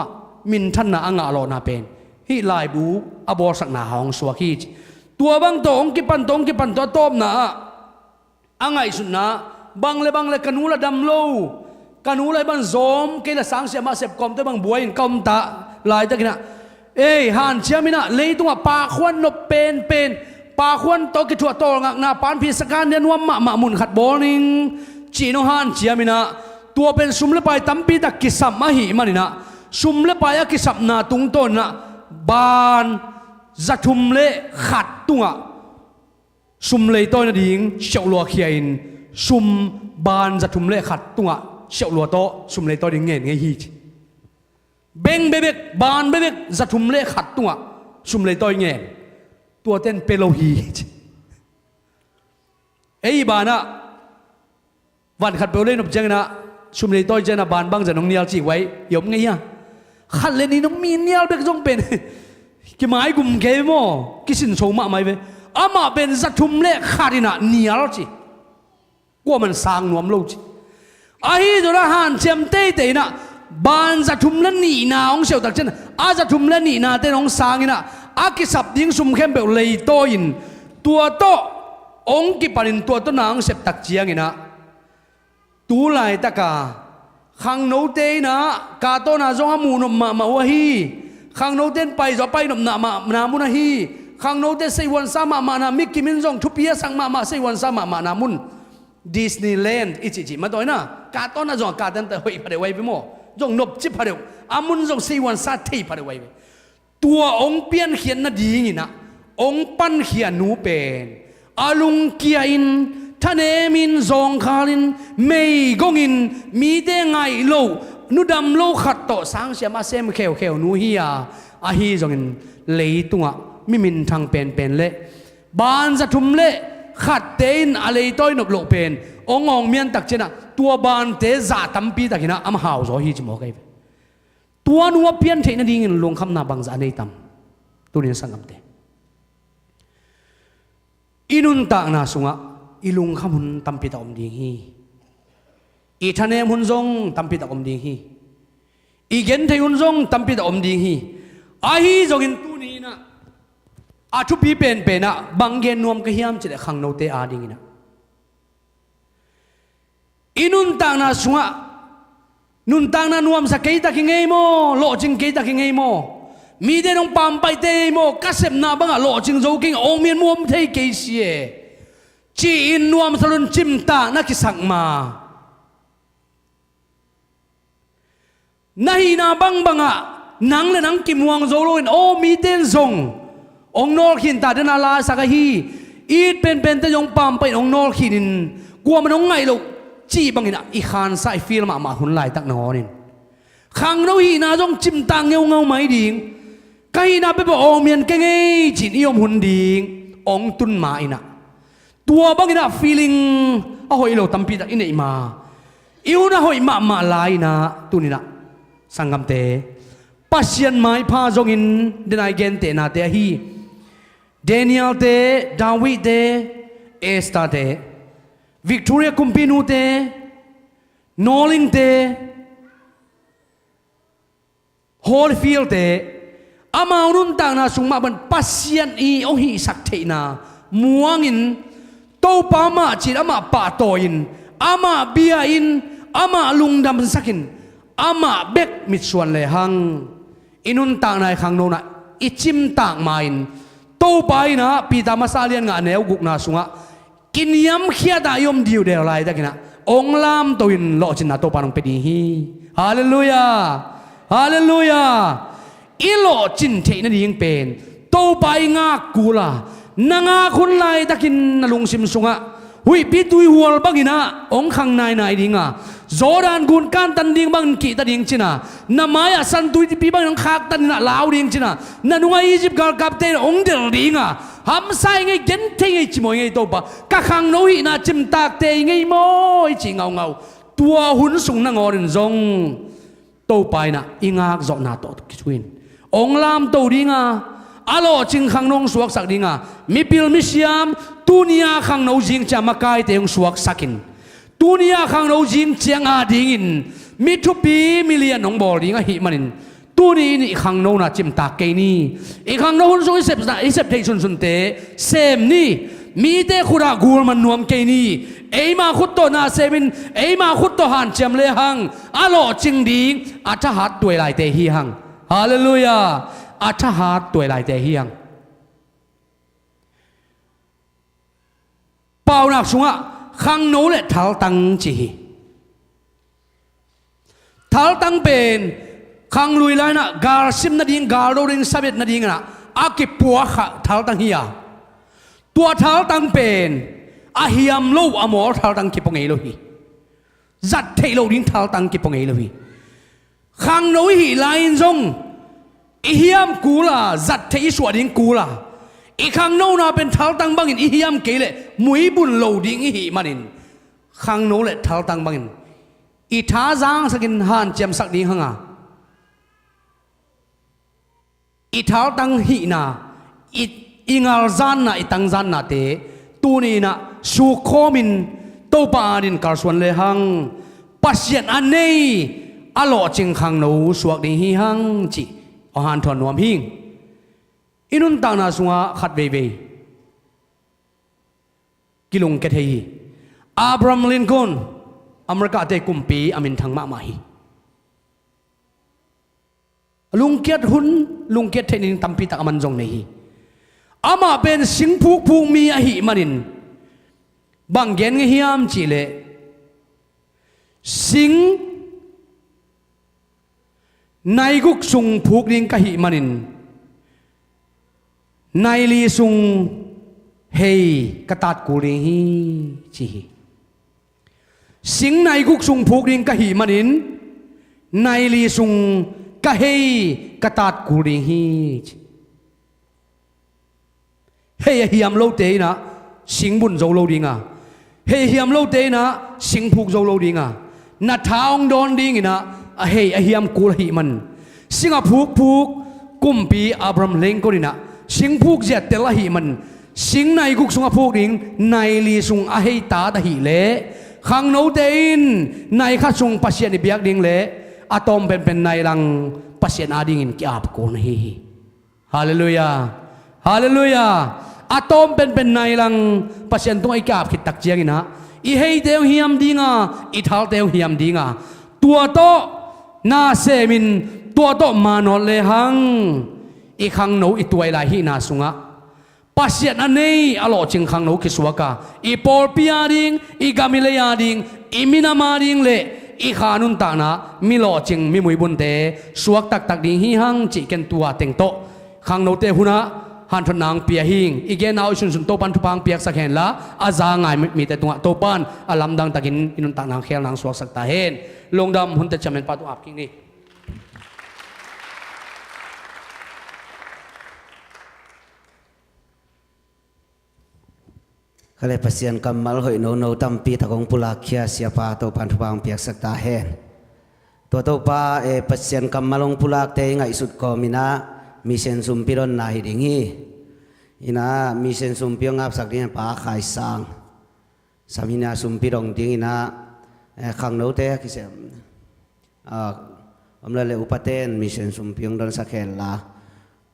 มินทันนาอ่างอาโลนาเป็นฮีไล่บูอบอสักนาหองสวกฮีตัวบางตองกิปันตัวตบนาอ่างไงสุดนะบางเลยกันูละดำโลกันหูเลยบันซอมเกล้าสังเสียมาเสพกอมแต่บางบัวอินกอมตาลายตะกินะฮันเชียมินะเลยตัวปาควันนบเป็นปาควันโตกิจวัวโตงักนาปานพิสการเดียนว่ามามุนขัดบอลนิง จีโนฮันเจียมินะตัวเป็นสุมเลไปตั้มปีตะกิสับมาหิมันนะสุมเลไปอะกิสับนาตุงต้นนะบานจัตุมเลขัดตุงอะสุมเลยต้นดิ่งเฉลัวเขียนสุมบานจัตุมเลขัดตุงอะเฉลัวโตสุมเลยต้นดิ่งเงี้ยเงี้ยฮีเบ่งเบกบานเบกจัตุมเลขัดตุงอะสุมเลยต้นเงี้ยตัวเต้นเปโลฮีไอ้บานะวันขัดเปลเล่นอบจังนะชุมในต้อยเจนะบานบังจะน้องเนียลจีไว้ยมไงอ่ะขัดเล่นนี่น้องมีเนียลเบกจงเป็นกี่ไม้กุมเกมโม่กิสินโชมาไม่เป็นอามาเป็นสัตุมเล่ขาดินะเนียลจีกว่ามันสร้างนวมโลจีไอ้ตัวละหันเจียมเต้เต้นะบานสัตุมเล่นนี่นาองเสียวตักเจนอาสัตุมเล่นนี่นาเต้น้องสร้างนะอากิสับดิ้งซุมเข้มเปลเลยโตอินตัวโตองกิปารินตัวต้นนางเสพตักเจียงนะตูไลตะกาขังโนเตนะกาโตนาจงอามูนมาวะฮีขังโนเตนไปจะไปนนามุนะฮีขังโนเตเซวันซามานามิกิมินจงทุเปียสังมาเซวันซามานามุนดิสนีย์แลนด์อิจิมาตัวนะกาโตนาจงกาเตนเตหอยพาเดไว้ไปโมจงนบจิพาเดอามุนจงเซวันซาเทพาเดไว้ตัวองเปียนเขียนนาดีนี่นะองปั้นเขียนนูเป็นอาลุงเกียอินท่านมินซองคาลินไม่กงอินมีเดงไงโลนุดำโลขัดต่อสังเสียมาเซมเขียวนูฮียอาฮีจงอินเลยตัวมิมินทางเป็นเละบานจะทุ่มเละขัดเต้นอะไรต้อยนบโลเป็นองเมียนตักเจนะตัวบานเตจ่าตั้มปีตักนะอัมหาวจอฮีจิโมกัยตัวนัวเพี้ยนเทนดิ่งลงคำนาบังจะในตั้มตัวนี้สังกัมเตอินุนตากนาสุงะอิลุงคำหุนตัมปิตาอมดีฮีอีทะเนมหุนจงตัมปิตาอมดีฮีอีเกนเทหุนจงตัมปิตาอมดีฮีอาฮีจงอินตูนีนะอาชุปีเป็นนะบังเกนนวมกะฮิยามจิเลขังโนเตอาดิงนะอินุนตากนาสุงะนุนตากนานวมสักเกยตะกิงเงยโมโลจิงเกยตะกิงเงยโมมีเดนองปามไปเตโมกัสเซมนาบังอะโลจิงโจกิงองเมียนมวมเทเกยเสียจีอินนวมทะลุนจิมตานักสังมานาฮีนาบังบังอะนังและนังกิมวงโจโลนโอมีเดนซงองนอลขินตาเดนาลาสักฮีอีดเป็นแต่ยงปามไปองนอลขินินกลัวมันองไงลูกจีบังอินะอีขานไซฟิลมาหุ่นลายตักนอนินขังโนฮีนาจงจิมตาเงาไม่ดิ่งใครน่าไปบอกองเมียนเก่งจีนิยมหุ่นดิ่งองตุนมาอินะตัวบางอินะ feeling อ่ะหอยโลตัมปีตักอินะมาอิวนะหอยมาลายนะตุนินะสังกัมเตปัสยันไม้พาจงอินเดนไอเกนเตนาเตฮีเดนิเอลเตดาวิดเตเอสตาเตวิกตอเรียคุมปินูเตโนลิงเตฮอลฟิลเตอามาอุนต่างนาสุมาบันปัสยันอีโอหิสักเทนามัวงินโตปามาจิตอามาปาโตอินอามาเบียอินอามาลุงดำสักินอามาเบกมิดส่วนเลยหังอินุนต่างนายขังโนนะอิจิมต่างมาอินโตไปนะปีตามาซาเลียนงานแนวกุกนาสุงะกินยำเขียดายมดิวเดลไลตะกินะองลามโตอินโลจินนาโตปานงเปดีฮีฮาเลลูยาฮาเลลูยาอีโลจินเทนนี่ยังเป็นโตไปงากูล่ะนางาคนไล่ตะกินนลุงซิมซุงะหุยปีตุยหัวบังอินะองขังนายดิงะโจดานกุนการตันดิงบังกีตันดิงจินะนามายาสันตุยปีบังนังขากตันนะลาวดิงจินะนันุงอียิปต์กาลกับเตนองเดลดิงะหำไซไงเกนเทไงจิโมไงโตปะกะขังโนหินะจิมตากเตไงโมไอจิเงาตัวหุ่นสูงนางอรินจงโตไปนะอิงากจอนาโตกิจวินองลามโตดิงะอาโลจิงขังนงสวกสักดิงะมิปิลมิสยามตุนียาขังโนจิงจะมากายเตงสวกสักินตุนียาขังโนจิงเจียงอาดิงินมิทุปีมิเลียนนงบอลดิงะหิมันินตุนีนี่ขังโนนะจิมตากเกนี่อีขังโนหุ่นสูงอิเซปเทชุนเตเซมนี่มีเตขุระกูลมันนวมเกนี่เอมาขุดโตนาเซมินเอมาขุดโตหันเจียมเลหังอาโลจิงดิงอัฐหัดด้วยลายเตฮีหังฮาเลลูยาอัฐหัดด้วยลายเตฮีหังเป่าหนักสุงะ ขังโนเลทัลตังจีทัลตังเป็นขังลุยไลนะกาลซิมนาดิงกาลโรดิงสับเอ็ดนาดิงนะอากิปัวขะทัลตังเฮียตัวทัลตังเป็นอาฮิยมโลอมอทัลตังกิปงเอโลฮีจัดเทโลดิงทัลตังกิปงเอโลฮีขังโนฮีไลน์จงอิฮิยมกูลาจัดเทอิสวดิงกูลาอีขังโนนาเป็นทัลตังบังอินอิฮิยมเกเลมุยบุญโลดิงอิฮิมันินขังโนเลทัลตังบังอินอีท้าจางสักินฮันเจมสักดิงฮังอาอีท้าตังฮีนาอีงาลจานนาอีตังจานนาเตตูนีนะสุโคมินโตปาดินการสวนเลหังปัสยันอันนี้อโลจิงขังโนสวกดิฮิหังจีอหันทอนนวมหิงอินุนตานาสุงาขัดเวเวกิลุงเกเทฮีอับรามลินคอนอเมริกาเตกุมปีอามินทังมามาฮีลุงเกียรหุนลุงเกียรเทนินตัมปีตักมันจงเนฮีอามาเป็นสิงพูกพูมีอหิมันินบางเกนเฮียมจีเลสิงในกุกสุงพูกดิงกะหิมันินในลีสุงเฮกตัดกูริฮีจีสิงในกุกสุงพูกดิงกะหิมันินในลีสุงกะเฮกตัดกูริฮีเฮียเฮียมโลเตนะสิงบุญโจโลดิงาเฮียเฮียมโลเตนะสิงพูกโจโลดิงานาท้าองดอนดิงนะเฮียเฮียมกูลหิมันสิงaพูกกุมปีอับรามเลงก็ดินะสิงพูกเจ็ดเตละหิมันสิงในกุกสุงพูกดิงในลีสุงเฮียตาตะหิเลขังโนเตนในข้าสุงปัสเซียนเบียกดิงเลอะตอมเป็นในลังปัสเซียนอาดิงอินกิอาบโกนฮีฮาเลลูยาฮาเลลูยาอะตอมเป็นในลังปัสเซียนตรงไอ้กาบขิดตักเจียงนะอีเฮเตวเฮียมดิงาอีท้าเตวเฮียมดิงาตัวโตนาเซมินตัวโตมานอเลหังอีขังโนอีตัวไลฮีนาสุงะปัสเซียนอันนี้อโลจิงขังโนคิสวกาอีปอลปิอาดิงอีกามิเลยาดิงอีมินามาดิงเลอีขานุนตานะมิโลจิงมิมุยบุนเตสวกตักดิงฮีหังจิเกนตัวเต็งโตขังโนเตหุนะฮันทนางเปียหิงอีเกนเอาชุนโตปันทุพังเปียกสักเห็นละอาจางไงมีแต่ตัวโตปันอาลัมดังตะกินอินุนตานางเขียนางสวกสักตาเห็นลงดำหุ่นแต่จำเป็นปาตุอับกิงนี่เขาเลยเปลี่ยนกำมัลหอยโนตัมปีตะกงปุลาเคียเสียปาโตปันทุบางเปียกสักตาเห็นตัวโตปาเปลี่ยนกำมัลงปุลาเตงไงสุดก็มินะมีเซนซุมพิรอนนาฮิดิงฮีอินะมีเซนซุมพิองอับสักนี้ปาขายสังสามีนาซุมพิรองดิงอินะขังโนเตะกิเซมอมเลอุปเทนมีเซนซุมพิองดอนสักเห็นละ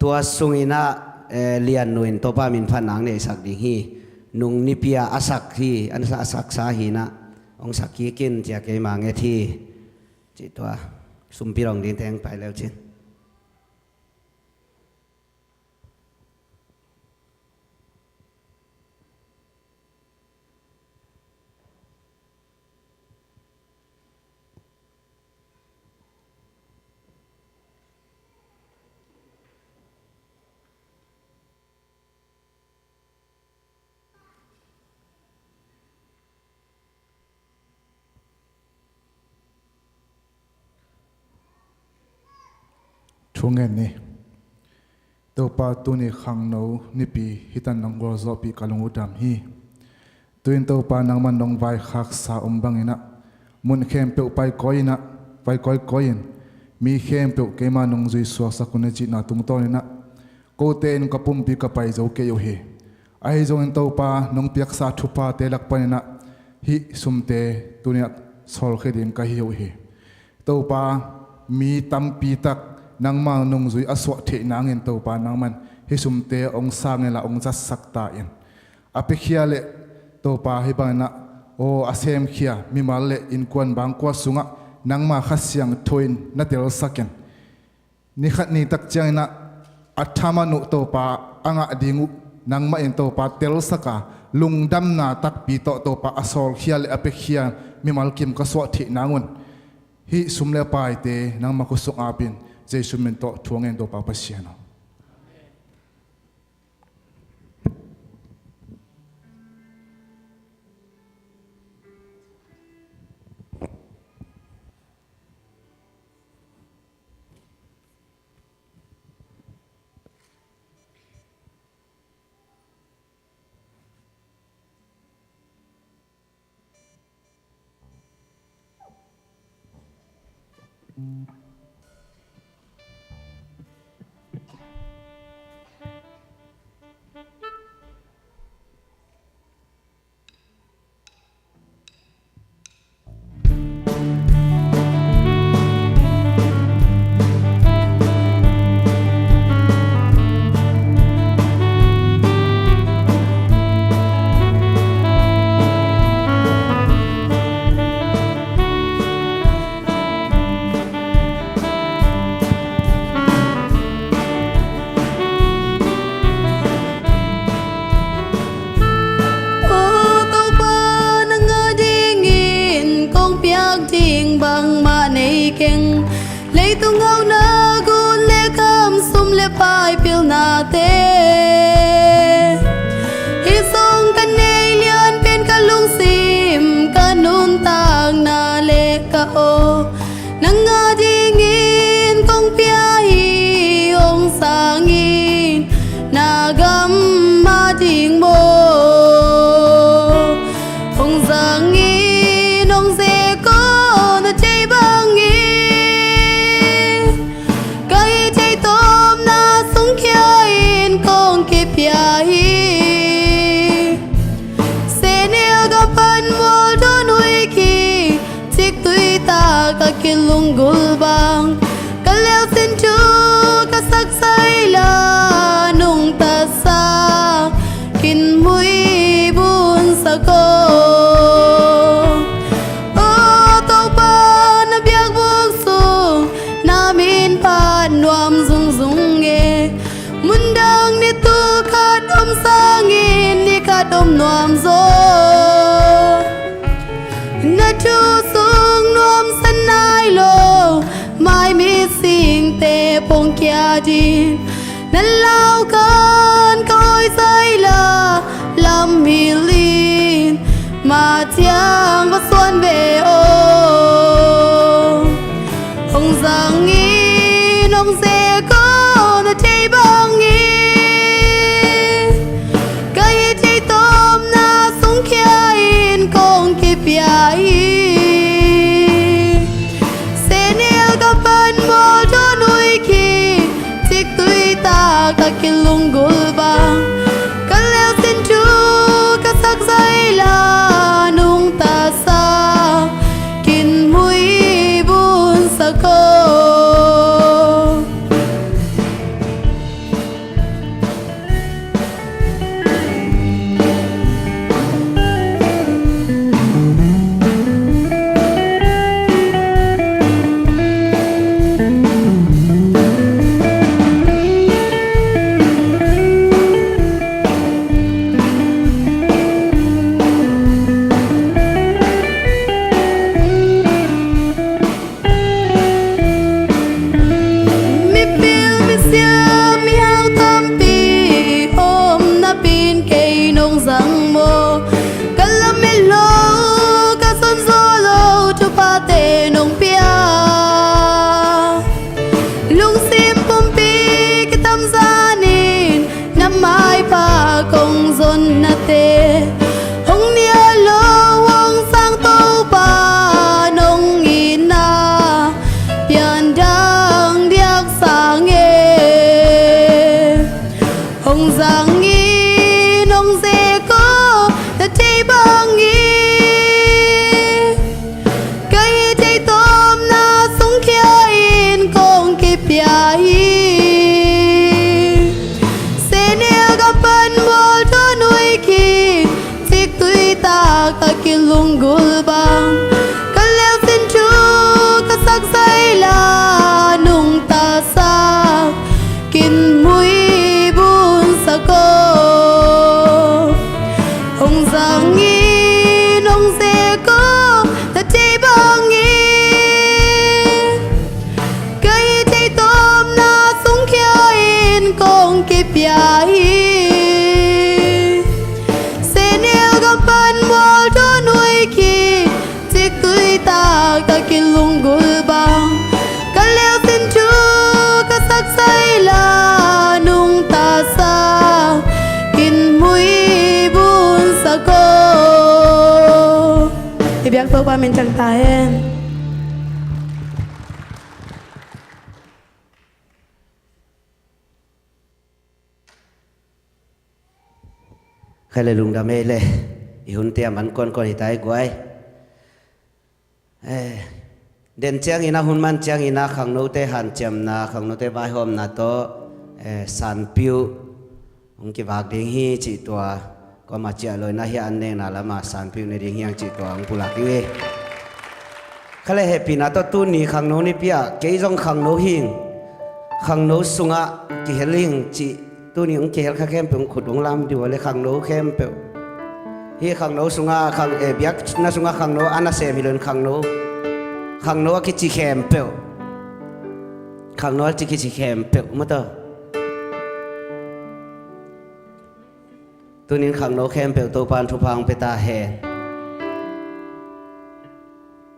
ตัวสุงอินะเลียนนุนโตปามินพันนังเนี่ยสักดิงฮีนุงนิพิยาอาศักฮีอันอาศักสาหีนะองสักกีกินเจ้าเกมังเอทีจิตตัวซุมพิรองดิงแทงไปแล้วจินช่วงนี้ตัวป้าตัวนี้ขังโนนิปีฮิตันนังวอร์ซอปีกาลงอุดามฮีตัวนี้ตัวป้านังมันนองไว้ขักษาบังอินะมุนเข้มเปียวไปก้อยนะไปก้อยมีเข้มเปียวเกมานงจุยสวกสักคนจีน่าตุงต้นนะกูเตนกับปุ่มปีกับไปเจ้าเกยโอเฮไอจงตัวป้านงเปียกสาธุป้าเตลักไปนะฮิสุมเตตัวนี้สอลเคดิงกับฮิโอเฮตัวป้ามีตัมปีตักนางมานงจุยอสวะเทนางเงินตัวปานางมันฮิสุมเตองสางเงละองจัดสักตาอินอภิเขียเลตัวปาฮิบังนะโออาเซมเขียมิมาเลอินควนบางกว่าสุงะนางมาขัดเสียงทวินนัดเดลสักเกนนี่ขัดนี่ตักเจียงนะอัฐามานุตัวปาอ่างอดิงูนางมาอินตัวปาเตลสักกะ ลุงดำนาตักปีโตโตปะอสอลเขียเลอเปกเขียมีมัลกิมกสวะทินางุนฮิสุมเลปายเตนังมากุสุงอาบินเจสุมินโตทวงเงินโตปะปัสเซียน lấy tung ngao na gun le kam sum le pai pil na te hi song kan nei lian pen ka lung sim ka nun tang na le ka o nang nga ding in kong pia hi ong sang in na gam ma ding mo ong sang in ong se ko na chei bang kilung gulbang kaleo sin chu kasak sai la nung ta sa kin mui bun sa ko o to pa na biak buk su na min pa nuam zung zung nge mundang ni tu khat om sangin ni khat om nuam zo na chu sung nuam nai lo mai mi sing te pong kia din nan lao kan coi sai la lam mi lin ma tiang va xuân về ô hồng giang nghi nông xe có na chei bang nghi cái chei tôm na sung kia in kong ki pia kilung gulbang kaleo sin chu kasak sai la nung ta sa kin mui bun sa ko hong nia lo wong sang to pa nong ina pian dang diak sang e hong giang ngi nong se ko ta chei bang ngi kai chei tom na sung kia in kong ki pia hi se nia ga pan mo to nui ki ka kilung gulbang kaleo sin chu kasak sai la nung ta sa kin mui bun sa ko kong kipiahi Senil kapan wal to nuôi ki Chỉ cười ta kilunggul bang Kaleo sin chu kasak say la nung ta sa Kin mui bun sa ko Ibiak to pa min chang tahen khai le lung đam mê le ihun tiam an kon kon hitai guai den chiang ina hun man chiang ina khang no te han chem na khang no te vai hom na to san piu ong ki wak ding hi chi to ko ma chia loi na hi an ne na lama san piu ne ding hiang chi to ong pulak ki khale happy na to tu ni khang no ni pia ke jong khang no hing khang no sunga ki heling chi tu ni ong ke hel kha kem pe ong khut ong lam di wale khang no kem pe hi khang no sunga khang biak na sunga khang no ana se milon khang no ki chi kem pe khang no chi ki chi kem pe ma to tu ni khang no kem pe to pan thu phang pe ta he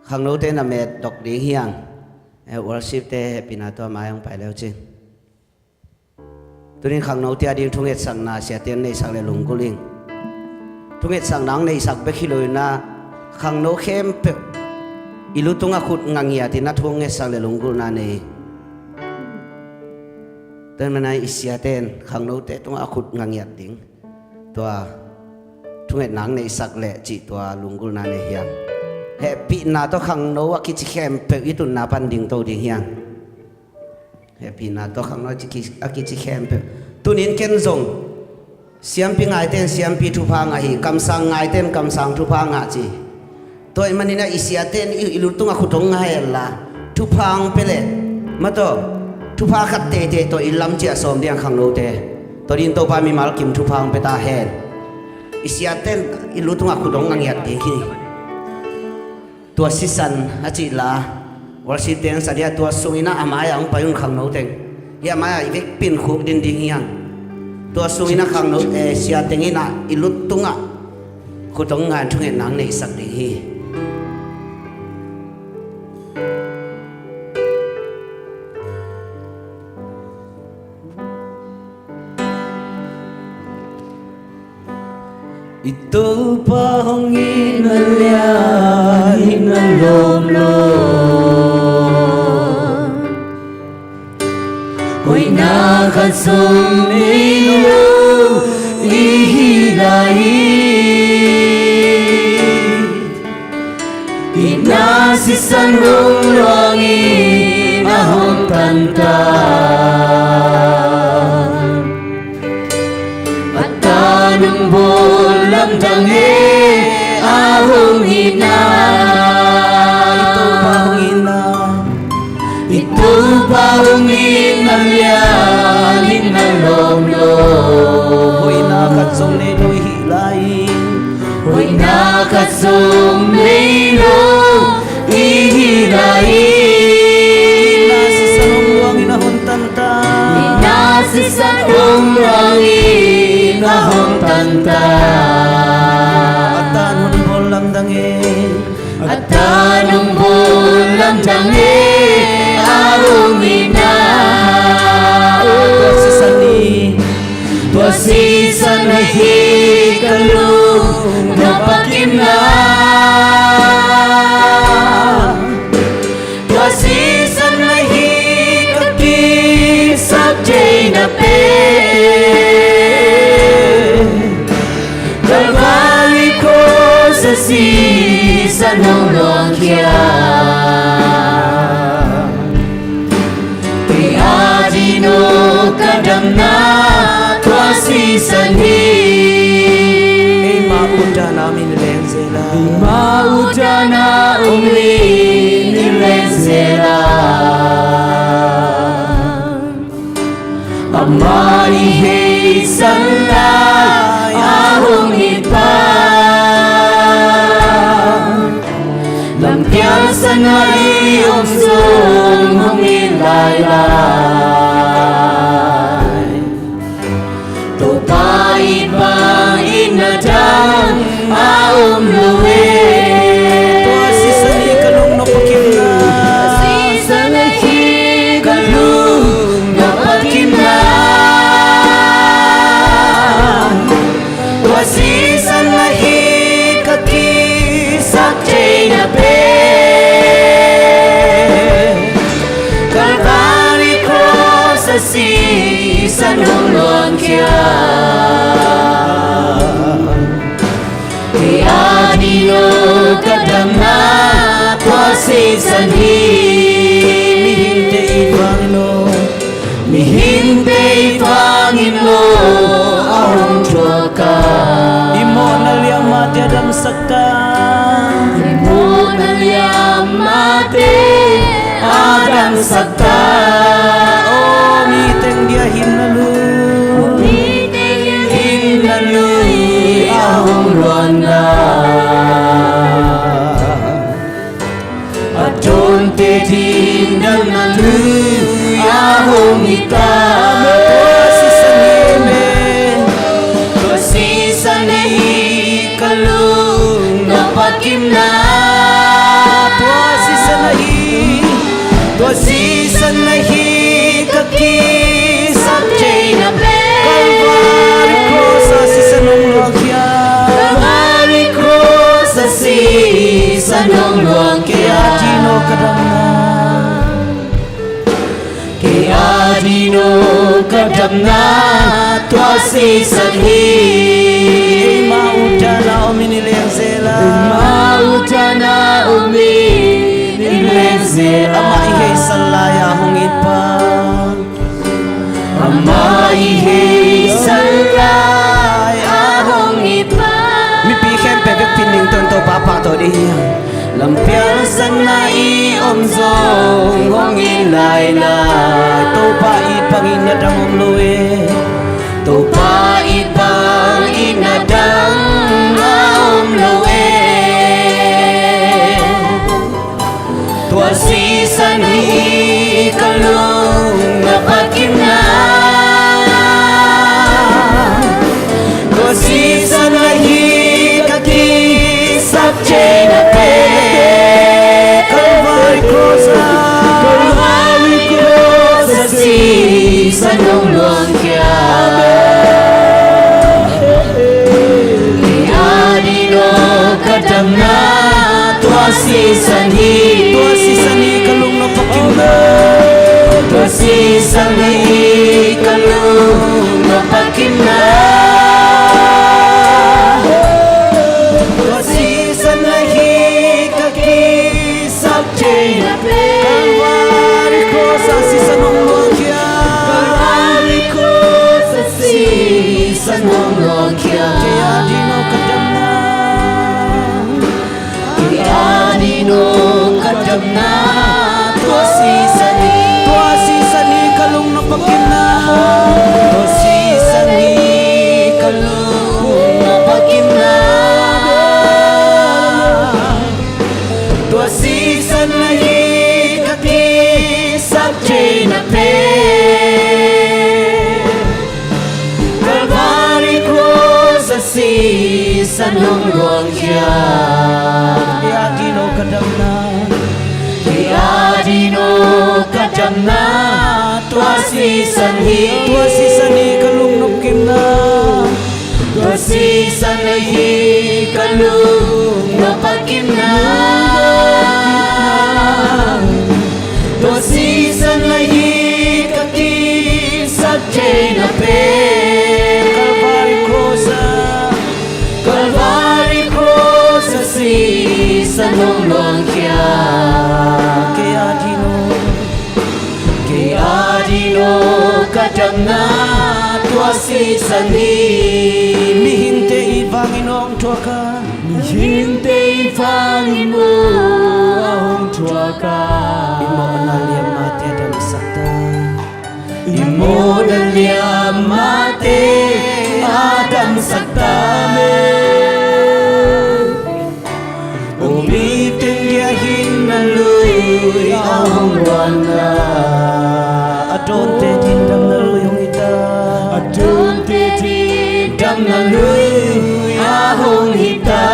khang no te na me dok ding hiang worship te pina to ma yang pai leo chin tu ni khang no tia ding thunget sang na sia ten nei sang le lung guling thunget sang nang nei sak be khiloi na khang no khem pe ilu tunga khut ngangia ti na thunget sang le lung gul na nei ten manai isia ten khang no te tunga khut ngangia ding to thunget nang nei sak le chi to lung gul na nei hiang he pi na to khang no wa ki chi khem pe itun na pan ding to ding hiang happy na to khang no chi chi khem pe tunin ken zong siam pi ngai ten siam pi thu pha ngai kam sang ngai ten kam sang thu pha nga chi toy manina isia ten ilu tunga khutong ngai la thu phang pele ma to thu pha khat te te to ilam chi asom diang khang no te to din to pa mi mal kim thu phang pe ta hen isia ten ilu tunga khutong ngang yat te ki tua sisan achi la worship ten sadia tua sungina amaya ang payun khang no teng ya maya ivek pin khuk din ding yang tua sungina khang no sia tengina ilut tunga khutong ngan thunge nang nei sak ding hi itu pahongin alia hinalom lo Hoy nakasong ilo ihilay Inasisan mong langin ahong tanta At tanong bolam dangi ahong hina Ito pahongina Ito pahongin alyanin na lomlo Hoy nakatsong nilo hilain Hoy nakatsong nilo ihilain Inasisan umwangin ahong tanta Inasisan umwangin ahong tanta At tanong bolam dangi At tanong bolam dangi Arumina Tuasisan na hikalu Napakimna Tuasisan na hikaki Sabjay na pe Kalvali ko sa sisan ng longkya Adino kadam na tuasisan hi Mauda namin nilensela Mauda na umli nilensela Amani hei sanlay ahong ipan Lampian sa ngayong song humilay kia Ki adino kadamna tua season hi Mihinte ivangno Mihinte ivangno ahong tuaka Imo nalyamati adam sakta Imo nalyamati adam sakta Oh miteng dia hinalu Hinalu ahong luanda Adon te dindang nalu ahong itame Tua sisane kalung napakimna Tua sisane kaki sabjay na ple Kalvari ko sa sisanong luwakya Kalvari ko sa sisanong luwakya Dino kadamna Kaya dino kadamna tua season hi Maudana uminilenzela Maudana uminilenzela Ama ihey salaya hungit pa Ama ihey salaya hungit pa Mipikem pevek pining tonto papa to diya Lampiang sanai omzong hong ilay-lay Tupait pang inadang umluwe Tupait pang inadang umluwe Tua sisan hi kalung napakimna Tua sisan hi kaki sabjay na pe Sanong luang kya Iadino kadamna tua sisan hi kalung napakimna Tua sisan hi kalung napakimna Tua sisan hi kaki sabjay na pe Kalvari ko sa sisanong luang kya Sanong lokya Kaya dino kadamna Kaya dino kadamna Tua sisani kalung napakimna Tua sisani kalung napakimna Tua sisani kaki sabjay na pe Sanong luang kya Kaya dino kadamna Kaya dino kadamna Tua sisan hi kalung nupkimna Tua sisan hi kalung napakimna Tua sisan hi kaki sabjay na pe Sanong luang kya Kaya dino kadamna tua sisan hi Mihinte ivangin ong tuaka Mihinte ivangin mo ang tuaka Imo nalyam mati adam sakta Imo nalyam mati adam sakta Umiting dia hinaluy ahong luana Adon te tindam naluyong ita Adon te tindam naluy ahong hita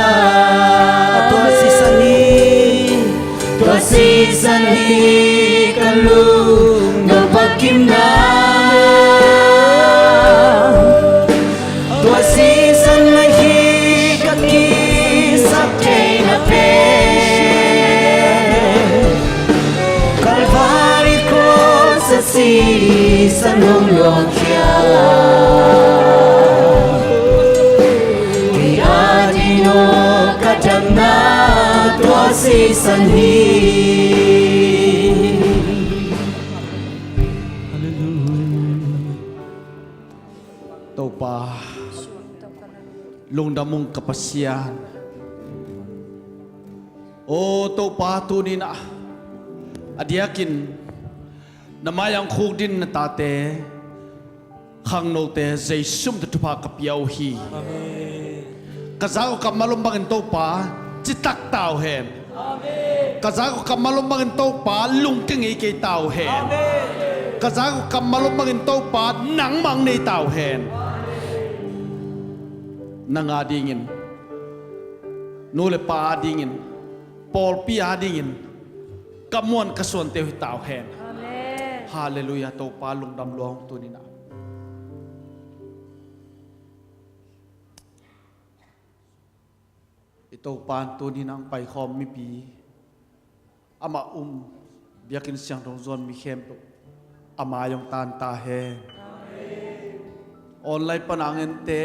Tua sisani kalung napakimna Tua sisani kaki sabjay na pe Kalvari ko sa sisanong luang kya tua si san hi Tau pa lung damung kapasian o tau pa tu ni na adiakin namayang khuk din na tate khang no te zai sum tu pa kapiao hi kazao kamalumbangin tau pa chitak tao hen kazao kamalumbangin tau pa lungking i ke tao hen kazao kamalumbangin tau pa nang mang nei tao hen nang adingin nule pa adingin Paul pi adingin kamuan kasuan teu tao hen hallelujah tau pa lung dam luang tu ni na ito pan tu ni nang pai khom mi pi ama biakin siang dong zon mi khem tu ama yong tan ta hen online panangen te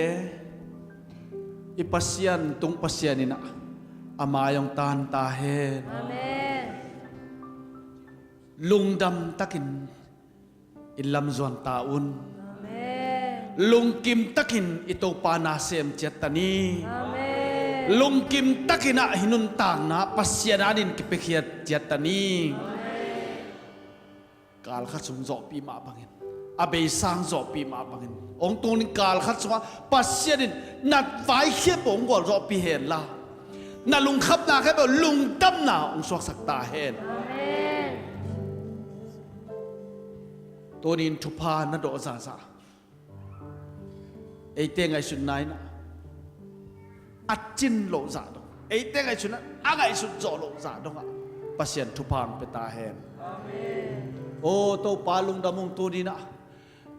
ipasian tung pasian ina amayong tan tahen lungdam takin ilam zuan taun lungkim takin ito panasem cetani lungkim takina hinuntang na pasiananin kipekiat cetani kal khasum zo pi ma bangin abei sang zo pi ma bangin ong tung ning kal khat swa pasianin nat vai khia pong gol zo pi hen la na lung khap na khe ba lung tam na ong sok sak ta hen amen tonin thupa na do za za ei te ngai sun nai na achin lo za do ei te ngai sun na agai sun zo lo za do nga pasian thupang pe ta hen amen o to palung damung tu ni na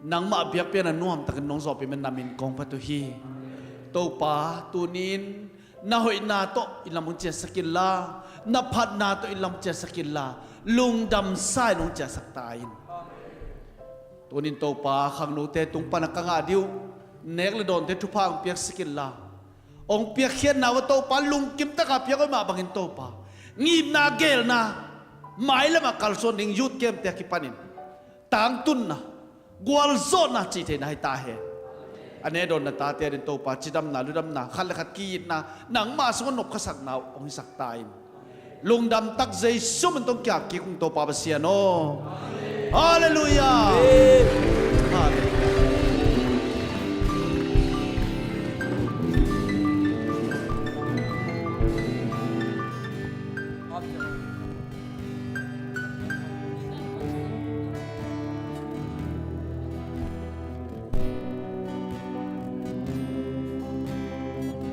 nang ma biak pe na nuam tak nong zo pe men namin kong pa tu hi to pa tu nin na hoi na to ilam che sakil la na phat na to ilam che sakil la lung dam sai nong che sak tain tu nin to pa khang nu te tung pa na ka nga diu nek le don te thu phang piak sakil la ong piak khian na wa to pa lung kim ta ka piak ma bangin to pa ngim na gel na mai lama kalson ning yut kem te ki panin tang tun na gwal zo na chi the na ta he ane don na ta te din to pa chidam na ludam na khal khat ki na nang ma so nop khasak na ong sak tain lungdam tak zai sum tong kya ki kung to pa basia no hallelujah hallelujah